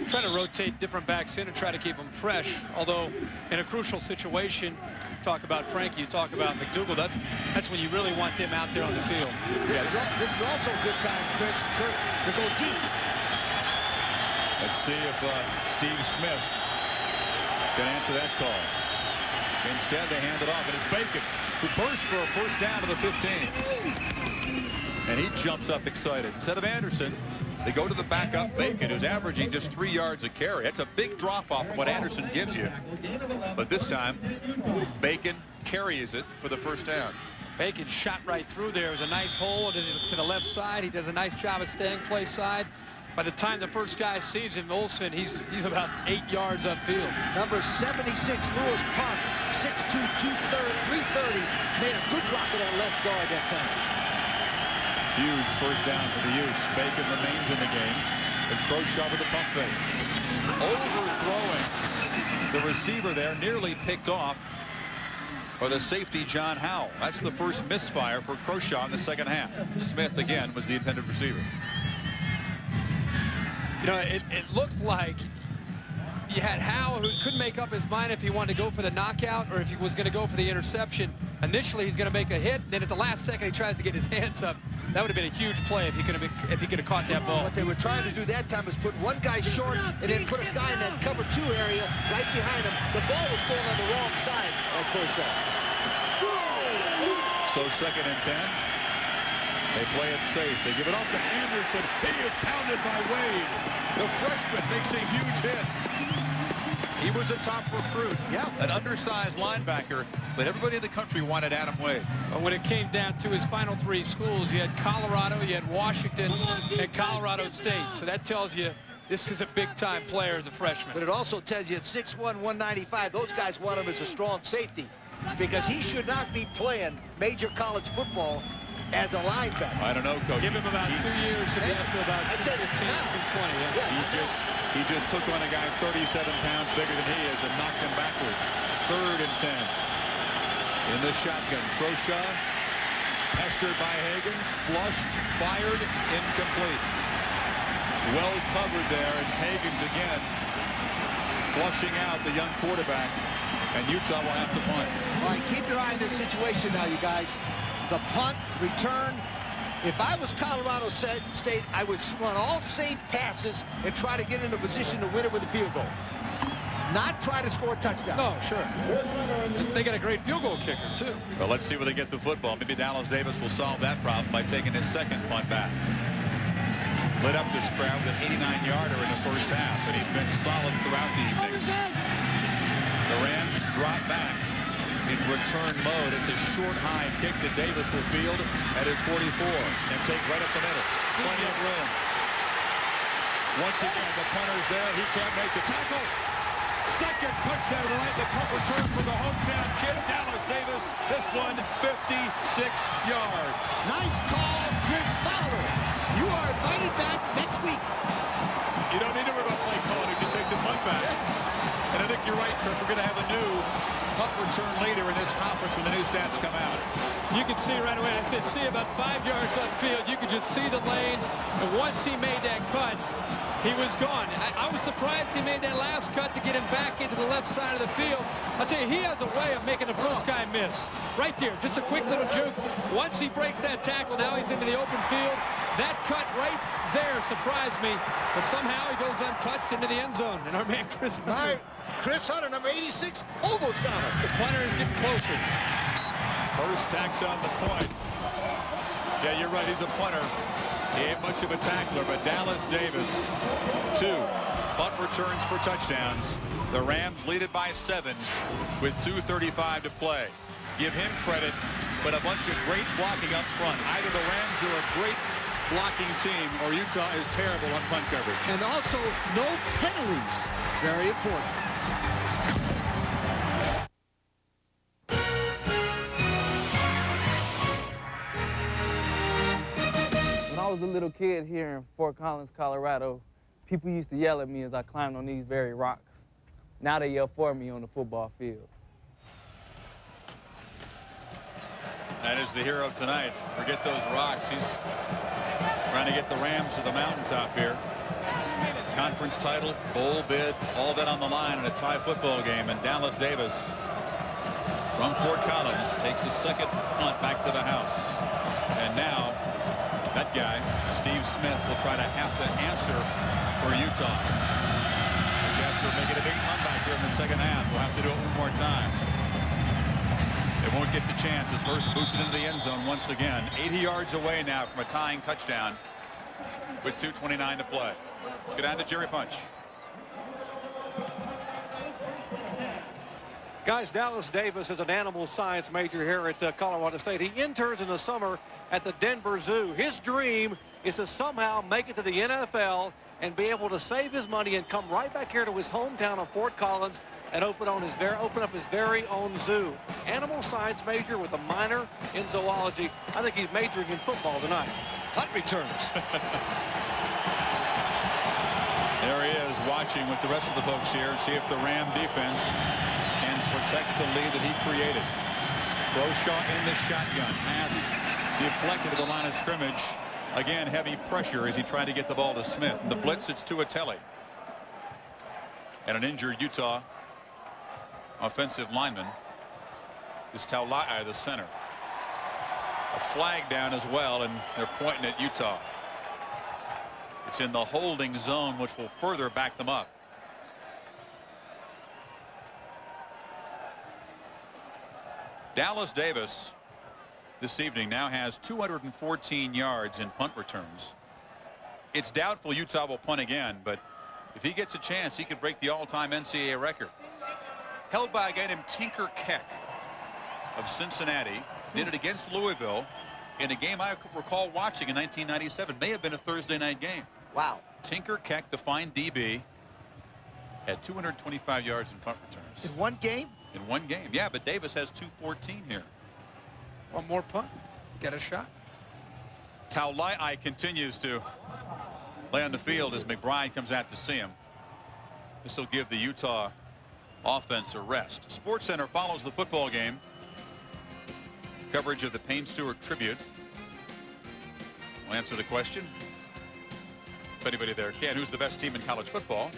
Try to rotate different backs in and try to keep them fresh. Although in a crucial situation, talk about Frankie, you talk about McDougal, that's when you really want them out there on the field. This is also a good time, Chris, to go deep. Let's see if Steve Smith can answer that call. Instead, they hand it off, and it's Bacon who bursts for a first down to the 15. And he jumps up excited. Instead of Anderson, they go to the backup Bacon, who's averaging just 3 yards a carry. That's a big drop-off from what Anderson gives you. But this time, Bacon carries it for the first down. Bacon shot right through there. It was a nice hole to the left side. He does a nice job of staying play side. By the time the first guy sees him, Olsen, he's about 8 yards upfield. Number 76, Lewis Park, 6'2", 330, made a good block of that left guard that time. Huge first down for the Utes. Bacon remains in the game. And Croshaw with the pump fake. Overthrowing the receiver there, nearly picked off by the safety, John Howell. That's the first misfire for Croshaw in the second half. Smith, again, was the intended receiver. You know, it looked like you had Howell, who couldn't make up his mind if he wanted to go for the knockout or if he was going to go for the interception. Initially, he's going to make a hit, and then at the last second, he tries to get his hands up. That would have been a huge play if he could have caught that ball. What they were trying to do that time was put one guy short and then put a guy in that cover 2 area right behind him. The ball was thrown on the wrong side by Croshaw. So 2nd and 10. They play it safe. They give it off to Anderson. He is pounded by Wade. The freshman makes a huge hit. He was a top recruit, an undersized linebacker, but everybody in the country wanted Adam Wade. But when it came down to his final 3 schools, you had Colorado, you had Washington, and Colorado State. So that tells you this is a big-time player as a freshman. But it also tells you at 6'1", 195, those guys want him as a strong safety because he should not be playing major college football as a linebacker. I don't know, Coach. Give him about 2 years to be up to about 215, 220. He just took on a guy 37 pounds bigger than he is and knocked him backwards. 3rd and 10. In the shotgun, Croshaw pestered by Higgins, flushed, fired, incomplete. Well covered there, and Higgins again flushing out the young quarterback, and Utah will have to punt. All right, keep your eye on this situation now, you guys. The punt, return. If I was Colorado State, I would run all safe passes and try to get in a position to win it with a field goal. Not try to score a touchdown. No, sure. They got a great field goal kicker, too. Well, let's see where they get the football. Maybe Dallas Davis will solve that problem by taking his 2nd punt back. Lit up this crowd with an 89-yarder in the first half, and he's been solid throughout the evening. The Rams drop back in return mode. It's a short, high kick that Davis will field at his 44 and take right up the middle. Plenty of room. Once again, the punter's there. He can't make the tackle. 2nd touchdown of the night. The punt return for the hometown kid, Dallas Davis. This one, 56 yards. Nice call, Chris Fowler. You are invited back next week. You don't need to worry about play calling if you take the punt back. And I think you're right, Kirk. We're going to have a new punt return later in this conference when the new stats come out. You can see right away. I said, see about 5 yards upfield. You could just see the lane. And once he made that cut, he was gone. I was surprised he made that last cut to get him back into the left side of the field. I'll tell you, he has a way of making the first guy miss. Right there, just a quick little juke. Once he breaks that tackle, now he's into the open field. That cut right there surprised me, but somehow he goes untouched into the end zone. And our man Chris Hunter. Chris Hunter, number 86, almost got him. The punter is getting closer. First tacks on the point. Yeah, you're right, he's a punter. He ain't much of a tackler, but Dallas Davis, 2 punt returns for touchdowns. The Rams lead it by 7 with 2:35 to play. Give him credit, but a bunch of great blocking up front. Either the Rams are a great blocking team or Utah is terrible on punt coverage. And also, no penalties. Very important. When I was a little kid here in Fort Collins, Colorado, people used to yell at me as I climbed on these very rocks. Now they yell for me on the football field. That is the hero tonight. Forget those rocks. He's trying to get the Rams to the mountaintop here. Conference title, bowl bid, all that on the line in a tie football game. And Dallas Davis from Fort Collins takes his 2nd punt back to the house. And now that guy, Steve Smith, will try to have to answer for Utah. Which after making a big comeback here in the second half, we'll have to do it one more time. They won't get the chance as Hurst boots it into the end zone once again. 80 yards away now from a tying touchdown with 2:29 to play. Let's get on to Jerry Punch. Guys, Dallas Davis is an animal science major here at Colorado State. He interns in the summer at the Denver Zoo. His dream is to somehow make it to the NFL and be able to save his money and come right back here to his hometown of Fort Collins and open up his very own zoo. Animal science major with a minor in zoology. I think he's majoring in football tonight. Punt returns. There he is, watching with the rest of the folks here and see if the Ram defense can protect the lead that he created. Croshaw in the shotgun. Pass deflected to the line of scrimmage. Again, heavy pressure as he tried to get the ball to Smith. In the blitz, it's to Atelli. And an injured Utah offensive lineman is Taulai, the center. A flag down as well, and they're pointing at Utah. It's in the holding zone, which will further back them up. Dallas Davis this evening now has 214 yards in punt returns. It's doubtful Utah will punt again, but if he gets a chance, he could break the all-time NCAA record. Held by a guy named Tinker Keck of Cincinnati. Did it against Louisville in a game I recall watching in 1997. May have been a Thursday night game. Wow. Tinker Keck, the fine DB, had 225 yards in punt returns. In one game? In one game, yeah, but Davis has 214 here. One more punt. Get a shot. Taulai continues to lay on the field as McBride comes out to see him. This will give the Utah offense a rest. SportsCenter follows the football game. Coverage of the Payne Stewart tribute. We'll answer the question, if anybody there can, who's the best team in college football?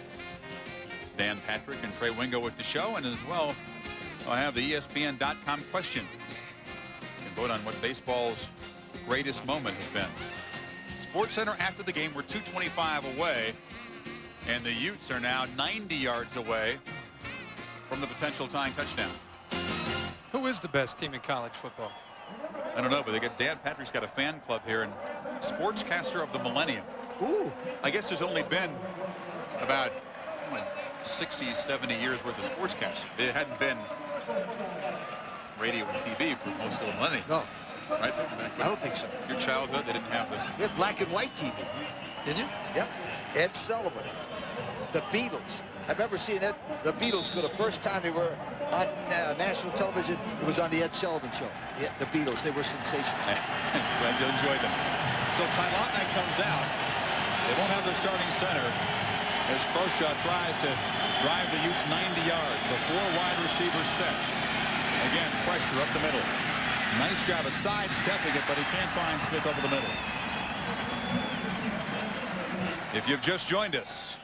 Dan Patrick and Trey Wingo with the show, and as well, I have the ESPN.com question. You can vote on what baseball's greatest moment has been. SportsCenter after the game, we're 225 away, and the Utes are now 90 yards away from the potential tying touchdown. Who is the best team in college football? I don't know, but Dan Patrick's got a fan club here, and Sportscaster of the Millennium. Ooh. I guess there's only been about 60, 70 years worth of sportscasting. It hadn't been radio and TV for most of the millennium. No. Right? I don't think so. Your childhood, they didn't have the... We had black and white TV. Did you? Yep. Ed Sullivan. The Beatles. I remember seeing the Beatles go the first time they were on national television. It was on the Ed Sullivan Show. Yeah, the Beatles, they were sensational. Glad you enjoyed them. So Taulai comes out. They won't have their starting center as Croshaw tries to drive the Utes 90 yards. The four wide receivers set. Again, pressure up the middle. Nice job of sidestepping it, but he can't find Smith over the middle. If you've just joined us,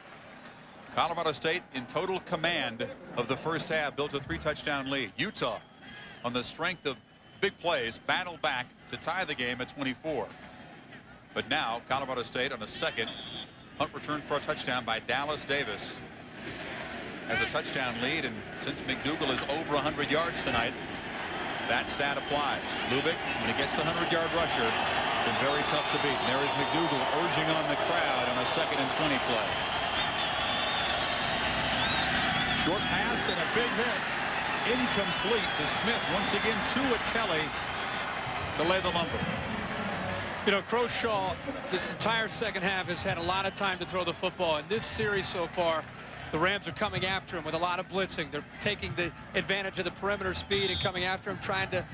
Colorado State in total command of the first half, built a 3-touchdown lead. Utah, on the strength of big plays, battled back to tie the game at 24. But now Colorado State on a second punt return for a touchdown by Dallas Davis has a touchdown lead, and since McDougal is over 100 yards tonight, that stat applies. Lubick, when he gets the 100-yard rusher, been very tough to beat. And there is McDougal urging on the crowd on a 2nd and 20 play. Short pass and a big hit. Incomplete to Smith. Once again to Atelli to lay the lumber. You know, Croshaw, this entire second half, has had a lot of time to throw the football. In this series so far, the Rams are coming after him with a lot of blitzing. They're taking the advantage of the perimeter speed and coming after him, trying to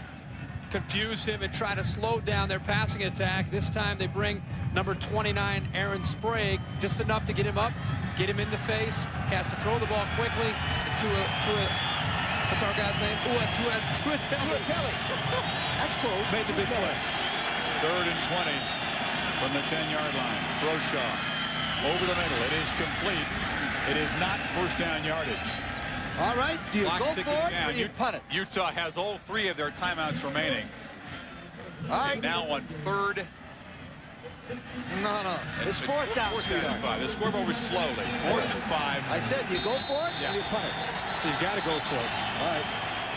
confuse him and try to slow down their passing attack. This time they bring number 29, Aaron Sprague, just enough to get him up, get him in the face. He has to throw the ball quickly to a what's our guy's name? To Atelli. That's close. Made the big play. 3rd and 20 from the 10-yard line. Croshaw over the middle. It is complete. It is not first down yardage. All right, do you Clock go for ticking it down. or do you punt it? Utah has all 3 of their timeouts remaining. All right. And now on 3rd. No. It's 4th down, 4th down and 5. The scoreboard was slowly. 4th and 5. I said, you go for it or you punt it? You've got to go for it. All right.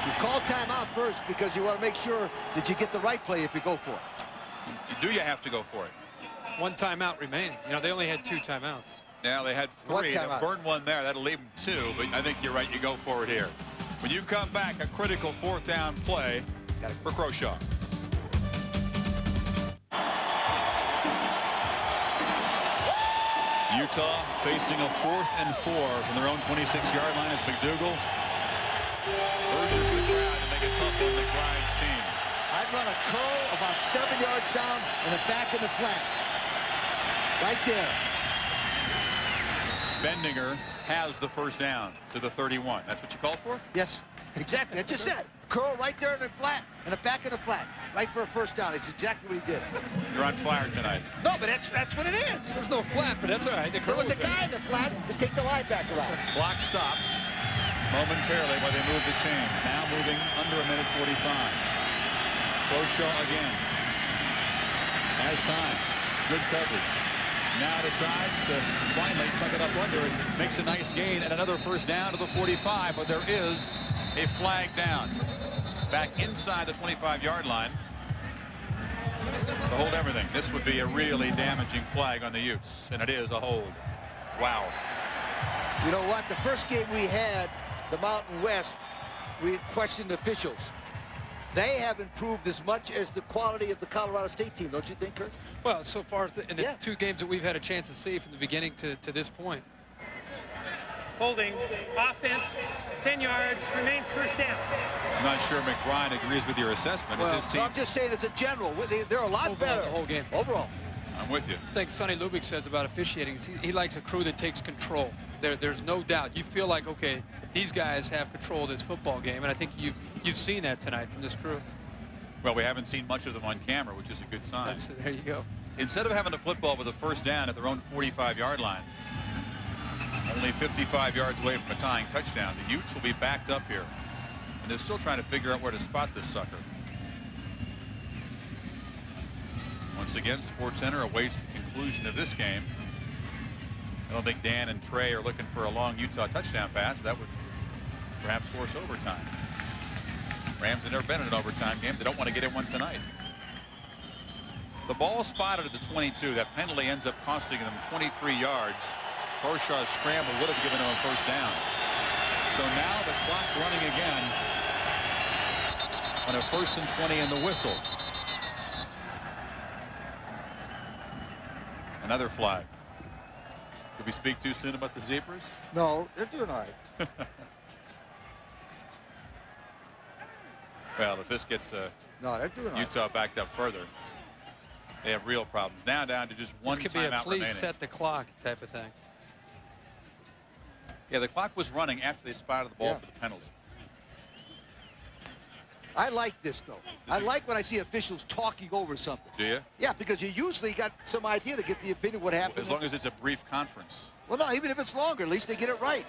You call timeout first because you want to make sure that you get the right play if you go for it. Do you have to go for it? One timeout remaining. You know, they only had 2 timeout. Yeah, they had 3. They burned one there. That'll leave them 2, but I think you're right. You go for it here. When you come back, a critical 4th down play for Croshaw. Utah facing a 4th and 4 from their own 26-yard line as McDougal urges the crowd to make it tough on McBride's team. I'd run a curl about 7 yards down and a back in the flat. Right there. Bendinger has the 1st down to the 31. That's what you called for? Yes, exactly. I just said. Curl right there in the flat and a back in the flat. Right for a 1st down. That's exactly what he did. You're on fire tonight. No, but that's what it is. There's no flat, but that's all right. There was a guy in the flat to take the linebacker out. Clock stops momentarily while they move the chains. Now moving under a minute 45. Croshaw again. Has time. Good coverage. Now decides to finally tuck it up under it. Makes a nice gain and another 1st down to the 45, but there is a flag down. Back inside the 25-yard line. So hold everything. This would be a really damaging flag on the Utes, and it is a hold. Wow. You know what? The first game we had, the Mountain West, we questioned officials. They have improved as much as the quality of the Colorado State team, don't you think, Kurt? Well, so far in the 2 games that we've had a chance to see from the beginning to this point. Holding. Offense, 10 yards, remains 1st down. I'm not sure McBride agrees with your assessment. Well, Is his team? No, I'm just saying as a general, they're a lot Overall, better. the whole game. Overall. I'm with you. I think Sonny Lubick says about officiating is he likes a crew that takes control. There's no doubt. You feel like, okay, these guys have control of this football game, and I think you've seen that tonight from this crew. Well, we haven't seen much of them on camera, which is a good sign. There you go. Instead of having a football with a 1st down at their own 45-yard line, only 55 yards away from a tying touchdown, the Utes will be backed up here. And they're still trying to figure out where to spot this sucker. Once again, SportsCenter awaits the conclusion of this game. I don't think Dan and Trey are looking for a long Utah touchdown pass. That would perhaps force overtime. Rams have never been in an overtime game. They don't want to get in one tonight. The ball spotted at the 22. That penalty ends up costing them 23 yards. Crowshaw's scramble would have given him a 1st down. So now the clock running again on a 1st and 20 in the whistle. Another flag. Did we speak too soon about the Zebras? No, they're doing all right. Well, if this gets No, they're doing all right. Utah backed up further, they have real problems. Now down to just one This could be a timeout please remaining. set the clock type of thing. Yeah, the clock was running after they spotted the ball for the penalty. I like this, though. I like when I see officials talking over something. Do you? Yeah, because you usually got some idea to get the opinion of what happened. As long as it's a brief conference. Well, no, even if it's longer, at least they get it right.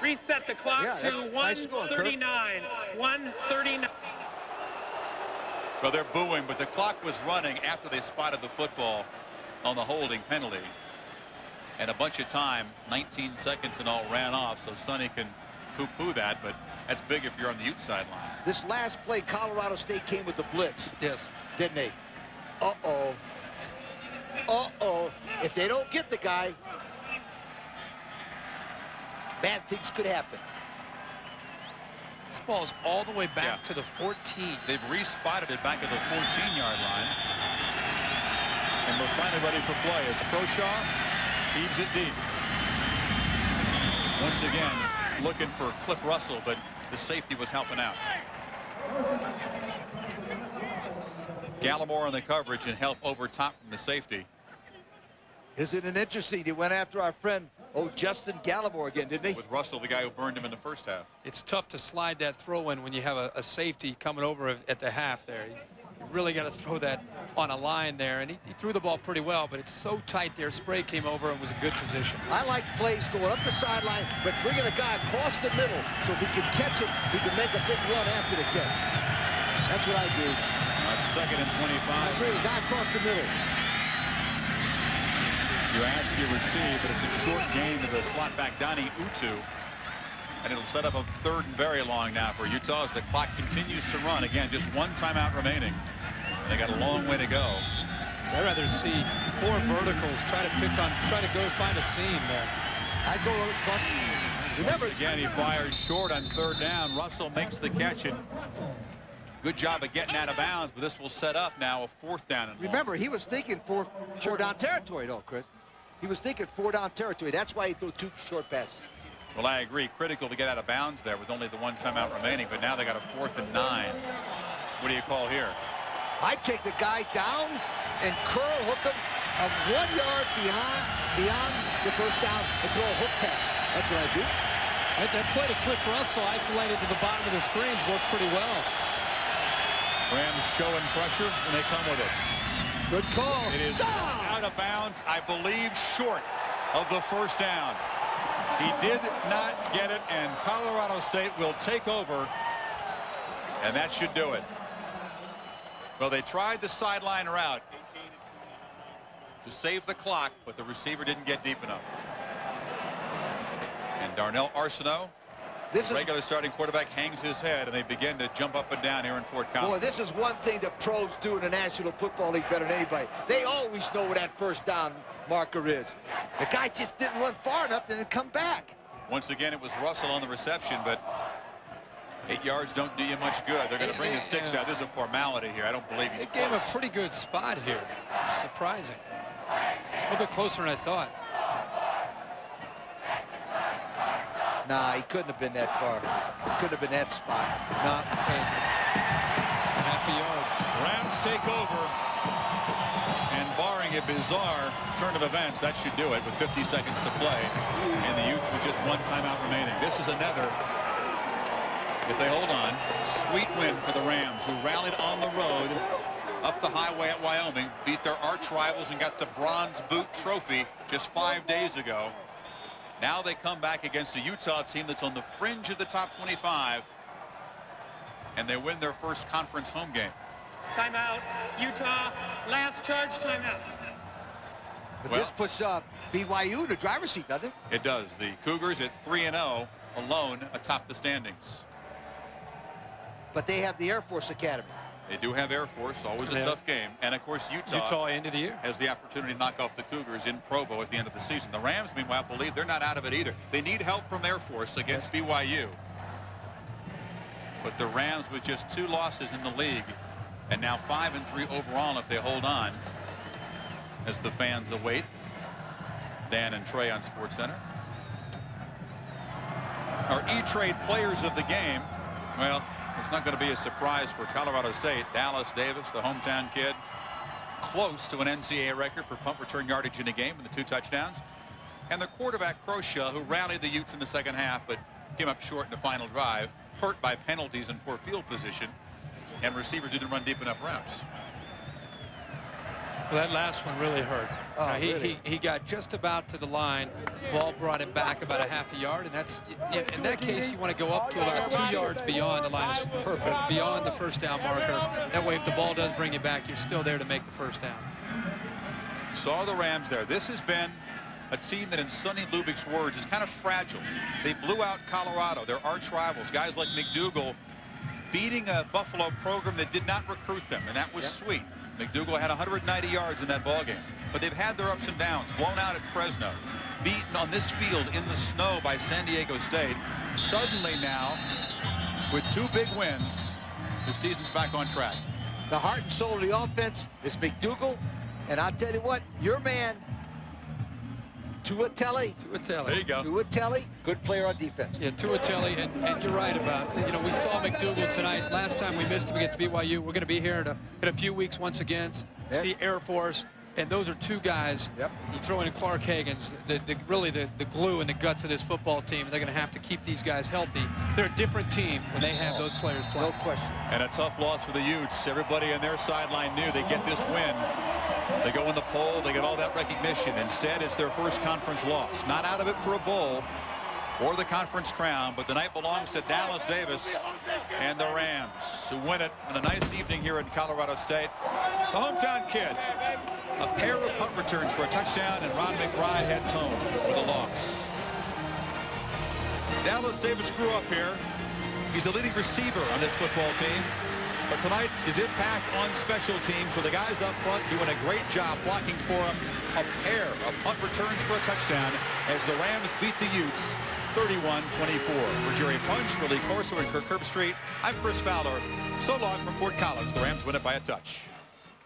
Reset the clock to nice going, Kurt. 1:39. 1:39. Well, they're booing, but the clock was running after they spotted the football on the holding penalty. And a bunch of time, 19 seconds and all, ran off, so Sonny can poo-poo that, but that's big if you're on the Ute sideline. This last play, Colorado State came with the blitz. Yes. Didn't they? Uh-oh. Uh-oh. If they don't get the guy, bad things could happen. This ball's all the way back to the 14. They've re-spotted it back at the 14-yard line. And we're finally ready for play as Croshaw heaves it deep. Once again, looking for Cliff Russell, but the safety was helping out. Gallimore on the coverage and help over top from the safety. Isn't it interesting? They went after our friend, Justin Gallimore again, didn't they? With Russell, the guy who burned him in the first half. It's tough to slide that throw in when you have a safety coming over at the half there. You really got to throw that on a line there, and he threw the ball pretty well, but it's so tight there. Spray came over and was a good position. I like plays going up the sideline, but bringing a guy across the middle, so if he can catch it, he can make a big run after the catch. That's what I do. 2nd and 25. I bring a guy across the middle. You ask, you receive, but it's a short gain to the slot back Donnie Utu. And it'll set up a 3rd and very long now for Utah as the clock continues to run. Again, just one timeout remaining. They got a long way to go. So I'd rather see 4 verticals, try to go find a seam there. I go across. Remember, Again, he fires short on 3rd down. Russell makes the catch, and good job of getting out of bounds, but this will set up now a 4th down. And remember, he was thinking four down territory, though, Chris. He was thinking 4 down territory. That's why he threw 2 short passes. Well, I agree. Critical to get out of bounds there with only the 1 timeout remaining, but now they got a 4th and 9. What do you call here? I take the guy down and curl hook him 1 yard beyond the 1st down and throw a hook pass. That's what I do. That play to Cliff Russell isolated to the bottom of the screens worked pretty well. Rams showing pressure, and they come with it. Good call. It is out of bounds, I believe, short of the 1st down. He did not get it, and Colorado State will take over, and that should do it. Well, they tried the sideline route to save the clock, but the receiver didn't get deep enough. And Darnell Arsenault, regular starting quarterback, hangs his head, and they begin to jump up and down here in Fort Collins. Boy, this is one thing that pros do in the National Football League better than anybody. They always know where that 1st down marker is. The guy just didn't run far enough to come back. Once again, it was Russell on the reception, but 8 yards don't do you much good. They're going to bring the sticks out. This is a formality here. I don't believe he's close. They gave him a pretty good spot here. Surprising. A little bit closer than I thought. Nah, he couldn't have been that far. He couldn't have been that spot. No. Half a yard. Rams take over, and barring a bizarre turn of events, that should do it with 50 seconds to play, and the Utes with just 1 timeout remaining. This is another, if they hold on, sweet win for the Rams, who rallied on the road up the highway at Wyoming, beat their arch rivals, and got the Bronze Boot Trophy just 5 days ago. Now they come back against a Utah team that's on the fringe of the top 25, and they win their first conference home game. Timeout, Utah. Last charge timeout. But this puts BYU in the driver's seat, doesn't it? It does. The Cougars at 3-0 alone atop the standings. But they have the Air Force Academy. They do have Air Force, always a tough game. And, of course, Utah end of the year has the opportunity to knock off the Cougars in Provo at the end of the season. The Rams, meanwhile, believe they're not out of it either. They need help from Air Force against BYU. But the Rams with just 2 losses in the league, and now 5-3 overall if they hold on, as the fans await. Dan and Trey on SportsCenter. Our E-Trade players of the game, well, it's not going to be a surprise for Colorado State. Dallas Davis, the hometown kid, close to an NCAA record for punt return yardage in a game with the 2 touchdowns. And the quarterback, Croshaw, who rallied the Utes in the second half, but came up short in the final drive, hurt by penalties and poor field position, and receivers didn't run deep enough routes. Well, that last one really hurt. Really? He got just about to the line. Ball brought him back about a half a yard, and that's in that case you want to go up to about 2 yards beyond the line, beyond the 1st down marker. That way, if the ball does bring you back, you're still there to make the 1st down. Saw the Rams there. This has been a team that, in Sonny Lubig's words, is kind of fragile. They blew out Colorado, their arch rivals, guys like McDougal, beating a Buffalo program that did not recruit them, and that was sweet. McDougal had 190 yards in that ballgame. But they've had their ups and downs. Blown out at Fresno. Beaten on this field in the snow by San Diego State. Suddenly now, with 2 big wins, the season's back on track. The heart and soul of the offense is McDougal. And I'll tell you what, your man, Tuatele. There you go. Tuatele, good player on defense. Yeah, Tuatele, and you're right about, we saw McDougal tonight. Last time we missed him against BYU. We're going to be here in a few weeks once again, see Air Force. And those are 2 guys. You throw in Clark Hagan's, really the glue and the guts of this football team. They're going to have to keep these guys healthy. They're a different team when they have those players playing. No question. And a tough loss for the Utes. Everybody on their sideline knew they'd get this win. They go in the poll, they get all that recognition. Instead, it's their first conference loss. Not out of it for a bowl or the conference crown, but the night belongs to Dallas Davis and the Rams, who win it on a nice evening here in Colorado State. The hometown kid, a pair of punt returns for a touchdown, and Ron McBride heads home with a loss. Dallas Davis grew up here. He's the leading receiver on this football team. But tonight, his impact on special teams with the guys up front doing a great job blocking for him. A pair of punt returns for a touchdown as the Rams beat the Utes 31-24. For Jerry Punch, for Lee Corso and Kirk Herbstreit, I'm Chris Fowler. So long from Fort Collins. The Rams win it by a touch.